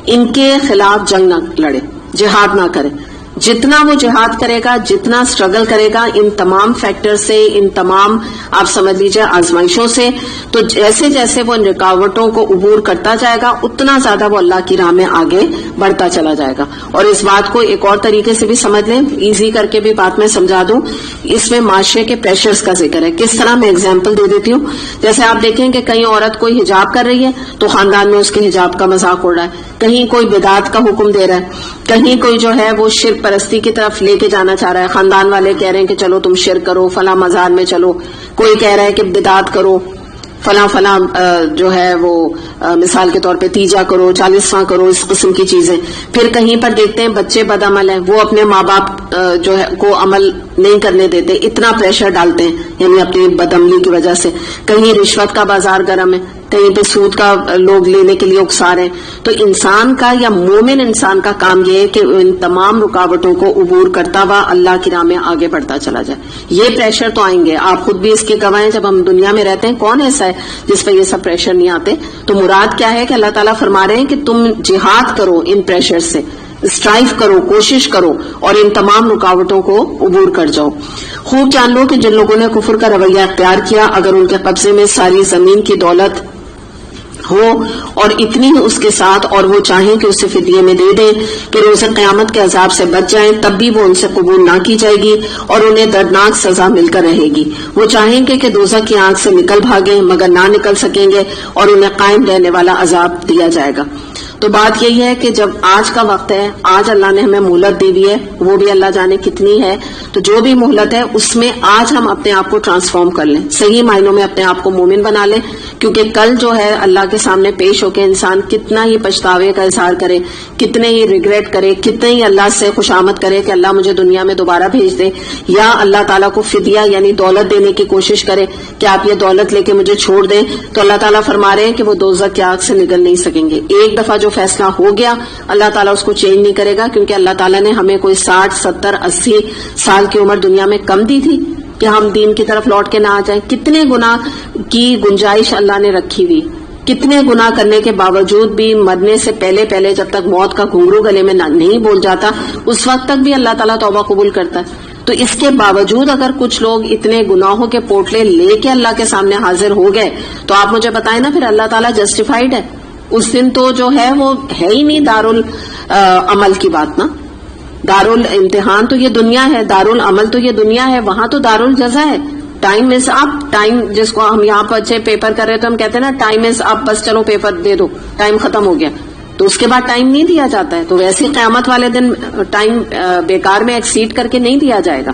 ان کے خلاف جنگ نہ لڑے، جہاد نہ کرے. جتنا وہ جہاد کرے گا، جتنا اسٹرگل کرے گا ان تمام فیکٹر سے، ان تمام آپ سمجھ لیجیے آزمائشوں سے، تو جیسے جیسے وہ ان رکاوٹوں کو عبور کرتا جائے گا اتنا زیادہ وہ اللہ کی راہ میں آگے بڑھتا چلا جائے گا. اور اس بات کو ایک اور طریقے سے بھی سمجھ لیں، ایزی کر کے بھی بات میں سمجھا دوں. اس میں معاشرے کے پریشرز کا ذکر ہے. کس طرح میں اگزامپل دے دیتی ہوں. جیسے آپ دیکھیں کہ کہیں عورت کوئی حجاب کر رہی ہے تو خاندان میں اس کے حجاب کا مذاق اڑ رہا ہے، کہیں کوئی بدعت کا حکم دے رہا ہے، کہیں کوئی جو ہے وہ شرک پرستی کی طرف لے کے جانا چاہ رہا ہے. خاندان والے کہہ رہے ہیں کہ چلو تم شرک کرو، فلاں مزار میں چلو، کوئی کہہ رہا ہے کہ بدعت کرو، فلاں فلاں جو ہے وہ مثال کے طور پہ تیجا کرو، 40واں کرو، اس قسم کی چیزیں. پھر کہیں پر دیکھتے ہیں بچے بد عمل ہیں، وہ اپنے ماں باپ جو ہے کو عمل نہیں کرنے دیتے، اتنا پریشر ڈالتے ہیں یعنی اپنی بد عملی کی وجہ سے. کہیں رشوت کا بازار گرم ہے، کہیں پہ سود کا لوگ لینے کے لیے اکسار ہیں. تو انسان کا یا مومن انسان کا کام یہ ہے کہ ان تمام رکاوٹوں کو عبور کرتا ہوا اللہ کی راہ میں آگے بڑھتا چلا جائے. یہ پریشر تو آئیں گے، آپ خود بھی اس کے گواہ ہیں. جب ہم دنیا میں رہتے ہیں کون ایسا ہے جس پہ یہ سب پریشر نہیں آتے؟ تو مراد کیا ہے کہ اللہ تعالیٰ فرما رہے ہیں کہ تم جہاد کرو ان پریشر سے، اسٹرائیو کرو، کوشش کرو اور ان تمام رکاوٹوں کو عبور کر جاؤ. خوب جان لو کہ جن لوگوں نے کفر کا رویہ اختیار کیا، اگر ان کے قبضے میں ساری زمین کی دولت ہو اور اتنی ہی اس کے ساتھ، اور وہ چاہیں کہ اسے فدیے میں دے دیں کہ روز قیامت کے عذاب سے بچ جائیں، تب بھی وہ ان سے قبول نہ کی جائے گی اور انہیں دردناک سزا مل کر رہے گی. وہ چاہیں گے کہ دوزخ کی آنکھ سے نکل بھاگیں مگر نہ نکل سکیں گے اور انہیں قائم رہنے والا عذاب دیا جائے گا. تو بات یہی ہے کہ جب آج کا وقت ہے، آج اللہ نے ہمیں مہلت دی ہوئی ہے، وہ بھی اللہ جانے کتنی ہے، تو جو بھی مہلت ہے اس میں آج ہم اپنے آپ کو ٹرانسفارم کر لیں، صحیح معنوں میں اپنے آپ کو مومن بنا لیں. کیونکہ کل جو ہے اللہ کے سامنے پیش ہو کے انسان کتنا ہی پچھتاوے کا اظہار کرے، کتنے ہی ریگریٹ کرے، کتنے ہی اللہ سے خوشامد کرے کہ اللہ مجھے دنیا میں دوبارہ بھیج دے، یا اللہ تعالیٰ کو فدیہ یعنی دولت دینے کی کوشش کرے کہ آپ یہ دولت لے کے مجھے چھوڑ دیں. تو اللہ تعالیٰ فرما رہے ہیں کہ وہ دوزخ کی آگ سے نکل نہیں سکیں گے. ایک دفعہ جو فیصلہ ہو گیا اللہ تعالیٰ اس کو چینج نہیں کرے گا، کیونکہ اللہ تعالیٰ نے ہمیں کوئی 60 70 80 سال کی عمر دنیا میں کم دی تھی کہ ہم دین کی طرف لوٹ کے نہ آ جائیں. کتنے گناہ کی گنجائش اللہ نے رکھی ہوئی، کتنے گناہ کرنے کے باوجود بھی مرنے سے پہلے پہلے جب تک موت کا گھنگرو گلے میں نہیں بول جاتا اس وقت تک بھی اللہ تعالیٰ توبہ قبول کرتا ہے. تو اس کے باوجود اگر کچھ لوگ اتنے گناہوں کے پوٹلے لے کے اللہ کے سامنے حاضر ہو گئے تو آپ مجھے بتائیں نا پھر اللہ تعالیٰ جسٹیفائڈ ہے؟ اس دن تو جو ہے وہ ہے ہی نہیں دارالعمل کی بات نا. دارالامتحان تو یہ دنیا ہے، دارالعمل تو یہ دنیا ہے، وہاں تو دارالجزا ہے. ٹائم از اپ، ٹائم جس کو ہم یہاں پر پیپر کر رہے تو ہم کہتے ہیں نا ٹائم از اپ، بس چلو پیپر دے دو، ٹائم ختم ہو گیا. تو اس کے بعد ٹائم نہیں دیا جاتا ہے. تو ویسے قیامت والے دن ٹائم بیکار میں ایکسیڈ کر کے نہیں دیا جائے گا.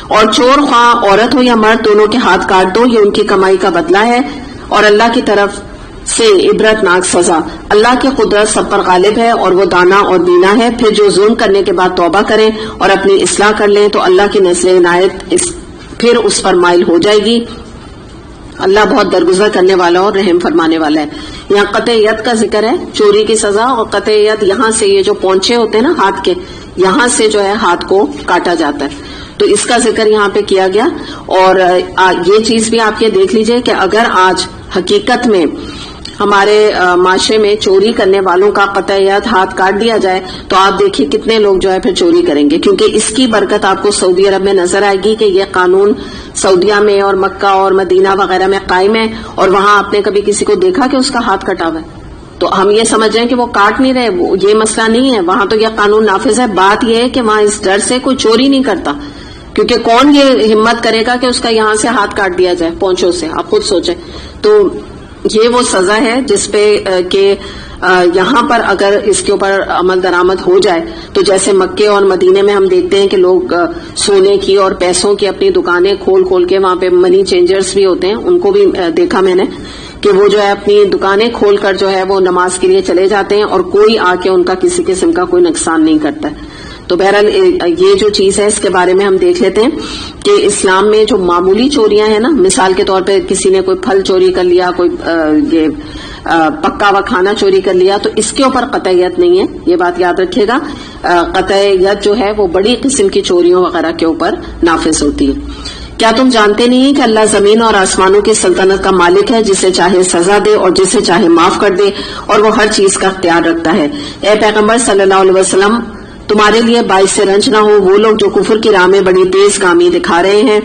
اور چور خواہ عورت ہو یا مرد دونوں کے ہاتھ کاٹ دو، یہ ان کی کمائی کا بدلہ ہے اور اللہ کی طرف سے عبرتناک سزا. اللہ کی قدرت سب پر غالب ہے اور وہ دانا اور بینا ہے. پھر جو ظلم کرنے کے بعد توبہ کریں اور اپنی اصلاح کر لیں تو اللہ کی نزل عنایت پھر اس پر مائل ہو جائے گی. اللہ بہت درگزر کرنے والا اور رحم فرمانے والا ہے. یہاں قطع ید کا ذکر ہے، چوری کی سزا. اور قطع ید یہاں سے یہ جو پونچھے ہوتے ہیں نا ہاتھ کے، یہاں سے جو ہے ہاتھ کو کاٹا جاتا ہے. تو اس کا ذکر یہاں پہ کیا گیا. اور یہ چیز بھی آپ یہ دیکھ لیجئے کہ اگر آج حقیقت میں ہمارے معاشرے میں چوری کرنے والوں کا قطع ید ہاتھ کاٹ دیا جائے تو آپ دیکھیے کتنے لوگ جو ہے پھر چوری کریں گے. کیونکہ اس کی برکت آپ کو سعودی عرب میں نظر آئے گی کہ یہ قانون سعودیہ میں اور مکہ اور مدینہ وغیرہ میں قائم ہے. اور وہاں آپ نے کبھی کسی کو دیکھا کہ اس کا ہاتھ کٹا ہوا ہے؟ تو ہم یہ سمجھ رہے ہیں کہ وہ کاٹ نہیں رہے، یہ مسئلہ نہیں ہے. وہاں تو یہ قانون نافذ ہے. بات یہ ہے کہ وہاں اس ڈر سے کوئی چوری نہیں کرتا، کیونکہ کون یہ ہمت کرے گا کہ اس کا یہاں سے ہاتھ کاٹ دیا جائے پونچھوں سے. آپ خود سوچیں. تو یہ وہ سزا ہے جس پہ کہ یہاں پر اگر اس کے اوپر عمل درآمد ہو جائے تو جیسے مکے اور مدینے میں ہم دیکھتے ہیں کہ لوگ سونے کی اور پیسوں کی اپنی دکانیں کھول کھول کے، وہاں پہ منی چینجرز بھی ہوتے ہیں، ان کو بھی دیکھا میں نے کہ وہ جو ہے اپنی دکانیں کھول کر جو ہے وہ نماز کے لیے چلے جاتے ہیں اور کوئی آ کے ان کا کسی قسم کا کوئی نقصان نہیں کرتا ہے. تو بہرحال یہ جو چیز ہے اس کے بارے میں ہم دیکھ لیتے ہیں کہ اسلام میں جو معمولی چوریاں ہیں نا، مثال کے طور پہ کسی نے کوئی پھل چوری کر لیا، کوئی یہ پکا ہوا کھانا چوری کر لیا تو اس کے اوپر قطعیت نہیں ہے، یہ بات یاد رکھیے گا. قطعیت جو ہے وہ بڑی قسم کی چوریوں وغیرہ کے اوپر نافذ ہوتی ہے. کیا تم جانتے نہیں کہ اللہ زمین اور آسمانوں کی سلطنت کا مالک ہے، جسے چاہے سزا دے اور جسے چاہے معاف کر دے، اور وہ ہر چیز کا اختیار رکھتا ہے. اے پیغمبر صلی اللہ علیہ وسلم، تمہارے لیے باعث سے رنج نہ ہو وہ لوگ جو کفر کی راہ میں بڑی تیز گامی دکھا رہے ہیں،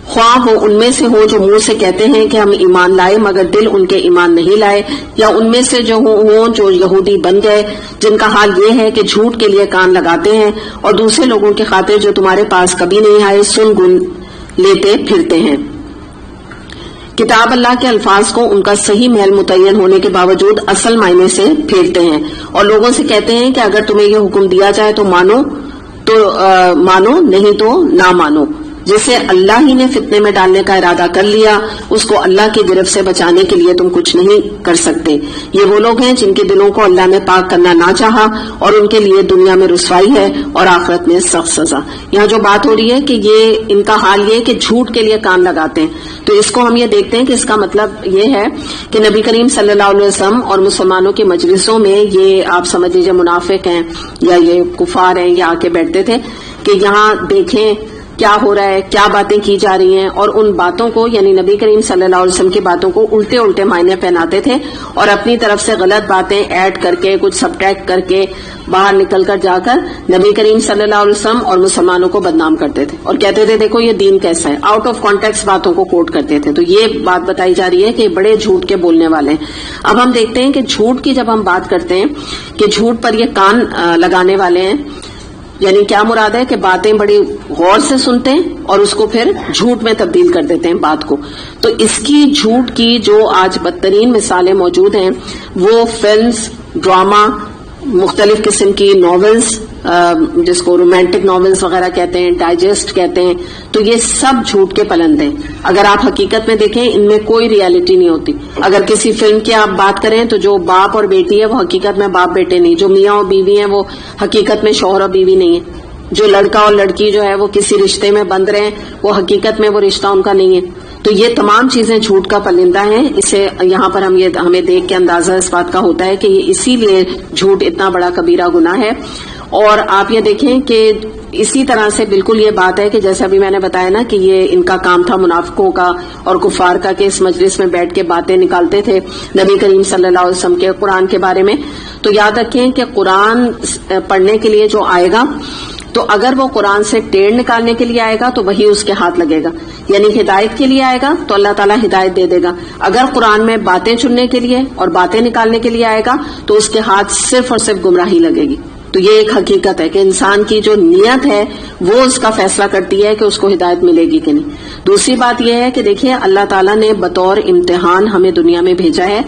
خواہ وہ ان میں سے ہو جو منہ سے کہتے ہیں کہ ہم ایمان لائے مگر دل ان کے ایمان نہیں لائے، یا ان میں سے جو ہوں جو یہودی بن گئے، جن کا حال یہ ہے کہ جھوٹ کے لیے کان لگاتے ہیں اور دوسرے لوگوں کی خاطر جو تمہارے پاس کبھی نہیں آئے سن گن لیتے پھرتے ہیں. کتاب اللہ کے الفاظ کو ان کا صحیح محل متعین ہونے کے باوجود اصل معنی سے پھیرتے ہیں، اور لوگوں سے کہتے ہیں کہ اگر تمہیں یہ حکم دیا جائے تو مانو نہیں تو نہ مانو. جسے اللہ ہی نے فتنے میں ڈالنے کا ارادہ کر لیا اس کو اللہ کی گرفت سے بچانے کے لیے تم کچھ نہیں کر سکتے. یہ وہ لوگ ہیں جن کے دلوں کو اللہ نے پاک کرنا نہ چاہا، اور ان کے لیے دنیا میں رسوائی ہے اور آخرت میں سخت سزا. یہاں جو بات ہو رہی ہے کہ یہ ان کا حال یہ کہ جھوٹ کے لیے کان لگاتے ہیں، تو اس کو ہم یہ دیکھتے ہیں کہ اس کا مطلب یہ ہے کہ نبی کریم صلی اللہ علیہ وسلم اور مسلمانوں کی مجلسوں میں یہ آپ سمجھ لیجیے منافق ہیں یا یہ کفار ہیں، یہ آ کے بیٹھتے تھے کہ یہاں دیکھیں کیا ہو رہا ہے، کیا باتیں کی جا رہی ہیں، اور ان باتوں کو یعنی نبی کریم صلی اللہ علیہ وسلم کی باتوں کو الٹے معنی پہناتے تھے اور اپنی طرف سے غلط باتیں ایڈ کر کے کچھ سبٹریکٹ کر کے باہر نکل کر جا کر نبی کریم صلی اللہ علیہ وسلم اور مسلمانوں کو بدنام کرتے تھے اور کہتے تھے دیکھو یہ دین کیسا ہے، آؤٹ آف کانٹیکسٹ باتوں کو کوٹ کرتے تھے. تو یہ بات بتائی جا رہی ہے کہ بڑے جھوٹ کے بولنے والے ہیں. اب ہم دیکھتے ہیں کہ جھوٹ کی جب ہم بات کرتے ہیں کہ جھوٹ پر یہ کان لگانے والے ہیں، یعنی کیا مراد ہے کہ باتیں بڑی غور سے سنتے ہیں اور اس کو پھر جھوٹ میں تبدیل کر دیتے ہیں بات کو. تو اس کی جھوٹ کی جو آج بدترین مثالیں موجود ہیں وہ فلمز، ڈرامہ، مختلف قسم کی ناولز جس کو رومانٹک ناولز وغیرہ کہتے ہیں، ڈائجسٹ کہتے ہیں، تو یہ سب جھوٹ کے پلند ہیں. اگر آپ حقیقت میں دیکھیں ان میں کوئی ریالٹی نہیں ہوتی. اگر کسی فلم کی آپ بات کریں تو جو باپ اور بیٹی ہے وہ حقیقت میں باپ بیٹے نہیں، جو میاں اور بیوی ہیں وہ حقیقت میں شوہر اور بیوی نہیں ہے، جو لڑکا اور لڑکی جو ہے وہ کسی رشتے میں بندھ رہے ہیں وہ حقیقت میں وہ رشتہ ان کا نہیں ہے. تو یہ تمام چیزیں جھوٹ کا پرندہ ہیں. اسے یہاں پر ہمیں دیکھ کے اندازہ اس بات کا ہوتا ہے کہ یہ اسی لیے جھوٹ اتنا بڑا کبیرہ گناہ ہے. اور آپ یہ دیکھیں کہ اسی طرح سے بالکل یہ بات ہے کہ جیسے ابھی میں نے بتایا نا کہ یہ ان کا کام تھا منافقوں کا اور کفار کا کہ اس مجلس میں بیٹھ کے باتیں نکالتے تھے نبی کریم صلی اللہ علیہ وسلم کے قرآن کے بارے میں. تو یاد رکھیں کہ قرآن پڑھنے کے لیے جو آئے گا تو اگر وہ قرآن سے ٹیڑھ نکالنے کے لیے آئے گا تو وہی اس کے ہاتھ لگے گا، یعنی ہدایت کے لیے آئے گا تو اللہ تعالیٰ ہدایت دے دے گا. اگر قرآن میں باتیں چننے کے لیے اور باتیں نکالنے کے لیے آئے گا تو اس کے ہاتھ صرف اور صرف گمراہی لگے گی. تو یہ ایک حقیقت ہے کہ انسان کی جو نیت ہے وہ اس کا فیصلہ کرتی ہے کہ اس کو ہدایت ملے گی کہ نہیں. دوسری بات یہ ہے کہ دیکھیے اللہ تعالیٰ نے بطور امتحان ہمیں دنیا میں بھیجا ہے،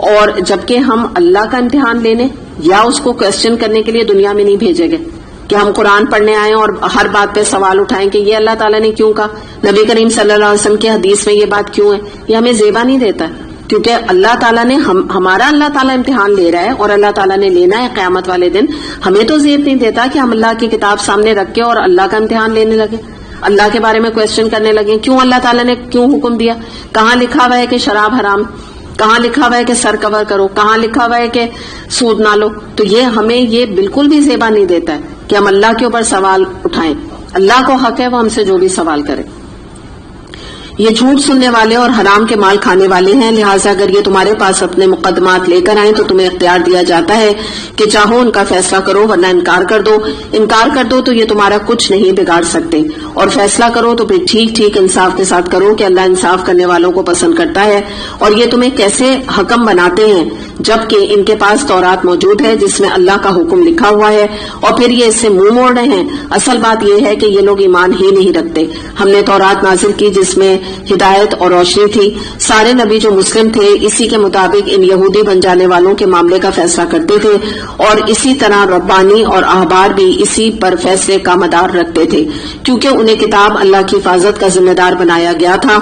اور جبکہ ہم اللہ کا امتحان لینے یا اس کو کوشچن کرنے کے لیے دنیا میں نہیں بھیجے گئے کہ ہم قرآن پڑھنے آئیں اور ہر بات پہ سوال اٹھائیں کہ یہ اللہ تعالیٰ نے کیوں کہا، نبی کریم صلی اللہ علیہ وسلم کی حدیث میں یہ بات کیوں ہے. یہ ہمیں زیبا نہیں دیتا ہے کیونکہ اللہ تعالیٰ نے ہمارا اللہ تعالیٰ امتحان لے رہا ہے اور اللہ تعالیٰ نے لینا ہے قیامت والے دن. ہمیں تو زیب نہیں دیتا کہ ہم اللہ کی کتاب سامنے رکھ کے اور اللہ کا امتحان لینے لگے، اللہ کے بارے میں کوشچن کرنے لگے کیوں اللہ تعالیٰ نے کیوں حکم دیا، کہاں لکھا ہوا ہے کہ شراب حرام، کہاں لکھا ہوا ہے کہ سر کور کرو، کہاں لکھا ہوا ہے کہ سود نہ لو. تو یہ ہمیں یہ بالکل بھی زیبا نہیں دیتا ہے کہ ہم اللہ کے اوپر سوال اٹھائیں. اللہ کو حق ہے وہ ہم سے جو بھی سوال کرے. یہ جھوٹ سننے والے اور حرام کے مال کھانے والے ہیں، لہٰذا اگر یہ تمہارے پاس اپنے مقدمات لے کر آئیں تو تمہیں اختیار دیا جاتا ہے کہ چاہو ان کا فیصلہ کرو ورنہ انکار کر دو تو یہ تمہارا کچھ نہیں بگاڑ سکتے، اور فیصلہ کرو تو پھر ٹھیک انصاف کے ساتھ کرو کہ اللہ انصاف کرنے والوں کو پسند کرتا ہے. اور یہ تمہیں کیسے حکم بناتے ہیں جبکہ ان کے پاس تورات موجود ہے جس میں اللہ کا حکم لکھا ہوا ہے، اور پھر یہ اس سے منہ موڑ رہے ہیں. اصل بات یہ ہے کہ یہ لوگ ایمان ہی نہیں رکھتے. ہم نے تورات نازل کی جس میں ہدایت اور روشنی تھی. سارے نبی جو مسلم تھے اسی کے مطابق ان یہودی بن جانے والوں کے معاملے کا فیصلہ کرتے تھے، اور اسی طرح ربانی اور احبار بھی اسی پر فیصلے کا مدار رکھتے تھے کیونکہ انہیں کتاب اللہ کی حفاظت کا ذمہ دار بنایا گیا تھا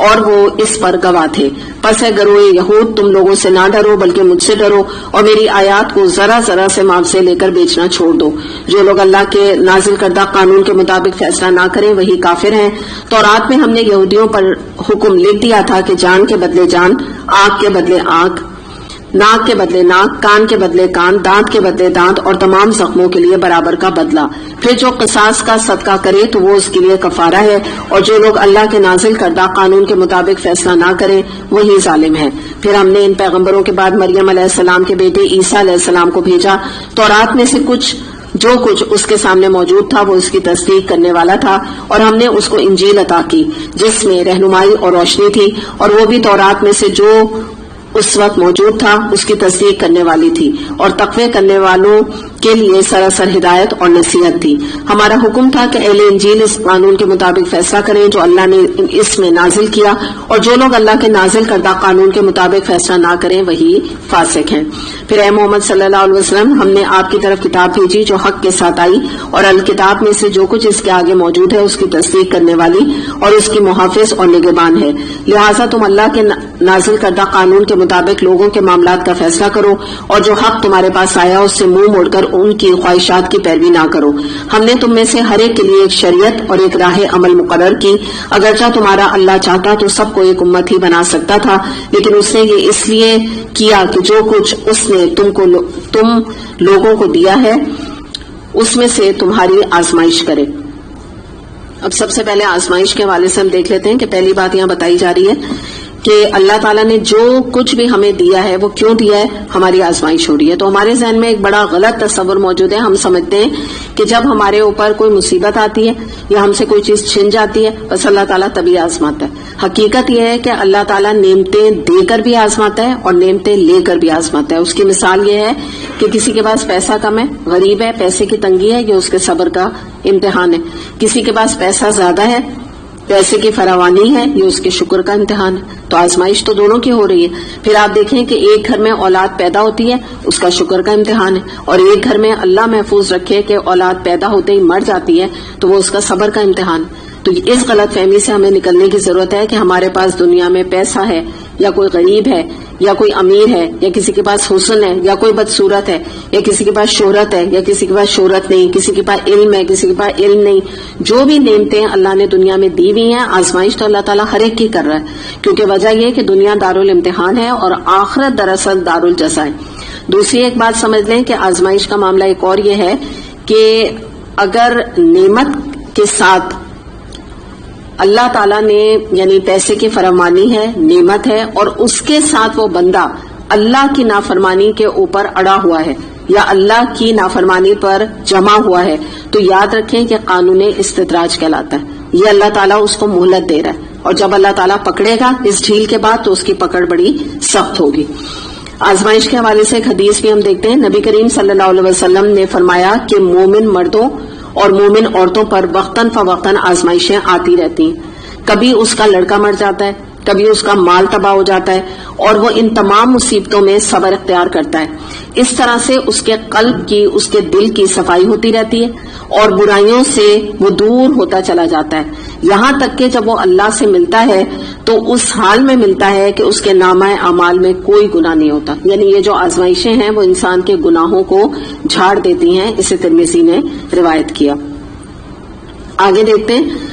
اور وہ اس پر گواہ تھے. پس ہے گروہ یہود تم لوگوں سے نہ ڈرو بلکہ مجھ سے ڈرو اور میری آیات کو ذرا ذرا سے معاوضے لے کر بیچنا چھوڑ دو. جو لوگ اللہ کے نازل کردہ قانون کے مطابق فیصلہ نہ کریں وہی کافر ہیں. تورات میں ہم نے یہودیوں پر حکم لکھ دیا تھا کہ جان کے بدلے جان، آنکھ کے بدلے آنکھ، ناک کے بدلے ناک، کان کے بدلے کان، دانت کے بدلے دانت اور تمام زخموں کے لیے برابر کا بدلہ. پھر جو قصاص کا صدقہ کرے تو وہ اس کے لیے کفارہ ہے، اور جو لوگ اللہ کے نازل کردہ قانون کے مطابق فیصلہ نہ کریں وہی ظالم ہے. پھر ہم نے ان پیغمبروں کے بعد مریم علیہ السلام کے بیٹے عیسیٰ علیہ السلام کو بھیجا. تورات میں سے جو کچھ اس کے سامنے موجود تھا وہ اس کی تصدیق کرنے والا تھا، اور ہم نے اس کو انجیل عطا کی جس میں رہنمائی اور روشنی تھی، اور وہ بھی تورات میں سے جو اس وقت موجود تھا اس کی تصدیق کرنے والی تھی، اور تقوی کرنے والوں کے لیے سراسر ہدایت اور نصیحت تھی. ہمارا حکم تھا کہ اہل انجیل اس قانون کے مطابق فیصلہ کریں جو اللہ نے اس میں نازل کیا، اور جو لوگ اللہ کے نازل کردہ قانون کے مطابق فیصلہ نہ کریں وہی فاسق ہیں. پھر اے محمد صلی اللہ علیہ وسلم ہم نے آپ کی طرف کتاب بھیجی جو حق کے ساتھ آئی، اور الکتاب میں سے جو کچھ اس کے آگے موجود ہے اس کی تصدیق کرنے والی اور اس کی محافظ اور نگہبان ہے. لہٰذا تم اللہ کے نازل کردہ قانون کے مطابق لوگوں کے معاملات کا فیصلہ کرو، اور جو حق تمہارے پاس آیا اس سے منہ موڑ کر ان کی خواہشات کی پیروی نہ کرو. ہم نے تم میں سے ہر ایک کے لیے ایک شریعت اور ایک راہ عمل مقرر کی. اگرچہ تمہارا اللہ چاہتا تو سب کو ایک امت ہی بنا سکتا تھا، لیکن اس نے یہ اس لیے کیا کہ جو کچھ اس نے تم لوگوں کو دیا ہے اس میں سے تمہاری آزمائش کرے. اب سب سے پہلے آزمائش کے حوالے سے ہم دیکھ لیتے ہیں کہ پہلی بات یہاں بتائی جا رہی ہے کہ اللہ تعالیٰ نے جو کچھ بھی ہمیں دیا ہے وہ کیوں دیا ہے؟ ہماری آزمائش ہو رہی ہے. تو ہمارے ذہن میں ایک بڑا غلط تصور موجود ہے. ہم سمجھتے ہیں کہ جب ہمارے اوپر کوئی مصیبت آتی ہے یا ہم سے کوئی چیز چھن جاتی ہے بس اللہ تعالیٰ تبھی آزماتا ہے. حقیقت یہ ہے کہ اللہ تعالیٰ نعمتیں دے کر بھی آزماتا ہے اور نعمتیں لے کر بھی آزماتا ہے. اس کی مثال یہ ہے کہ کسی کے پاس پیسہ کم ہے، غریب ہے، پیسے کی تنگی ہے، یہ اس کے صبر کا امتحان ہے. کسی کے پاس پیسہ زیادہ ہے، پیسے کی فراوانی ہے، یہ اس کے شکر کا امتحان ہے. تو آزمائش تو دونوں کی ہو رہی ہے. پھر آپ دیکھیں کہ ایک گھر میں اولاد پیدا ہوتی ہے، اس کا شکر کا امتحان ہے، اور ایک گھر میں اللہ محفوظ رکھے کہ اولاد پیدا ہوتے ہی مر جاتی ہے تو وہ اس کا صبر کا امتحان ہے. تو اس غلط فہمی سے ہمیں نکلنے کی ضرورت ہے کہ ہمارے پاس دنیا میں پیسہ ہے یا کوئی غریب ہے یا کوئی امیر ہے یا کسی کے پاس حسن ہے یا کوئی بدصورت ہے یا کسی کے پاس شہرت ہے یا کسی کے پاس شہرت نہیں، کسی کے پاس علم ہے کسی کے پاس علم نہیں. جو بھی نعمتیں اللہ نے دنیا میں دی ہوئی ہیں آزمائش تو اللہ تعالیٰ ہر ایک کی کر رہا ہے، کیونکہ وجہ یہ کہ دنیا دارالامتحان ہے اور آخرت دراصل دارالجزا ہے. دوسری ایک بات سمجھ لیں کہ آزمائش کا معاملہ ایک اور یہ ہے کہ اگر نعمت کے ساتھ اللہ تعالیٰ نے یعنی پیسے کی فراوانی ہے، نعمت ہے، اور اس کے ساتھ وہ بندہ اللہ کی نافرمانی کے اوپر اڑا ہوا ہے یا اللہ کی نافرمانی پر جمع ہوا ہے، تو یاد رکھیں کہ قانون استدراج کہلاتا ہے. یہ اللہ تعالیٰ اس کو مہلت دے رہا ہے، اور جب اللہ تعالیٰ پکڑے گا اس ڈھیل کے بعد تو اس کی پکڑ بڑی سخت ہوگی. آزمائش کے حوالے سے ایک حدیث بھی ہم دیکھتے ہیں. نبی کریم صلی اللہ علیہ وسلم نے فرمایا کہ مومن مردوں اور مومن عورتوں پر وقتاً فوقتاً آزمائشیں آتی رہتی ہیں. کبھی اس کا لڑکا مر جاتا ہے، کبھی اس کا مال تباہ ہو جاتا ہے، اور وہ ان تمام مصیبتوں میں صبر اختیار کرتا ہے. اس طرح سے اس کے قلب کی، اس کے دل کی صفائی ہوتی رہتی ہے اور برائیوں سے وہ دور ہوتا چلا جاتا ہے، یہاں تک کہ جب وہ اللہ سے ملتا ہے تو اس حال میں ملتا ہے کہ اس کے نامہ اعمال میں کوئی گناہ نہیں ہوتا. یعنی یہ جو آزمائشیں ہیں وہ انسان کے گناہوں کو جھاڑ دیتی ہیں. اسے ترمذی نے روایت کیا. آگے دیکھتے ہیں.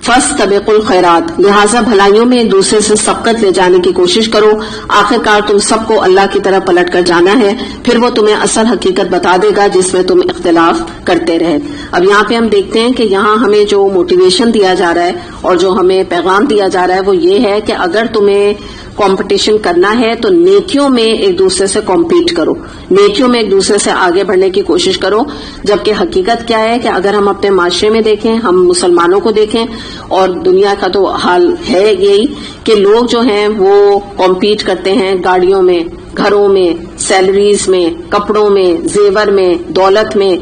فاستبقوا الخیرات، لہٰذا بھلائیوں میں ایک دوسرے سے سبقت لے جانے کی کوشش کرو. آخرکار تم سب کو اللہ کی طرف پلٹ کر جانا ہے، پھر وہ تمہیں اصل حقیقت بتا دے گا جس میں تم اختلاف کرتے رہے. اب یہاں پہ ہم دیکھتے ہیں کہ یہاں ہمیں جو موٹیویشن دیا جا رہا ہے اور جو ہمیں پیغام دیا جا رہا ہے وہ یہ ہے کہ اگر تمہیں کمپٹیشن کرنا ہے تو نیکیوں میں ایک دوسرے سے کمپیٹ کرو، نیکیوں میں ایک دوسرے سے آگے بڑھنے کی کوشش کرو. جبکہ حقیقت کیا ہے کہ اگر ہم اپنے معاشرے میں دیکھیں، ہم مسلمانوں کو دیکھیں، اور دنیا کا تو حال ہے یہی کہ لوگ جو ہیں وہ کمپیٹ کرتے ہیں گاڑیوں میں، گھروں میں، سیلریز میں، کپڑوں میں، زیور میں، دولت میں.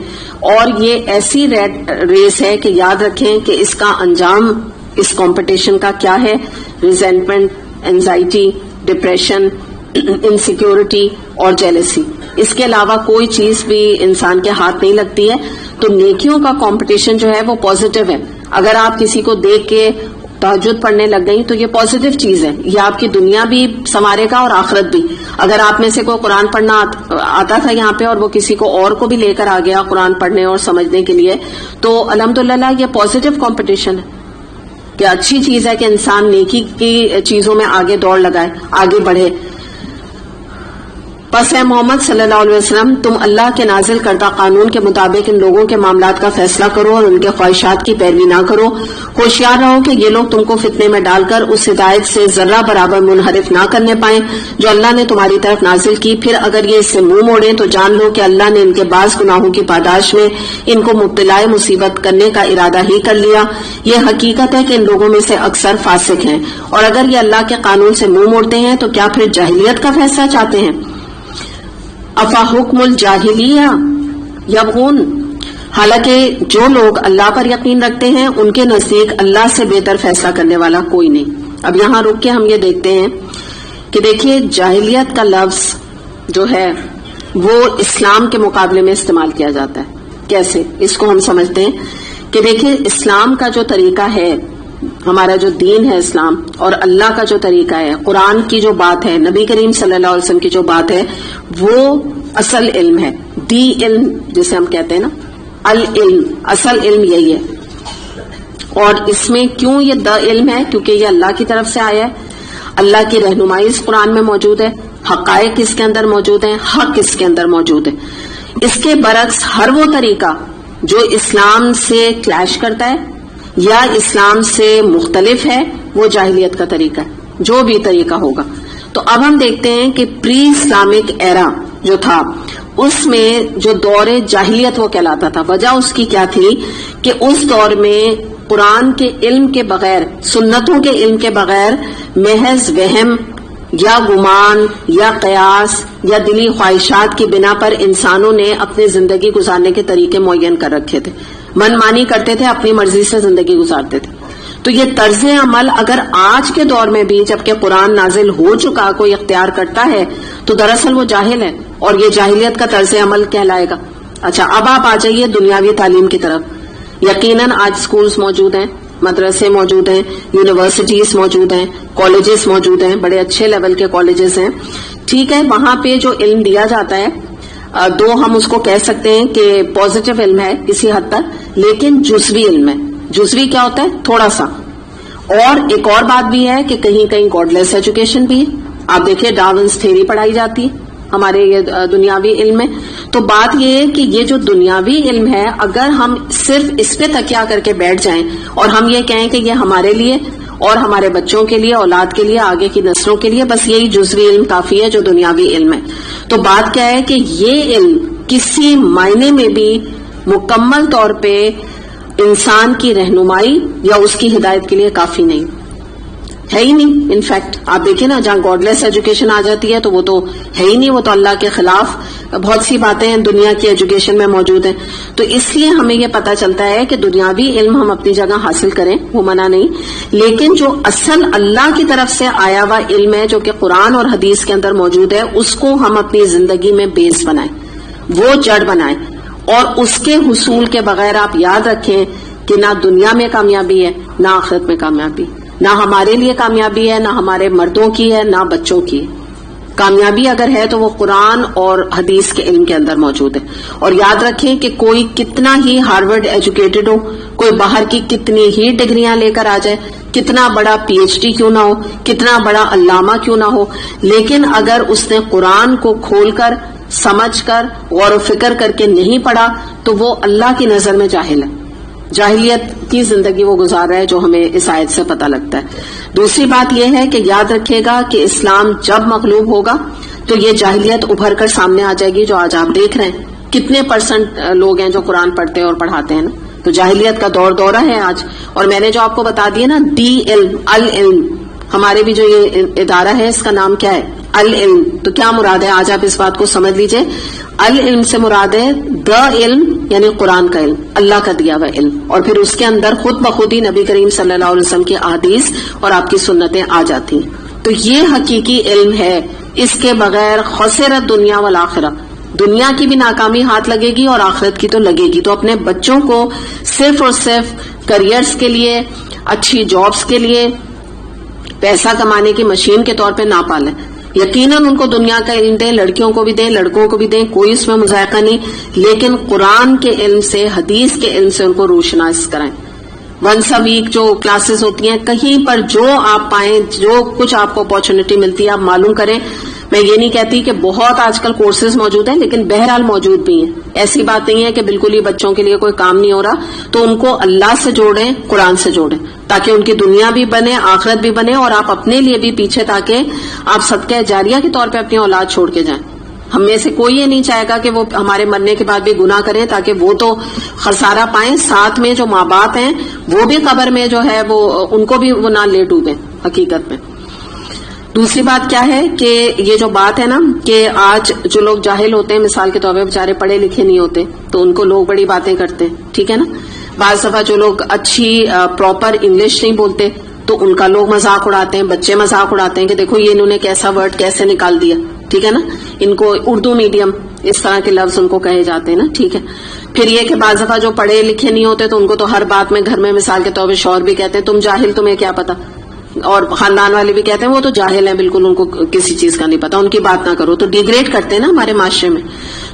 اور یہ ایسی ریٹ ریس ہے کہ یاد رکھیں کہ اس کا انجام اس کمپٹیشن کا کیا ہے؟ ریزنٹمنٹ، اینزائٹی، ڈپریشن، انسیکیورٹی اور جیلسی. اس کے علاوہ کوئی چیز بھی انسان کے ہاتھ نہیں لگتی ہے. تو نیکیوں کا کمپٹیشن جو ہے وہ پازیٹیو ہے. اگر آپ کسی کو دیکھ کے تہجد پڑھنے لگ گئی تو یہ پازیٹو چیز ہے، یہ آپ کی دنیا بھی سنوارے گا اور آخرت بھی. اگر آپ میں سے کوئی قرآن پڑھنا آتا تھا یہاں پہ اور وہ کسی کو اور کو بھی لے کر آ گیا قرآن پڑھنے اور سمجھنے کے لیے، تو الحمدللہ یہ پازیٹو کمپٹیشن ہے کہ اچھی چیز ہے کہ انسان نیکی کی چیزوں میں آگے دوڑ لگائے، آگے بڑھے. پس اے محمد صلی اللہ علیہ وسلم تم اللہ کے نازل کردہ قانون کے مطابق ان لوگوں کے معاملات کا فیصلہ کرو اور ان کے خواہشات کی پیروی نہ کرو. ہوشیار رہو کہ یہ لوگ تم کو فتنے میں ڈال کر اس ہدایت سے ذرہ برابر منحرف نہ کرنے پائیں جو اللہ نے تمہاری طرف نازل کی. پھر اگر یہ اس سے منہ موڑیں تو جان لو کہ اللہ نے ان کے بعض گناہوں کی پاداش میں ان کو مبتلا مصیبت کرنے کا ارادہ ہی کر لیا. یہ حقیقت ہے کہ ان لوگوں میں سے اکثر فاسق ہیں، اور اگر یہ اللہ کے قانون سے منہ موڑتے ہیں تو کیا پھر جاہلیت کا فیصلہ چاہتے ہیں؟ افا حکم الجاہلیہ یبغون، حالانکہ جو لوگ اللہ پر یقین رکھتے ہیں ان کے نزدیک اللہ سے بہتر فیصلہ کرنے والا کوئی نہیں. اب یہاں رک کے ہم یہ دیکھتے ہیں کہ دیکھیے جاہلیت کا لفظ جو ہے وہ اسلام کے مقابلے میں استعمال کیا جاتا ہے. کیسے؟ اس کو ہم سمجھتے ہیں کہ دیکھیے اسلام کا جو طریقہ ہے، ہمارا جو دین ہے اسلام، اور اللہ کا جو طریقہ ہے، قرآن کی جو بات ہے، نبی کریم صلی اللہ علیہ وسلم کی جو بات ہے، وہ اصل علم ہے. دی علم جسے ہم کہتے ہیں نا، العلم، اصل علم یہی ہے. اور اس میں کیوں یہ دا علم ہے؟ کیونکہ یہ اللہ کی طرف سے آیا ہے، اللہ کی رہنمائی اس قرآن میں موجود ہے، حقائق اس کے اندر موجود ہیں، حق اس کے اندر موجود ہے. اس کے برعکس ہر وہ طریقہ جو اسلام سے کلیش کرتا ہے یا اسلام سے مختلف ہے وہ جاہلیت کا طریقہ ہے، جو بھی طریقہ ہوگا. تو اب ہم دیکھتے ہیں کہ پری اسلامک ایرا جو تھا اس میں جو دور جاہلیت وہ کہلاتا تھا. وجہ اس کی کیا تھی کہ اس دور میں قرآن کے علم کے بغیر، سنتوں کے علم کے بغیر محض وہم یا گمان یا قیاس یا دلی خواہشات کی بنا پر انسانوں نے اپنی زندگی گزارنے کے طریقے معین کر رکھے تھے، من مانی کرتے تھے، اپنی مرضی سے زندگی گزارتے تھے. تو یہ طرز عمل اگر آج کے دور میں بھی جبکہ قرآن نازل ہو چکا کوئی اختیار کرتا ہے تو دراصل وہ جاہل ہے اور یہ جاہلیت کا طرز عمل کہلائے گا. اچھا اب آپ آ جائیے دنیاوی تعلیم کی طرف. یقیناً آج سکولز موجود ہیں، مدرسے موجود ہیں، یونیورسٹیز موجود ہیں، کالجز موجود ہیں، بڑے اچھے لیول کے کالجز ہیں. ٹھیک ہے، وہاں پہ جو علم دیا جاتا ہے دو ہم اس کو کہہ سکتے ہیں کہ پازیٹو علم ہے کسی حد تک، لیکن جزوی علم ہے. جزوی کیا ہوتا ہے؟ تھوڑا سا. اور ایک اور بات بھی ہے کہ کہیں کہیں گاڈ لیس ایجوکیشن بھی ہے. آپ دیکھیں ڈارونز تھیوری پڑھائی جاتی ہے ہمارے یہ دنیاوی علم میں. تو بات یہ ہے کہ یہ جو دنیاوی علم ہے اگر ہم صرف اس پہ تکیہ کر کے بیٹھ جائیں اور ہم یہ کہیں کہ یہ ہمارے لیے اور ہمارے بچوں کے لیے، اولاد کے لیے، آگے کی نسلوں کے لیے بس یہی جزوی علم کافی ہے جو دنیاوی علم ہے، تو بات کیا ہے کہ یہ علم کسی معنی میں بھی مکمل طور پہ انسان کی رہنمائی یا اس کی ہدایت کے لیے کافی نہیں ہے ہی نہیں. انفیکٹ آپ دیکھیں نا جہاں گاڈ لیس ایجوکیشن آ جاتی ہے تو وہ تو ہے ہی نہیں، وہ تو اللہ کے خلاف بہت سی باتیں ہیں دنیا کی ایجوکیشن میں موجود ہیں. تو اس لیے ہمیں یہ پتہ چلتا ہے کہ دنیاوی علم ہم اپنی جگہ حاصل کریں، وہ منع نہیں، لیکن جو اصل اللہ کی طرف سے آیا ہوا علم ہے جو کہ قرآن اور حدیث کے اندر موجود ہے اس کو ہم اپنی زندگی میں بیس بنائیں، وہ جڑ بنائیں. اور اس کے حصول کے بغیر آپ یاد رکھیں کہ نہ دنیا میں کامیابی ہے نہ آخرت میں کامیابی، نہ ہمارے لیے کامیابی ہے، نہ ہمارے مردوں کی ہے، نہ بچوں کی ہے. کامیابی اگر ہے تو وہ قرآن اور حدیث کے علم کے اندر موجود ہے. اور یاد رکھیں کہ کوئی کتنا ہی ہارورڈ ایجوکیٹڈ ہو، کوئی باہر کی کتنی ہی ڈگریاں لے کر آ جائے، کتنا بڑا پی ایچ ڈی کیوں نہ ہو، کتنا بڑا علامہ کیوں نہ ہو، لیکن اگر اس نے قرآن کو کھول کر سمجھ کر غور و فکر کر کے نہیں پڑھا تو وہ اللہ کی نظر میں جاہل ہے، جاہلیت کی زندگی وہ گزار رہا ہے، جو ہمیں اس آیت سے پتہ لگتا ہے. دوسری بات یہ ہے کہ یاد رکھیے گا کہ اسلام جب مغلوب ہوگا تو یہ جاہلیت ابھر کر سامنے آ جائے گی جو آج آپ دیکھ رہے ہیں. کتنے % لوگ ہیں جو قرآن پڑھتے ہیں اور پڑھاتے ہیں نا، تو جاہلیت کا دورہ ہے آج. اور میں نے جو آپ کو بتا دیا نا دی علم، العلم، ہمارے بھی جو یہ ادارہ ہے اس کا نام کیا ہے؟ العلم. تو کیا مراد ہے؟ آج آپ اس بات کو سمجھ لیجئے. العلم سے مراد ہے دا علم، یعنی قرآن کا علم، اللہ کا دیا ہوا علم، اور پھر اس کے اندر خود بخود ہی نبی کریم صلی اللہ علیہ وسلم کی احادیث اور آپ کی سنتیں آ جاتی ہیں. تو یہ حقیقی علم ہے، اس کے بغیر خسرت دنیا والآخرہ، دنیا کی بھی ناکامی ہاتھ لگے گی اور آخرت کی تو لگے گی. تو اپنے بچوں کو صرف اور صرف کریئرز کے لیے، اچھی جابز کے لیے، پیسہ کمانے کی مشین کے طور پہ نہ پالیں. یقیناً ان کو دنیا کا علم دیں، لڑکیوں کو بھی دیں، لڑکوں کو بھی دیں، کوئی اس میں مذائقہ نہیں، لیکن قرآن کے علم سے، حدیث کے علم سے ان کو روشناس کرائیں. ونس اے ویک جو کلاسز ہوتی ہیں، کہیں پر جو آپ پائیں، جو کچھ آپ کو اپارچونٹی ملتی ہے آپ معلوم کریں. میں یہ نہیں کہتی کہ بہت آج کل کورسز موجود ہیں، لیکن بہرحال موجود بھی ہیں. ایسی بات نہیں ہے کہ بالکل ہی بچوں کے لیے کوئی کام نہیں ہو رہا. تو ان کو اللہ سے جوڑیں، قرآن سے جوڑیں، تاکہ ان کی دنیا بھی بنے، آخرت بھی بنے، اور آپ اپنے لیے بھی پیچھے تاکہ آپ صدقہ جاریہ کے طور پہ اپنی اولاد چھوڑ کے جائیں. ہم میں سے کوئی یہ نہیں چاہے گا کہ وہ ہمارے مرنے کے بعد بھی گناہ کریں، تاکہ وہ تو خسارہ پائیں، ساتھ میں جو ماں باپ ہیں وہ بھی قبر میں جو ہے وہ ان کو بھی وہ نہ لے ڈوبیں حقیقت میں. دوسری بات کیا ہے کہ یہ جو بات ہے نا کہ آج جو لوگ جاہل ہوتے ہیں، مثال کے طور پہ بیچارے پڑھے لکھے نہیں ہوتے، تو ان کو لوگ بڑی باتیں کرتے ہیں، ٹھیک ہے نا. بعض دفعہ جو لوگ اچھی پراپر انگلش نہیں بولتے تو ان کا لوگ مذاق اڑاتے ہیں، بچے مذاق اڑاتے ہیں کہ دیکھو یہ انہوں نے کیسا ورڈ کیسے نکال دیا، ٹھیک ہے نا. ان کو اردو میڈیم اس طرح کے لفظ ان کو کہے جاتے ہیں نا، ٹھیک ہے. پھر یہ کہ بعض دفعہ جو پڑھے لکھے نہیں ہوتے تو ان کو تو ہر بات میں گھر میں مثال کے طور پہ شوہر بھی کہتے ہیں تم جاہل، تمہیں کیا پتا، اور خاندان والے بھی کہتے ہیں وہ تو جاہل ہیں، بالکل ان کو کسی چیز کا نہیں پتا، ان کی بات نہ کرو. تو ڈیگریڈ کرتے ہیں نا ہمارے معاشرے میں.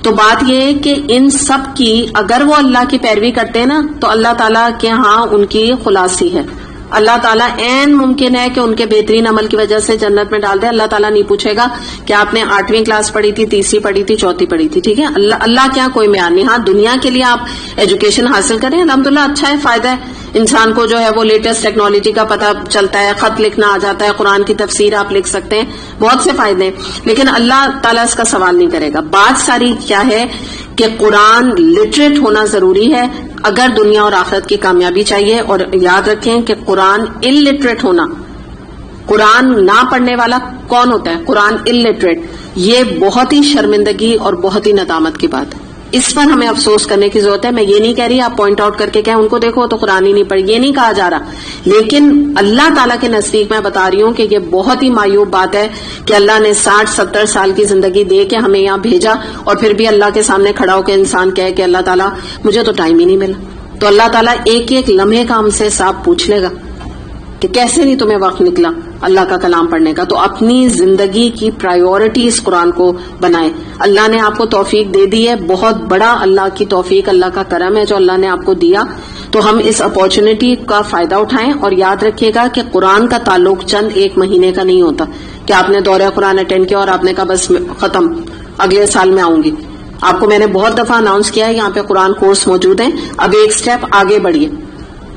تو بات یہ ہے کہ ان سب کی اگر وہ اللہ کی پیروی کرتے ہیں نا تو اللہ تعالیٰ کے ہاں ان کی خلاصی ہے. اللہ تعالیٰ عین ممکن ہے کہ ان کے بہترین عمل کی وجہ سے جنت میں ڈال دے. اللہ تعالیٰ نہیں پوچھے گا کہ آپ نے 8ویں کلاس پڑھی تھی، 30ویں پڑھی تھی، 4تھی پڑھی تھی، ٹھیک ہے. اللہ کیا کوئی معیار نہیں. ہاں دنیا کے لیے آپ ایجوکیشن حاصل کریں، الحمدللہ اچھا ہے، فائدہ ہے. انسان کو جو ہے وہ لیٹسٹ ٹیکنالوجی کا پتہ چلتا ہے، خط لکھنا آ جاتا ہے، قرآن کی تفسیر آپ لکھ سکتے ہیں، بہت سے فائدے ہیں. لیکن اللہ تعالیٰ اس کا سوال نہیں کرے گا. بات ساری کیا ہے کہ قرآن لٹریٹ ہونا ضروری ہے اگر دنیا اور آخرت کی کامیابی چاہیے. اور یاد رکھیں کہ قرآن الٹریٹ ہونا، قرآن نہ پڑھنے والا کون ہوتا ہے؟ قرآن الٹریٹ. یہ بہت ہی شرمندگی اور بہت ہی ندامت کی بات ہے. اس پر ہمیں افسوس کرنے کی ضرورت ہے. میں یہ نہیں کہہ رہی آپ پوائنٹ آؤٹ کر کے کہیں ان کو دیکھو تو قرآن ہی نہیں پڑھی، یہ نہیں کہا جا رہا. لیکن اللہ تعالیٰ کے نزدیک میں بتا رہی ہوں کہ یہ بہت ہی معیوب بات ہے کہ اللہ نے 60-70 سال کی زندگی دے کے ہمیں یہاں بھیجا اور پھر بھی اللہ کے سامنے کھڑا ہو کے انسان کہے کہ اللہ تعالیٰ مجھے تو ٹائم ہی نہیں ملا. تو اللہ تعالیٰ ایک ایک لمحے کا ہم سے حساب پوچھ لے گا کہ کیسے نہیں تمہیں وقت نکلا اللہ کا کلام پڑھنے کا. تو اپنی زندگی کی پرائیورٹی اس قرآن کو بنائے. اللہ نے آپ کو توفیق دے دی ہے، بہت بڑا اللہ کی توفیق، اللہ کا کرم ہے جو اللہ نے آپ کو دیا. تو ہم اس اپارچونٹی کا فائدہ اٹھائیں. اور یاد رکھیے گا کہ قرآن کا تعلق چند ایک مہینے کا نہیں ہوتا کہ آپ نے دورہ قرآن اٹینڈ کیا اور آپ نے کہا بس ختم، اگلے سال میں آؤں گی. آپ کو میں نے بہت دفعہ اناؤنس کیا ہے یہاں پہ قرآن کورس موجود ہیں. اب ایک سٹیپ آگے بڑھیے،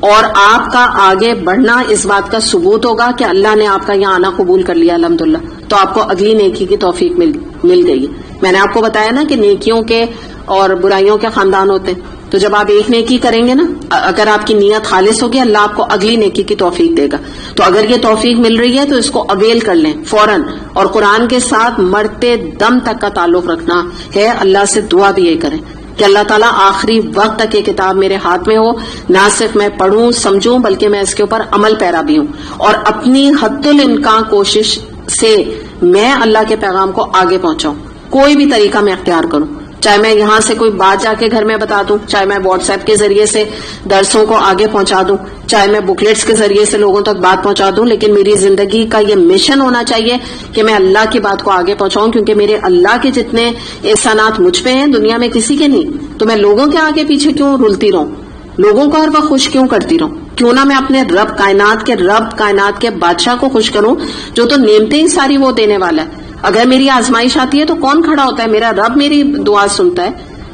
اور آپ کا آگے بڑھنا اس بات کا ثبوت ہوگا کہ اللہ نے آپ کا یہاں آنا قبول کر لیا الحمدللہ. تو آپ کو اگلی نیکی کی توفیق مل گئی ہے. میں نے آپ کو بتایا نا کہ نیکیوں کے اور برائیوں کے خاندان ہوتے ہیں. تو جب آپ ایک نیکی کریں گے نا، اگر آپ کی نیت خالص ہوگی اللہ آپ کو اگلی نیکی کی توفیق دے گا. تو اگر یہ توفیق مل رہی ہے تو اس کو اویل کر لیں فوراً. اور قرآن کے ساتھ مرتے دم تک کا تعلق رکھنا ہے. اللہ سے دعا بھی یہ کریں کہ اللہ تعالیٰ آخری وقت تک یہ کتاب میرے ہاتھ میں ہو، نہ صرف میں پڑھوں سمجھوں بلکہ میں اس کے اوپر عمل پیرا بھی ہوں، اور اپنی حد الامکان کوشش سے میں اللہ کے پیغام کو آگے پہنچاؤں. کوئی بھی طریقہ میں اختیار کروں، چاہے میں یہاں سے کوئی بات جا کے گھر میں بتا دوں، چاہے میں واٹس ایپ کے ذریعے سے درسوں کو آگے پہنچا دوں، چاہے میں بکلیٹس کے ذریعے سے لوگوں تک بات پہنچا دوں. لیکن میری زندگی کا یہ مشن ہونا چاہیے کہ میں اللہ کی بات کو آگے پہنچاؤں، کیونکہ میرے اللہ کے جتنے احسانات مجھ پہ ہیں دنیا میں کسی کے نہیں. تو میں لوگوں کے آگے پیچھے کیوں رلتی رہوں، لوگوں کو ہر وقت خوش کیوں کرتی رہوں؟ کیوں نہ میں اپنے رب کائنات کے بادشاہ کو خوش کروں جو تو نعمتیں ہی ساری وہ دینے والا ہے. اگر میری آزمائش آتی ہے تو کون کھڑا ہوتا ہے؟ میرا رب میری دعا سنتا ہے.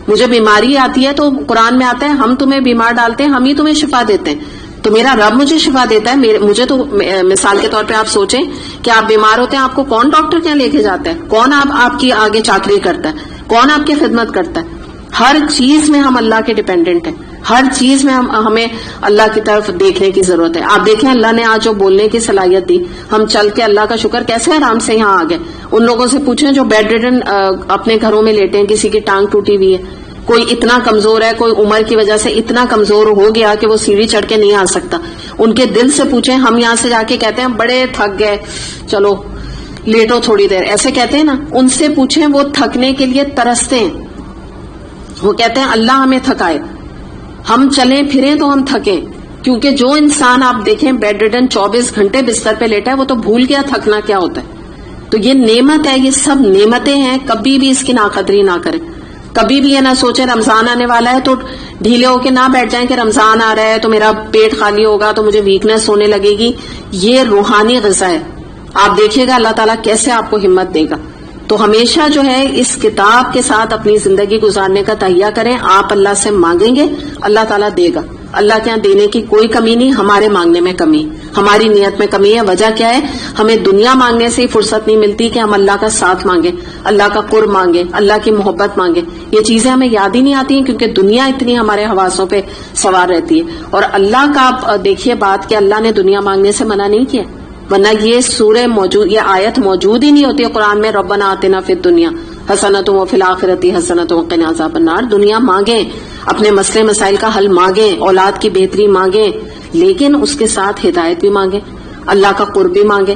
مجھے بیماری آتی ہے تو قرآن میں آتا ہے ہم تمہیں بیمار ڈالتے ہیں، ہم ہی تمہیں شفا دیتے ہیں. تو میرا رب مجھے شفا دیتا ہے. مجھے تو مثال کے طور پہ آپ سوچیں کہ آپ بیمار ہوتے ہیں، آپ کو کون ڈاکٹر کیا لے کے جاتا ہے؟ کون آپ کی آگے چاکری کرتا ہے؟ کون آپ کی خدمت کرتا ہے؟ ہر چیز میں ہم اللہ کے ڈیپینڈنٹ ہیں. ہر چیز میں ہمیں اللہ کی طرف دیکھنے کی ضرورت ہے. آپ دیکھیں اللہ نے آج جو بولنے کی صلاحیت دی، ہم چل کے اللہ کا شکر کیسے آرام سے یہاں آ گئے. ان لوگوں سے پوچھیں جو بیڈ ریڈن اپنے گھروں میں لیٹے ہیں، کسی کی ٹانگ ٹوٹی ہوئی ہے، کوئی اتنا کمزور ہے، کوئی عمر کی وجہ سے اتنا کمزور ہو گیا کہ وہ سیڑھی چڑھ کے نہیں آ سکتا. ان کے دل سے پوچھیں. ہم یہاں سے جا کے کہتے ہیں بڑے تھک گئے، چلو لیٹو تھوڑی دیر، ایسے کہتے ہیں نا، ان سے پوچھیں وہ تھکنے کے لیے ترستے ہیں. وہ کہتے ہیں اللہ ہمیں تھکائے، ہم چلیں پھریں تو ہم تھکیں. کیونکہ جو انسان آپ دیکھیں بیڈ ریڈن 24 گھنٹے بستر پہ لیٹا ہے وہ تو بھول گیا تھکنا کیا ہوتا ہے. تو یہ نعمت ہے، یہ سب نعمتیں ہیں، کبھی بھی اس کی ناقدری نہ کریں. کبھی بھی یہ نہ سوچیں رمضان آنے والا ہے تو ڈھیلے ہو کے نہ بیٹھ جائیں کہ رمضان آ رہا ہے تو میرا پیٹ خالی ہوگا تو مجھے ویکنس ہونے لگے گی. یہ روحانی غذا ہے. آپ دیکھیے گا اللہ تعالیٰ کیسے آپ کو ہمت دے گا. تو ہمیشہ جو ہے اس کتاب کے ساتھ اپنی زندگی گزارنے کا تہیہ کریں. آپ اللہ سے مانگیں گے، اللہ تعالیٰ دے گا. اللہ کے یہاں دینے کی کوئی کمی نہیں، ہمارے مانگنے میں کمی، ہماری نیت میں کمی ہے. وجہ کیا ہے؟ ہمیں دنیا مانگنے سے ہی فرصت نہیں ملتی کہ ہم اللہ کا ساتھ مانگیں، اللہ کا قرب مانگیں، اللہ کی محبت مانگیں. یہ چیزیں ہمیں یاد ہی نہیں آتی ہیں کیونکہ دنیا اتنی ہمارے حواسوں پہ سوار رہتی ہے. اور اللہ کا آپ دیکھیے بات کہ اللہ نے دنیا مانگنے سے منع نہیں کیا، ورنہ یہ سورہ موجود، یہ آیت موجود ہی نہیں ہوتی ہے قرآن میں. ربنا آتنا فی الدنیا حسنۃ وفی الآخرۃ حسنۃ وقنا عذاب النار. دنیا مانگیں، اپنے مسئلے مسائل کا حل مانگیں، اولاد کی بہتری مانگیں، لیکن اس کے ساتھ ہدایت بھی مانگیں، اللہ کا قرب بھی مانگیں.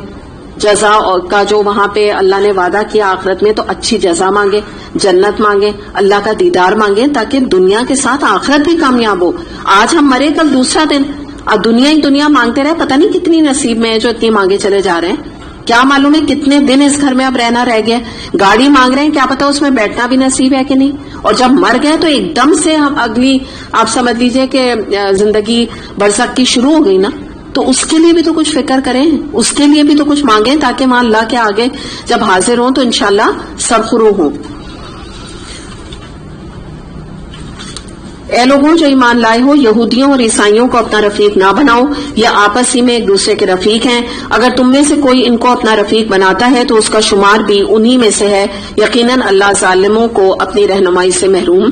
جزا کا جو وہاں پہ اللہ نے وعدہ کیا آخرت میں تو اچھی جزا مانگیں، جنت مانگیں، اللہ کا دیدار مانگیں تاکہ دنیا کے ساتھ آخرت بھی کامیاب ہو. آج ہم مرے کل دوسرا دن، اب دنیا ہی دنیا مانگتے رہے، پتہ نہیں کتنی نصیب میں ہے جو اتنی مانگے چلے جا رہے ہیں. کیا معلوم ہے کتنے دن اس گھر میں اب رہنا رہ گیا. گاڑی مانگ رہے ہیں، کیا پتا اس میں بیٹھنا بھی نصیب ہے کہ نہیں. اور جب مر گئے تو ایک دم سے ہم اگلی، آپ سمجھ لیجئے کہ زندگی برزخ کی شروع ہو گئی نا. تو اس کے لیے بھی تو کچھ فکر کریں، اس کے لیے بھی تو کچھ مانگیں تاکہ وہاں اللہ کے آگے جب حاضر ہوں تو انشاءاللہ سرخرو ہوں. اے لوگوں جو ایمان لائے ہو، یہودیوں اور عیسائیوں کو اپنا رفیق نہ بناؤ، یہ آپس ہی میں ایک دوسرے کے رفیق ہیں. اگر تم میں سے کوئی ان کو اپنا رفیق بناتا ہے تو اس کا شمار بھی انہی میں سے ہے. یقیناً اللہ ظالموں کو اپنی رہنمائی سے محروم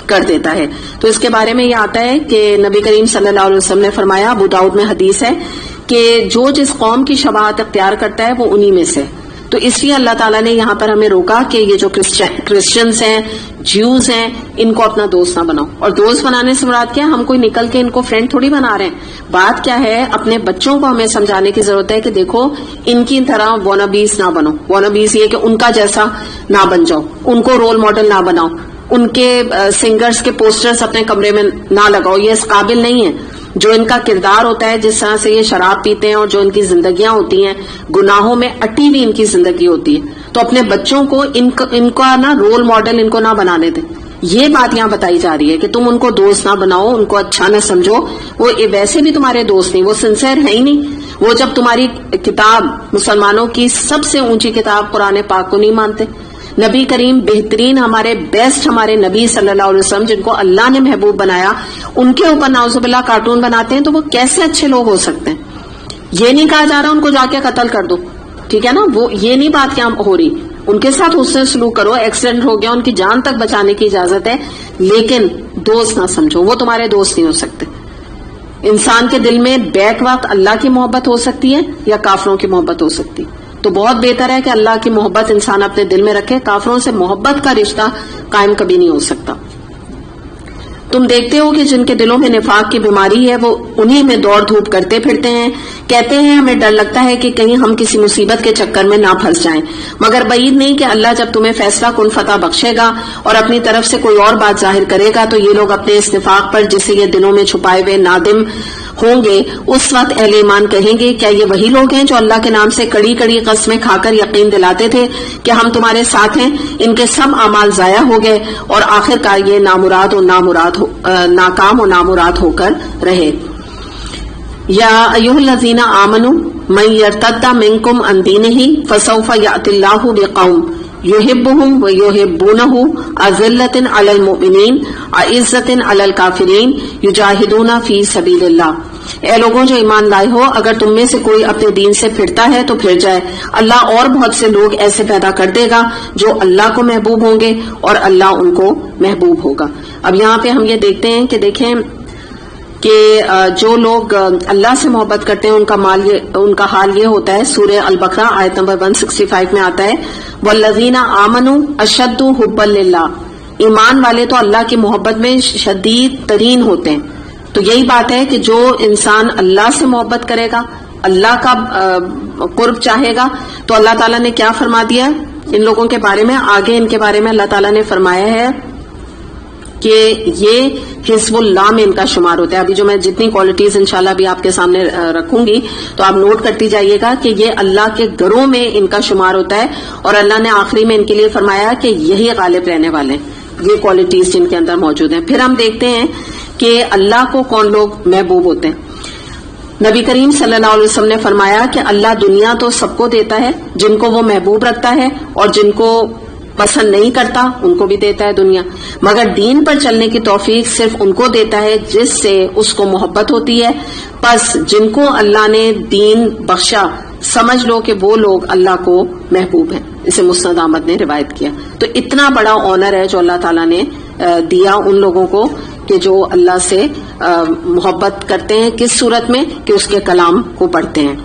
کر دیتا ہے. تو اس کے بارے میں یہ آتا ہے کہ نبی کریم صلی اللہ علیہ وسلم نے فرمایا، ابو داؤد میں حدیث ہے کہ جو جس قوم کی شباہت اختیار کرتا ہے وہ انہی میں سے. تو اس لیے اللہ تعالیٰ نے یہاں پر ہمیں روکا کہ یہ جو کرسچنز ہیں، جیوز ہیں، ان کو اپنا دوست نہ بناؤ. اور دوست بنانے سے مراد کیا؟ ہم کوئی نکل کے ان کو فرینڈ تھوڑی بنا رہے ہیں. بات کیا ہے؟ اپنے بچوں کو ہمیں سمجھانے کی ضرورت ہے کہ دیکھو ان کی طرح وانابیز نہ بنو. وانابیز یہ کہ ان کا جیسا نہ بن جاؤ، ان کو رول ماڈل نہ بناؤ، ان کے سنگرز کے پوسٹرز اپنے کمرے میں نہ لگاؤ. یہ اس قابل نہیں ہے. جو ان کا کردار ہوتا ہے، جس طرح سے یہ شراب پیتے ہیں اور جو ان کی زندگیاں ہوتی ہیں گناہوں میں اٹی ہوئی ان کی زندگی ہوتی ہے، تو اپنے بچوں کو ان کا نا رول ماڈل ان کو نہ بنانے دیں. یہ بات یہاں بتائی جا رہی ہے کہ تم ان کو دوست نہ بناؤ، ان کو اچھا نہ سمجھو. وہ ویسے بھی تمہارے دوست نہیں، وہ سنسیئر ہے ہی نہیں. وہ جب تمہاری کتاب، مسلمانوں کی سب سے اونچی کتاب قرآن پاک کو نہیں مانتے، نبی کریم بہترین، ہمارے بیسٹ، ہمارے نبی صلی اللہ علیہ وسلم جن کو اللہ نے محبوب بنایا، ان کے اوپر نعوذ باللہ کارٹون بناتے ہیں، تو وہ کیسے اچھے لوگ ہو سکتے ہیں؟ یہ نہیں کہا جا رہا ان کو جا کے قتل کر دو، ٹھیک ہے نا، وہ یہ نہیں بات کیا ہو رہی. ان کے ساتھ حسن سلوک کرو، ایکسیڈنٹ ہو گیا ان کی جان تک بچانے کی اجازت ہے، لیکن دوست نہ سمجھو. وہ تمہارے دوست نہیں ہو سکتے. انسان کے دل میں بیک وقت اللہ کی محبت ہو سکتی ہے یا کافروں کی محبت ہو سکتی ہے. تو بہت بہتر ہے کہ اللہ کی محبت انسان اپنے دل میں رکھے. کافروں سے محبت کا رشتہ قائم کبھی نہیں ہو سکتا. تم دیکھتے ہو کہ جن کے دلوں میں نفاق کی بیماری ہے وہ انہی میں دوڑ دھوپ کرتے پھرتے ہیں. کہتے ہیں ہمیں ڈر لگتا ہے کہ کہیں ہم کسی مصیبت کے چکر میں نہ پھنس جائیں، مگر بعید نہیں کہ اللہ جب تمہیں فیصلہ کن فتح بخشے گا اور اپنی طرف سے کوئی اور بات ظاہر کرے گا تو یہ لوگ اپنے اس نفاق پر جسے یہ دلوں میں چھپائے ہوئے نادم ہوں گے. اس وقت اہل ایمان کہیں گے، کیا یہ وہی لوگ ہیں جو اللہ کے نام سے کڑی کڑی قسمیں کھا کر یقین دلاتے تھے کہ ہم تمہارے ساتھ ہیں؟ ان کے سب اعمال ضائع ہو گئے اور آخر کار یہ ناکام و نامراد ہو کر رہے. یا ایھا الذین آمنوا من یرتد منکم عن دینہ فسوف یأتی اللہ بقوم یحبهم ویحبونہ اذلۃ علی المؤمنین اعزۃ علی الکافرین یجاہدون فی سبیل اللہ. اے لوگوں جو ایمان لائے ہو، اگر تم میں سے کوئی اپنے دین سے پھرتا ہے تو پھر جائے. اللہ اور بہت سے لوگ ایسے پیدا کر دے گا جو اللہ کو محبوب ہوں گے اور اللہ ان کو محبوب ہوگا. اب یہاں پہ ہم یہ دیکھتے ہیں کہ دیکھیں کہ جو لوگ اللہ سے محبت کرتے ہیں ان کا حال یہ ہوتا ہے. سورہ البقرہ آیت نمبر 165 میں آتا ہے، والذین آمنوا اشد حبا للہ. ایمان والے تو اللہ کی محبت میں شدید ترین ہوتے ہیں. تو یہی بات ہے کہ جو انسان اللہ سے محبت کرے گا اللہ کا قرب چاہے گا تو اللہ تعالیٰ نے کیا فرما دیا ان لوگوں کے بارے میں؟ آگے ان کے بارے میں اللہ تعالیٰ نے فرمایا ہے کہ یہ حزب اللہ میں ان کا شمار ہوتا ہے. ابھی جو میں جتنی کوالٹیز انشاءاللہ ابھی آپ کے سامنے رکھوں گی تو آپ نوٹ کرتی جائیے گا کہ یہ اللہ کے گھروں میں ان کا شمار ہوتا ہے, اور اللہ نے آخری میں ان کے لیے فرمایا کہ یہی غالب رہنے والے ہیں, یہ کوالٹیز جن کے اندر موجود ہیں. پھر ہم دیکھتے ہیں کہ اللہ کو کون لوگ محبوب ہوتے ہیں. نبی کریم صلی اللہ علیہ وسلم نے فرمایا کہ اللہ دنیا تو سب کو دیتا ہے جن کو وہ محبوب رکھتا ہے, اور جن کو پسند نہیں کرتا ان کو بھی دیتا ہے دنیا, مگر دین پر چلنے کی توفیق صرف ان کو دیتا ہے جس سے اس کو محبت ہوتی ہے. پس جن کو اللہ نے دین بخشا سمجھ لو کہ وہ لوگ اللہ کو محبوب ہیں. اسے مسند احمد نے روایت کیا. تو اتنا بڑا آنر ہے جو اللہ تعالیٰ نے دیا ان لوگوں کو کہ جو اللہ سے محبت کرتے ہیں. کس صورت میں؟ کہ اس کے کلام کو پڑھتے ہیں.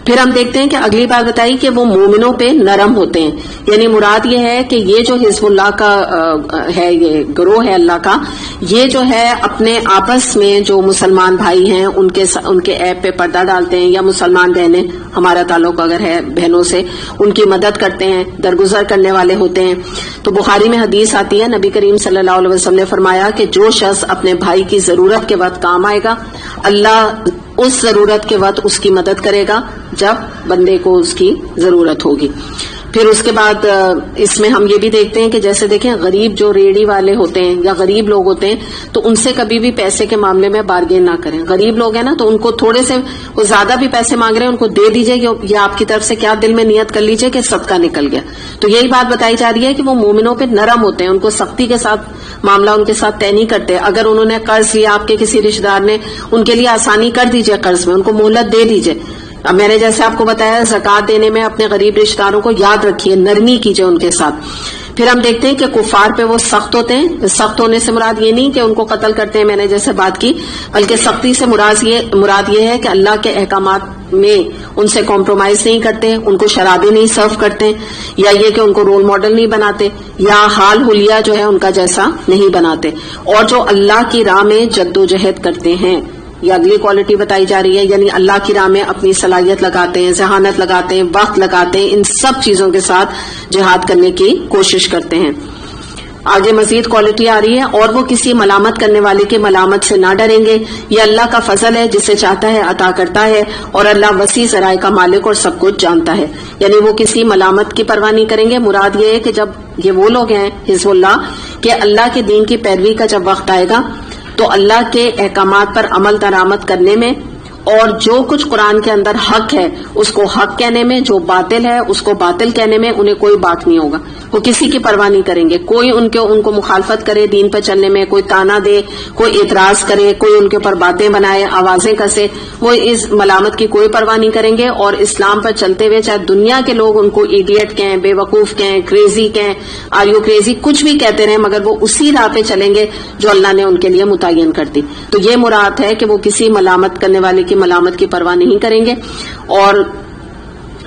پھر ہم دیکھتے ہیں کہ اگلی بات بتائی کہ وہ مومنوں پہ نرم ہوتے ہیں. یعنی مراد یہ ہے کہ یہ جو حزب اللہ کا ہے, یہ گروہ ہے اللہ کا, یہ جو ہے اپنے آپس میں جو مسلمان بھائی ہیں ان کے عیب پہ پردہ ڈالتے ہیں, یا مسلمان بہنیں, ہمارا تعلق اگر ہے بہنوں سے, ان کی مدد کرتے ہیں, درگزر کرنے والے ہوتے ہیں. تو بخاری میں حدیث آتی ہے, نبی کریم صلی اللہ علیہ وسلم نے فرمایا کہ جو شخص اپنے بھائی کی ضرورت کے وقت کام آئے گا, اللہ اس ضرورت کے وقت اس کی مدد کرے گا جب بندے کو اس کی ضرورت ہوگی. پھر اس کے بعد اس میں ہم یہ بھی دیکھتے ہیں کہ جیسے دیکھیں غریب جو ریڑھی والے ہوتے ہیں یا غریب لوگ ہوتے ہیں تو ان سے کبھی بھی پیسے کے معاملے میں بارگین نہ کریں. غریب لوگ ہیں نا تو ان کو تھوڑے سے, وہ زیادہ بھی پیسے مانگ رہے ہیں ان کو دے دیجئے, یا آپ کی طرف سے کیا دل میں نیت کر لیجئے کہ صدقہ نکل گیا. تو یہی بات بتائی جا رہی ہے کہ وہ مومنوں پہ نرم ہوتے ہیں, ان کو سختی کے ساتھ معاملہ ان کے ساتھ طے نہیں کرتے. اگر انہوں نے قرض لیا آپ کے کسی رشتہ دار نے, ان کے لیے آسانی کر دیجئے قرض میں, ان کو مہلت دے دیجئے. اب میں نے جیسے آپ کو بتایا زکوٰۃ دینے میں اپنے غریب رشتہ داروں کو یاد رکھیے, نرمی کیجئے ان کے ساتھ. پھر ہم دیکھتے ہیں کہ کفار پہ وہ سخت ہوتے ہیں. سخت ہونے سے مراد یہ نہیں کہ ان کو قتل کرتے ہیں, میں نے جیسے بات کی, بلکہ سختی سے مراد یہ ہے کہ اللہ کے احکامات میں ان سے کمپرومائز نہیں کرتے, ان کو شرابیں نہیں سرو کرتے, یا یہ کہ ان کو رول ماڈل نہیں بناتے, یا حال حلیہ جو ہے ان کا جیسا نہیں بناتے, اور جو اللہ کی راہ میں جد و جہد کرتے ہیں. یہ اگلی کوالٹی بتائی جا رہی ہے, یعنی اللہ کی راہ میں اپنی صلاحیت لگاتے ہیں, ذہانت لگاتے ہیں, وقت لگاتے ہیں, ان سب چیزوں کے ساتھ جہاد کرنے کی کوشش کرتے ہیں. آگے مزید کوالٹی آ رہی ہے, اور وہ کسی ملامت کرنے والے کی ملامت سے نہ ڈریں گے. یہ اللہ کا فضل ہے, جسے چاہتا ہے عطا کرتا ہے, اور اللہ وسیع ذرائع کا مالک اور سب کچھ جانتا ہے. یعنی وہ کسی ملامت کی پرواہ نہیں کریں گے. مراد یہ ہے کہ جب یہ وہ لوگ ہیں حزب اللہ کہ اللہ کے دین کی پیروی کا جب وقت آئے گا تو اللہ کے احکامات پر عمل درآمد کرنے میں, اور جو کچھ قرآن کے اندر حق ہے اس کو حق کہنے میں, جو باطل ہے اس کو باطل کہنے میں انہیں کوئی بات نہیں ہوگا. وہ کسی کی پرواہ نہیں کریں گے. کوئی ان کو مخالفت کرے دین پر چلنے میں, کوئی تانا دے, کوئی اعتراض کرے, کوئی ان کے اوپر باتیں بنائے, آوازیں کسے, وہ اس ملامت کی کوئی پرواہ نہیں کریں گے. اور اسلام پر چلتے ہوئے چاہے دنیا کے لوگ ان کو ایڈیٹ کہیں, بے وقوف کہیں, کریزی کہیں, آر یو کریزی, کچھ بھی کہتے رہیں, مگر وہ اسی راہ پہ چلیں گے جو اللہ نے ان کے لیے متعین کر دی. تو یہ مراد ہے کہ وہ کسی ملامت کرنے والے کی ملامت کی پرواہ نہیں کریں گے. اور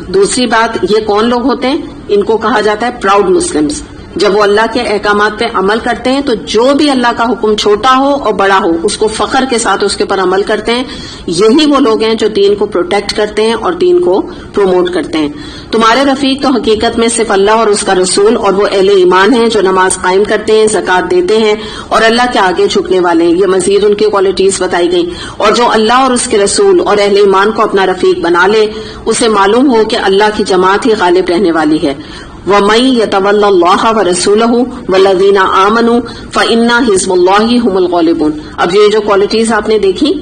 دوسری بات, یہ کون لوگ ہوتے ہیں؟ ان کو کہا جاتا ہے پراؤڈ مسلمز. جب وہ اللہ کے احکامات پہ عمل کرتے ہیں تو جو بھی اللہ کا حکم چھوٹا ہو اور بڑا ہو اس کو فخر کے ساتھ اس کے پر عمل کرتے ہیں. یہی وہ لوگ ہیں جو دین کو پروٹیکٹ کرتے ہیں اور دین کو پروموٹ کرتے ہیں. تمہارے رفیق تو حقیقت میں صرف اللہ اور اس کا رسول اور وہ اہل ایمان ہیں جو نماز قائم کرتے ہیں, زکوٰۃ دیتے ہیں اور اللہ کے آگے جھکنے والے ہیں. یہ مزید ان کی کوالٹیز بتائی گئی. اور جو اللہ اور اس کے رسول اور اہل ایمان کو اپنا رفیق بنا لے اسے معلوم ہو کہ اللہ کی جماعت ہی غالب رہنے والی ہے. وَمَن يَتَوَلَّ اللَّهَ وَرَسُولَهُ وَالَّذِينَ آمَنُوا فَإِنَّ حِزْبَ اللَّهِ هُمُ الْغَالِبُونَ. اب یہ جو کوالٹیز آپ نے دیکھی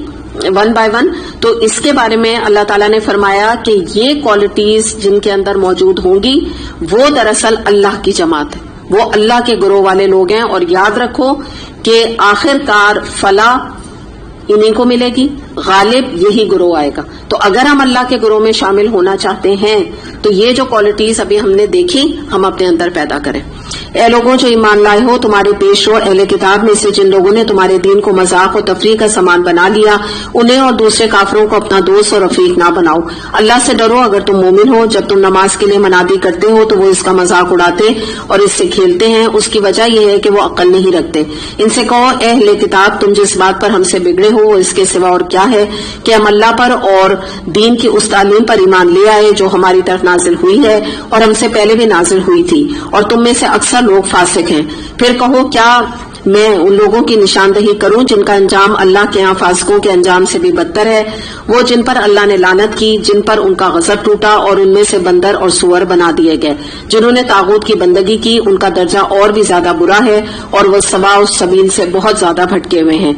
ون بائی ون, تو اس کے بارے میں اللہ تعالیٰ نے فرمایا کہ یہ کوالٹیز جن کے اندر موجود ہوں گی وہ دراصل اللہ کی جماعت ہے, وہ اللہ کے گروہ والے لوگ ہیں. اور یاد رکھو کہ آخر کار فلاح انہیں کو ملے گی, غالب یہی گروہ آئے گا. تو اگر ہم اللہ کے گروہ میں شامل ہونا چاہتے ہیں تو یہ جو کوالٹیز ابھی ہم نے دیکھی ہم اپنے اندر پیدا کریں. اے لوگوں جو ایمان لائے ہو، تمہارے پیش رو اہل کتاب میں سے جن لوگوں نے تمہارے دین کو مذاق و تفریح کا سامان بنا لیا، انہیں اور دوسرے کافروں کو اپنا دوست اور رفیق نہ بناؤ۔ اللہ سے ڈرو اگر تم مومن ہو۔ جب تم نماز کے لیے منادی کرتے ہو تو وہ اس کا مذاق اڑاتے اور اس سے کھیلتے ہیں، اس کی وجہ یہ ہے کہ وہ عقل نہیں رکھتے۔ ان سے کہو اے اہل کتاب، تم جس بات پر ہم سے بگڑے ہو وہ اس کے سوا اور کیا ہے کہ ہم اللہ پر اور دین کی اس تعلیم پر ایمان لے آئے جو ہماری طرف نازل ہوئی ہے اور ہم سے پہلے بھی نازل ہوئی تھی، اور تم میں سے اکثر لوگ فاسق ہیں۔ پھر کہو کیا میں ان لوگوں کی نشاندہی کروں جن کا انجام اللہ کے ہاں فاسقوں کے انجام سے بھی بدتر ہے، وہ جن پر اللہ نے لعنت کی، جن پر ان کا غضب ٹوٹا اور ان میں سے بندر اور سور بنا دیے گئے۔ جنہوں نے طاغوت کی بندگی کی ان کا درجہ اور بھی زیادہ برا ہے اور وہ سواء السبیل سے بہت زیادہ بھٹکے ہوئے ہیں۔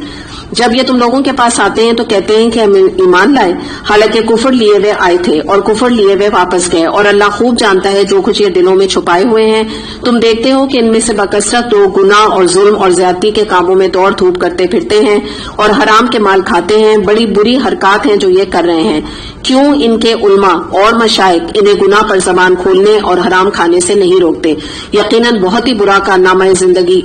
جب یہ تم لوگوں کے پاس آتے ہیں تو کہتے ہیں کہ ہم ایمان لائے، حالانکہ کفر لیے ہوئے آئے تھے اور کفر لیے ہوئے واپس گئے، اور اللہ خوب جانتا ہے جو کچھ یہ دلوں میں چھپائے ہوئے ہیں۔ تم دیکھتے ہو کہ ان میں سے بکثرت لوگ گناہ اور ظلم اور زیادتی کے کاموں میں دوڑ دھوپ کرتے پھرتے ہیں اور حرام کے مال کھاتے ہیں۔ بڑی بری حرکات ہیں جو یہ کر رہے ہیں۔ کیوں ان کے علماء اور مشائخ انہیں گناہ پر زبان کھولنے اور حرام کھانے سے نہیں روکتے؟ یقیناً بہت ہی برا کارنامہ زندگی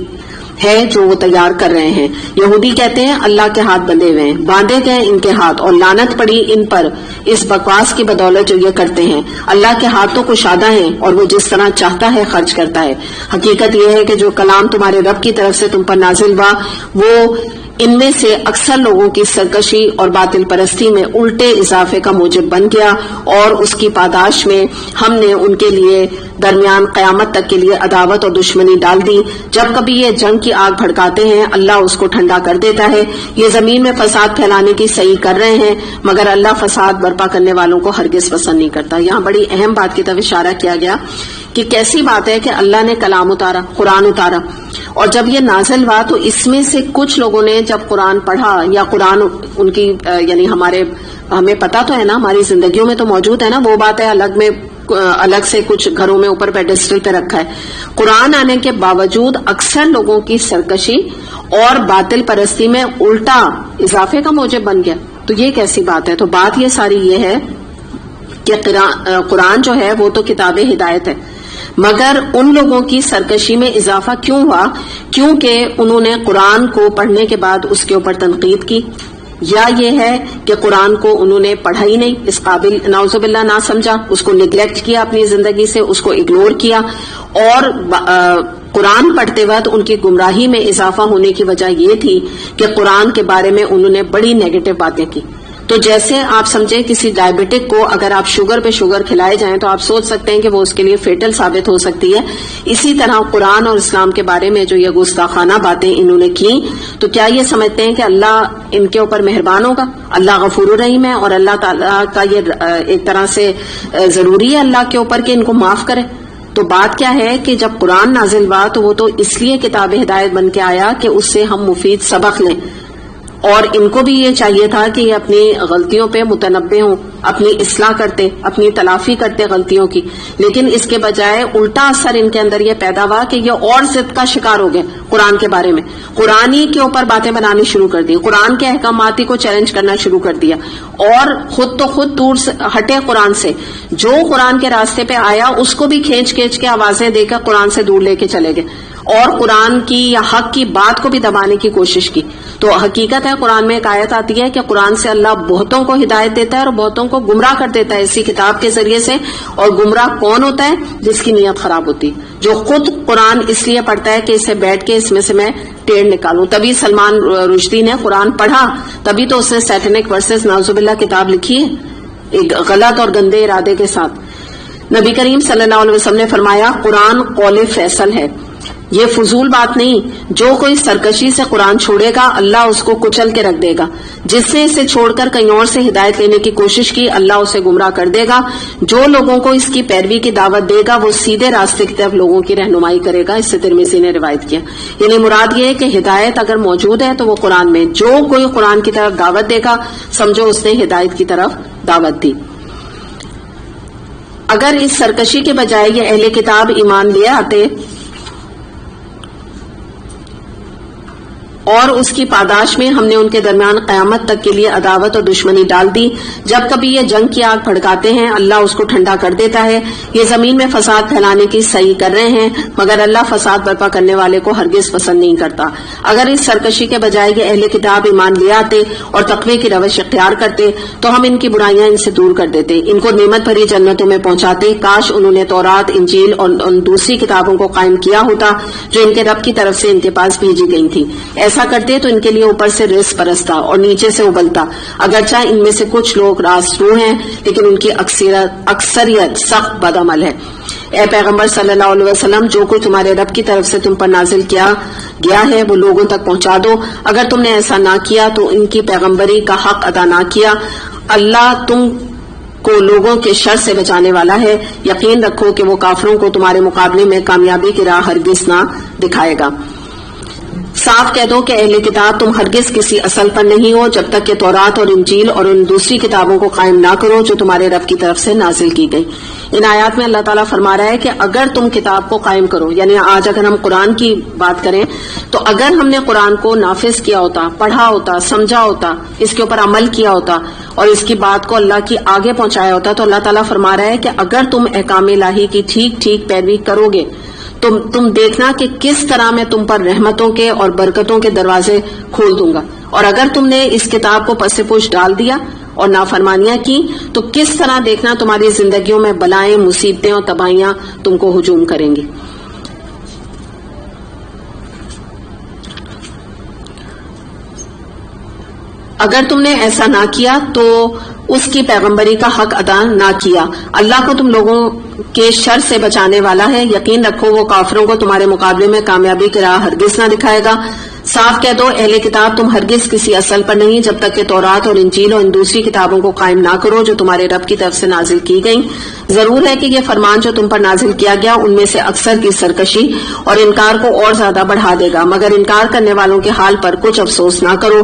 ہے جو وہ تیار کر رہے ہیں۔ یہودی کہتے ہیں اللہ کے ہاتھ بندھے ہوئے ہیں، باندھے گئے ان کے ہاتھ، اور لعنت پڑی ان پر اس بکواس کی بدولت جو یہ کرتے ہیں۔ اللہ کے ہاتھ تو کشادہ ہیں اور وہ جس طرح چاہتا ہے خرچ کرتا ہے۔ حقیقت یہ ہے کہ جو کلام تمہارے رب کی طرف سے تم پر نازل ہوا وہ ان میں سے اکثر لوگوں کی سرکشی اور باطل پرستی میں الٹے اضافے کا موجب بن گیا، اور اس کی پاداش میں ہم نے ان کے لیے درمیان قیامت تک کے لیے عداوت اور دشمنی ڈال دی۔ جب کبھی یہ جنگ کی آگ بھڑکاتے ہیں اللہ اس کو ٹھنڈا کر دیتا ہے۔ یہ زمین میں فساد پھیلانے کی صحیح کر رہے ہیں، مگر اللہ فساد برپا کرنے والوں کو ہرگز پسند نہیں کرتا۔ یہاں بڑی اہم بات کی طرف اشارہ کیا گیا کہ کیسی بات ہے کہ اللہ نے کلام اتارا، قرآن اتارا، اور جب یہ نازل ہوا تو اس میں سے کچھ لوگوں نے جب قرآن پڑھا یا قرآن ان کی یعنی ہمیں پتا تو ہے نا، ہماری زندگیوں میں تو موجود ہے نا، وہ بات ہے الگ سے کچھ گھروں میں اوپر پیڈسٹل پہ رکھا ہے۔ قرآن آنے کے باوجود اکثر لوگوں کی سرکشی اور باطل پرستی میں الٹا اضافے کا موجب بن گیا، تو یہ کیسی بات ہے؟ تو بات یہ ساری یہ ہے کہ قرآن جو ہے وہ تو کتاب ہدایت ہے، مگر ان لوگوں کی سرکشی میں اضافہ کیوں ہوا؟ کیونکہ انہوں نے قرآن کو پڑھنے کے بعد اس کے اوپر تنقید کی، یا یہ ہے کہ قرآن کو انہوں نے پڑھا ہی نہیں، اس قابل نعوذ باللہ نہ سمجھا، اس کو نیگلیکٹ کیا اپنی زندگی سے، اس کو اگنور کیا، اور قرآن پڑھتے وقت ان کی گمراہی میں اضافہ ہونے کی وجہ یہ تھی کہ قرآن کے بارے میں انہوں نے بڑی نیگیٹو باتیں کی۔ تو جیسے آپ سمجھیں کسی ڈائبیٹک کو اگر آپ شوگر پہ شوگر کھلائے جائیں تو آپ سوچ سکتے ہیں کہ وہ اس کے لیے فیٹل ثابت ہو سکتی ہے۔ اسی طرح قرآن اور اسلام کے بارے میں جو یہ گستاخانہ باتیں انہوں نے کی، تو کیا یہ سمجھتے ہیں کہ اللہ ان کے اوپر مہربان ہوگا؟ اللہ غفور الرحیم ہے، اور اللہ تعالیٰ کا یہ ایک طرح سے ضروری ہے اللہ کے اوپر کہ ان کو معاف کرے۔ تو بات کیا ہے کہ جب قرآن نازل ہوا تو وہ تو اس لیے کتاب ہدایت بن کے آیا کہ اس سے ہم مفید سبق لیں، اور ان کو بھی یہ چاہیے تھا کہ یہ اپنی غلطیوں پہ متنبہ ہوں، اپنی اصلاح کرتے، اپنی تلافی کرتے غلطیوں کی، لیکن اس کے بجائے الٹا اثر ان کے اندر یہ پیدا ہوا کہ یہ اور ضد کا شکار ہو گئے قرآن کے بارے میں، قرآن ہی کے اوپر باتیں بنانی شروع کر دی، قرآن کے احکامات کو چیلنج کرنا شروع کر دیا، اور خود تو خود دور سے ہٹے قرآن سے، جو قرآن کے راستے پہ آیا اس کو بھی کھینچ کے آوازیں دے کر قرآن سے دور لے کے چلے گئے، اور قرآن کی یا حق کی بات کو بھی دبانے کی کوشش کی۔ تو حقیقت ہے قرآن میں ایک آیت آتی ہے کہ قرآن سے اللہ بہتوں کو ہدایت دیتا ہے اور بہتوں کو گمراہ کر دیتا ہے اسی کتاب کے ذریعے سے، اور گمراہ کون ہوتا ہے؟ جس کی نیت خراب ہوتی، جو خود قرآن اس لیے پڑھتا ہے کہ اسے بیٹھ کے اس میں سے میں ٹیڑھ نکالوں۔ تبھی سلمان رشدی نے قرآن پڑھا، تبھی تو اس نے سیٹنک ورسز نعوذ باللہ کتاب لکھی ہے ایک غلط اور گندے ارادے کے ساتھ۔ نبی کریم صلی اللہ علیہ وسلم نے فرمایا قرآن قول فیصل ہے، یہ فضول بات نہیں، جو کوئی سرکشی سے قرآن چھوڑے گا اللہ اس کو کچل کے رکھ دے گا، جس نے اسے چھوڑ کر کہیں اور سے ہدایت لینے کی کوشش کی اللہ اسے گمراہ کر دے گا، جو لوگوں کو اس کی پیروی کی دعوت دے گا وہ سیدھے راستے کی طرف لوگوں کی رہنمائی کرے گا۔ اس سے ترمذی نے روایت کیا، یعنی مراد یہ ہے کہ ہدایت اگر موجود ہے تو وہ قرآن میں، جو کوئی قرآن کی طرف دعوت دے گا سمجھو اس نے ہدایت کی طرف دعوت دی۔ اگر اس سرکشی کے بجائے یہ اہل کتاب ایمان لے آتے اور اس کی پاداش میں ہم نے ان کے درمیان قیامت تک کے لیے عداوت اور دشمنی ڈال دی. جب کبھی یہ جنگ کی آگ بھڑکاتے ہیں اللہ اس کو ٹھنڈا کر دیتا ہے. یہ زمین میں فساد پھیلانے کی صحیح کر رہے ہیں مگر اللہ فساد برپا کرنے والے کو ہرگز پسند نہیں کرتا. اگر اس سرکشی کے بجائے یہ اہل کتاب ایمان لے آتے اور تقوی کی روش اختیار کرتے تو ہم ان کی برائیاں ان سے دور کر دیتے, ان کو نعمت بھری جنتوں میں پہنچاتے. کاش انہوں نے تورات, انجیل اور ان دوسری کتابوں کو قائم کیا ہوتا جو ان کے رب کی طرف سے ان کے پاس بھیجی گئی تھی. ایسا کرتے تو ان کے لیے اوپر سے رزق برستا اور نیچے سے ابلتا. اگرچہ ان میں سے کچھ لوگ راست رو ہیں لیکن ان کی اکثریت سخت بد عمل ہے. اے پیغمبر صلی اللہ علیہ وسلم, جو کچھ تمہارے رب کی طرف سے تم پر نازل کیا گیا ہے وہ لوگوں تک پہنچا دو. اگر تم نے ایسا نہ کیا تو ان کی پیغمبری کا حق ادا نہ کیا. اللہ تم کو لوگوں کے شر سے بچانے والا ہے. یقین رکھو کہ وہ کافروں کو تمہارے مقابلے میں کامیابی کی راہ ہرگز نہ دکھائے گا. صاف کہہ دو کہ اہل کتاب تم ہرگز کسی اصل پر نہیں ہو جب تک کہ تورات اور انجیل اور ان دوسری کتابوں کو قائم نہ کرو جو تمہارے رب کی طرف سے نازل کی گئی. ان آیات میں اللہ تعالیٰ فرما رہا ہے کہ اگر تم کتاب کو قائم کرو, یعنی آج اگر ہم قرآن کی بات کریں تو اگر ہم نے قرآن کو نافذ کیا ہوتا, پڑھا ہوتا, سمجھا ہوتا, اس کے اوپر عمل کیا ہوتا اور اس کی بات کو اللہ کی آگے پہنچایا ہوتا تو اللہ تعالیٰ فرما رہا ہے کہ اگر تم احکام الہی کی ٹھیک ٹھیک پیروی کرو گے تم دیکھنا کہ کس طرح میں تم پر رحمتوں کے اور برکتوں کے دروازے کھول دوں گا. اور اگر تم نے اس کتاب کو پس پوش ڈال دیا اور نافرمانیاں کی تو کس طرح دیکھنا تمہاری زندگیوں میں بلائیں, مصیبتیں اور تباہیاں تم کو ہجوم کریں گی. اگر تم نے ایسا نہ کیا تو اس کی پیغمبری کا حق ادا نہ کیا. اللہ کو تم لوگوں کے شر سے بچانے والا ہے. یقین رکھو وہ کافروں کو تمہارے مقابلے میں کامیابی کی راہ ہرگز نہ دکھائے گا. صاف کہہ دو اہل کتاب تم ہرگز کسی اصل پر نہیں جب تک کہ تورات اور انجیل اور ان دوسری کتابوں کو قائم نہ کرو جو تمہارے رب کی طرف سے نازل کی گئی. ضرور ہے کہ یہ فرمان جو تم پر نازل کیا گیا ان میں سے اکثر کی سرکشی اور انکار کو اور زیادہ بڑھا دے گا, مگر انکار کرنے والوں کے حال پر کچھ افسوس نہ کرو.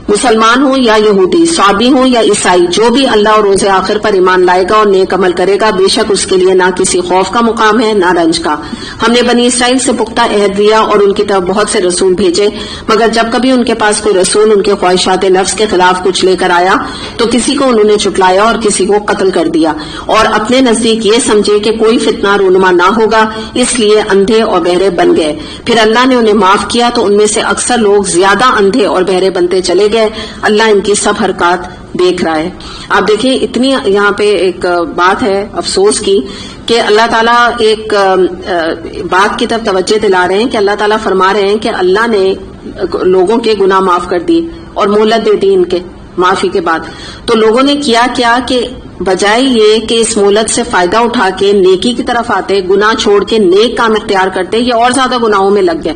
مسلمان ہوں یا یہودی, صابی ہوں یا عیسائی, جو بھی اللہ اور روز آخر پر ایمان لائے گا اور نیک عمل کرے گا بے شک اس کے لیے نہ کسی خوف کا مقام ہے نہ رنج کا. ہم نے بنی اسرائیل سے پختہ عہد لیا اور ان کی طرف بہت سے رسول بھیجے, مگر جب کبھی ان کے پاس کوئی رسول ان کے خواہشات نفس کے خلاف کچھ لے کر آیا تو کسی کو انہوں نے چٹلایا اور کسی کو قتل کر دیا اور اپنے نزدیک یہ سمجھے کہ کوئی فتنہ رونما نہ ہوگا, اس لیے اندھے اور بہرے بن گئے. پھر اللہ نے انہیں معاف کیا تو ان میں سے اکثر لوگ زیادہ اندھے اور بہرے بنتے چلے گئے. اللہ ان کی سب حرکات دیکھ رہا ہے. آپ دیکھیں اتنی یہاں پہ ایک بات ہے افسوس کی کہ اللہ تعالیٰ ایک بات کی طرف توجہ دلا رہے ہیں کہ اللہ تعالیٰ فرما رہے ہیں کہ اللہ نے لوگوں کے گناہ معاف کر دیے اور مہلت دے دی ان کے معافی کے بعد. تو لوگوں نے کیا کہ بجائے یہ کہ اس مہلت سے فائدہ اٹھا کے نیکی کی طرف آتے, گناہ چھوڑ کے نیک کام اختیار کرتے, یہ اور زیادہ گناہوں میں لگ گئے.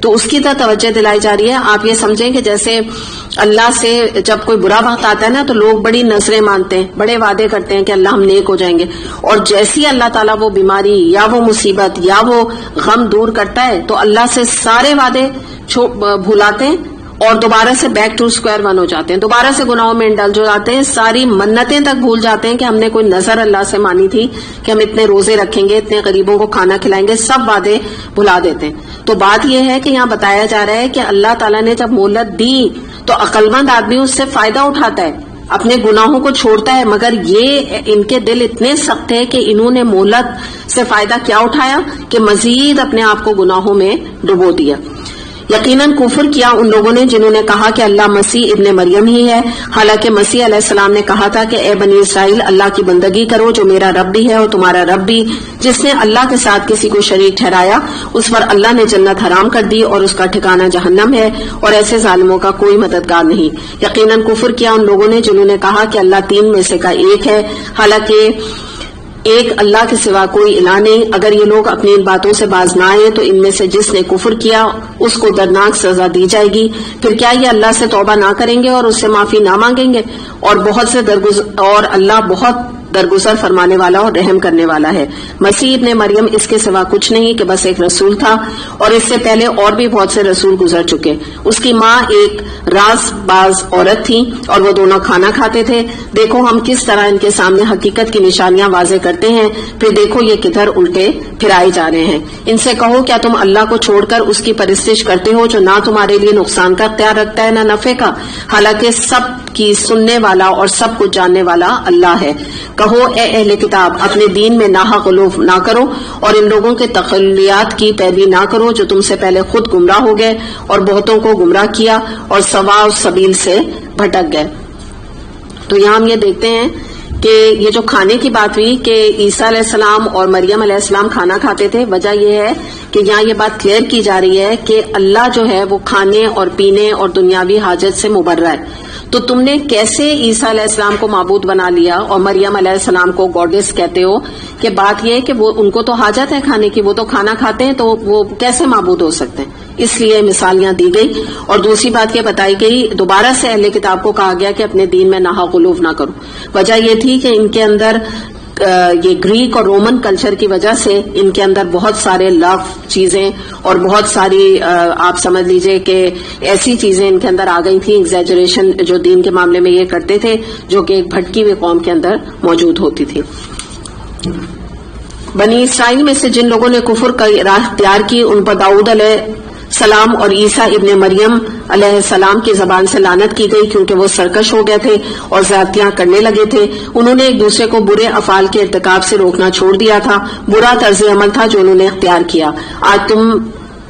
تو اس کی طرح توجہ دلائی جا رہی ہے. آپ یہ سمجھیں کہ جیسے اللہ سے جب کوئی برا وقت آتا ہے نا تو لوگ بڑی نظریں مانتے ہیں, بڑے وعدے کرتے ہیں کہ اللہ ہم نیک ہو جائیں گے, اور جیسی اللہ تعالیٰ وہ بیماری یا وہ مصیبت یا وہ غم دور کرتا ہے تو اللہ سے سارے وعدے بھولاتے ہیں اور دوبارہ سے بیک ٹو اسکوائر ون ہو جاتے ہیں, دوبارہ سے گناہوں میں انڈلج ہو جاتے ہیں, ساری منتیں تک بھول جاتے ہیں کہ ہم نے کوئی نظر اللہ سے مانی تھی کہ ہم اتنے روزے رکھیں گے, اتنے غریبوں کو کھانا کھلائیں گے, سب وعدے بھلا دیتے ہیں. تو بات یہ ہے کہ یہاں بتایا جا رہا ہے کہ اللہ تعالیٰ نے جب مہلت دی تو عقلمند آدمی اس سے فائدہ اٹھاتا ہے, اپنے گناہوں کو چھوڑتا ہے, مگر یہ ان کے دل اتنے سخت ہے کہ انہوں نے مہلت سے فائدہ کیا اٹھایا کہ مزید اپنے آپ کو گناہوں میں ڈبو دیا. یقیناً کفر کیا ان لوگوں نے جنہوں نے کہا کہ اللہ مسیح ابن مریم ہی ہے, حالانکہ مسیح علیہ السلام نے کہا تھا کہ اے بنی اسرائیل اللہ کی بندگی کرو جو میرا رب بھی ہے اور تمہارا رب بھی. جس نے اللہ کے ساتھ کسی کو شریک ٹھہرایا اس پر اللہ نے جنت حرام کر دی اور اس کا ٹھکانہ جہنم ہے, اور ایسے ظالموں کا کوئی مددگار نہیں. یقیناً کفر کیا ان لوگوں نے جنہوں نے کہا کہ اللہ تین میں سے کا ایک ہے, حالانکہ ایک اللہ کے سوا کوئی الہ نہیں. اگر یہ لوگ اپنی ان باتوں سے باز نہ آئے تو ان میں سے جس نے کفر کیا اس کو دردناک سزا دی جائے گی. پھر کیا یہ اللہ سے توبہ نہ کریں گے اور اس سے معافی نہ مانگیں گے؟ اور اللہ بہت درگزر فرمانے والا اور رحم کرنے والا ہے۔ مسیح ابن مریم اس کے سوا کچھ نہیں کہ بس ایک رسول تھا، اور اس سے پہلے اور بھی بہت سے رسول گزر چکے۔ اس کی ماں ایک راز باز عورت تھی اور وہ دونوں کھانا کھاتے تھے۔ دیکھو ہم کس طرح ان کے سامنے حقیقت کی نشانیاں واضح کرتے ہیں، پھر دیکھو یہ کدھر الٹے پھرائے جا رہے ہیں۔ ان سے کہو کیا تم اللہ کو چھوڑ کر اس کی پرستش کرتے ہو جو نہ تمہارے لیے نقصان کا اختیار رکھتا ہے نہ نفع کا، حالانکہ سب کی سننے والا اور سب کچھ جاننے والا اللہ ہے۔ کہو اے اہل کتاب، اپنے دین میں ناحق غلو نہ کرو اور ان لوگوں کے تخیلیات کی پیروی نہ کرو جو تم سے پہلے خود گمراہ ہو گئے اور بہتوں کو گمراہ کیا اور سواء السبیل سے بھٹک گئے۔ تو یہاں ہم یہ دیکھتے ہیں کہ یہ جو کھانے کی بات ہوئی کہ عیسیٰ علیہ السلام اور مریم علیہ السلام کھانا کھاتے تھے، وجہ یہ ہے کہ یہاں یہ بات کلیئر کی جا رہی ہے کہ اللہ جو ہے وہ کھانے اور پینے اور دنیاوی حاجت سے مبرہ ہے۔ تو تم نے کیسے عیسیٰ علیہ السلام کو معبود بنا لیا اور مریم علیہ السلام کو گاڈس کہتے ہو؟ کہ بات یہ ہے کہ وہ ان کو تو حاجت ہے کھانے کی، وہ تو کھانا کھاتے ہیں، تو وہ کیسے معبود ہو سکتے ہیں؟ اس لیے مثالیاں دی گئی۔ اور دوسری بات یہ بتائی گئی، دوبارہ سے اہل کتاب کو کہا گیا کہ اپنے دین میں ناحق غلو نہ کرو۔ وجہ یہ تھی کہ ان کے اندر یہ گریک اور رومن کلچر کی وجہ سے ان کے اندر بہت سارے لو چیزیں اور بہت ساری آپ سمجھ لیجئے کہ ایسی چیزیں ان کے اندر آ گئی تھیں، ایگزیجریشن جو دین کے معاملے میں یہ کرتے تھے، جو کہ ایک بھٹکی ہوئی قوم کے اندر موجود ہوتی تھی۔ بنی اسرائیل میں سے جن لوگوں نے کفر کا راہ اختیار کی، ان پر داؤد علیہ السلام اور عیسیٰ ابن مریم علیہ السلام کی زبان سے لعنت کی گئی، کیونکہ وہ سرکش ہو گئے تھے اور زیادتیاں کرنے لگے تھے۔ انہوں نے ایک دوسرے کو برے افعال کے ارتکاب سے روکنا چھوڑ دیا تھا، برا طرز عمل تھا جو انہوں نے اختیار کیا۔ آج تم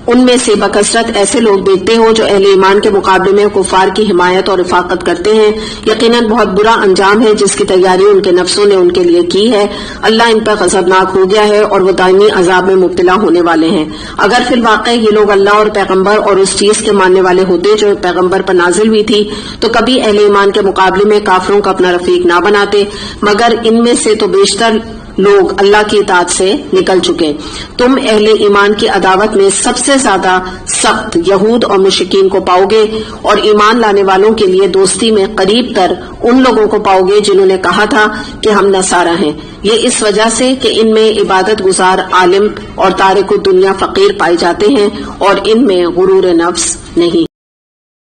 ان میں سے بکثرت ایسے لوگ دیکھتے ہو جو اہل ایمان کے مقابلے میں کفار کی حمایت اور رفاقت کرتے ہیں۔ یقیناً بہت برا انجام ہے جس کی تیاری ان کے نفسوں نے ان کے لیے کی ہے۔ اللہ ان پر غضبناک ہو گیا ہے اور وہ دائمی عذاب میں مبتلا ہونے والے ہیں۔ اگر فی الواقع یہ لوگ اللہ اور پیغمبر اور اس چیز کے ماننے والے ہوتے جو پیغمبر پر نازل ہوئی تھی تو کبھی اہل ایمان کے مقابلے میں کافروں کا اپنا رفیق نہ بناتے، مگر ان میں سے تو بیشتر لوگ اللہ کی اطاعت سے نکل چکے۔ تم اہل ایمان کی عداوت میں سب سے زیادہ سخت یہود اور مشرکین کو پاؤ گے، اور ایمان لانے والوں کے لیے دوستی میں قریب تر ان لوگوں کو پاؤ گے جنہوں نے کہا تھا کہ ہم نصارہ ہیں۔ یہ اس وجہ سے کہ ان میں عبادت گزار عالم اور تارک الدنیا فقیر پائے جاتے ہیں اور ان میں غرور نفس نہیں۔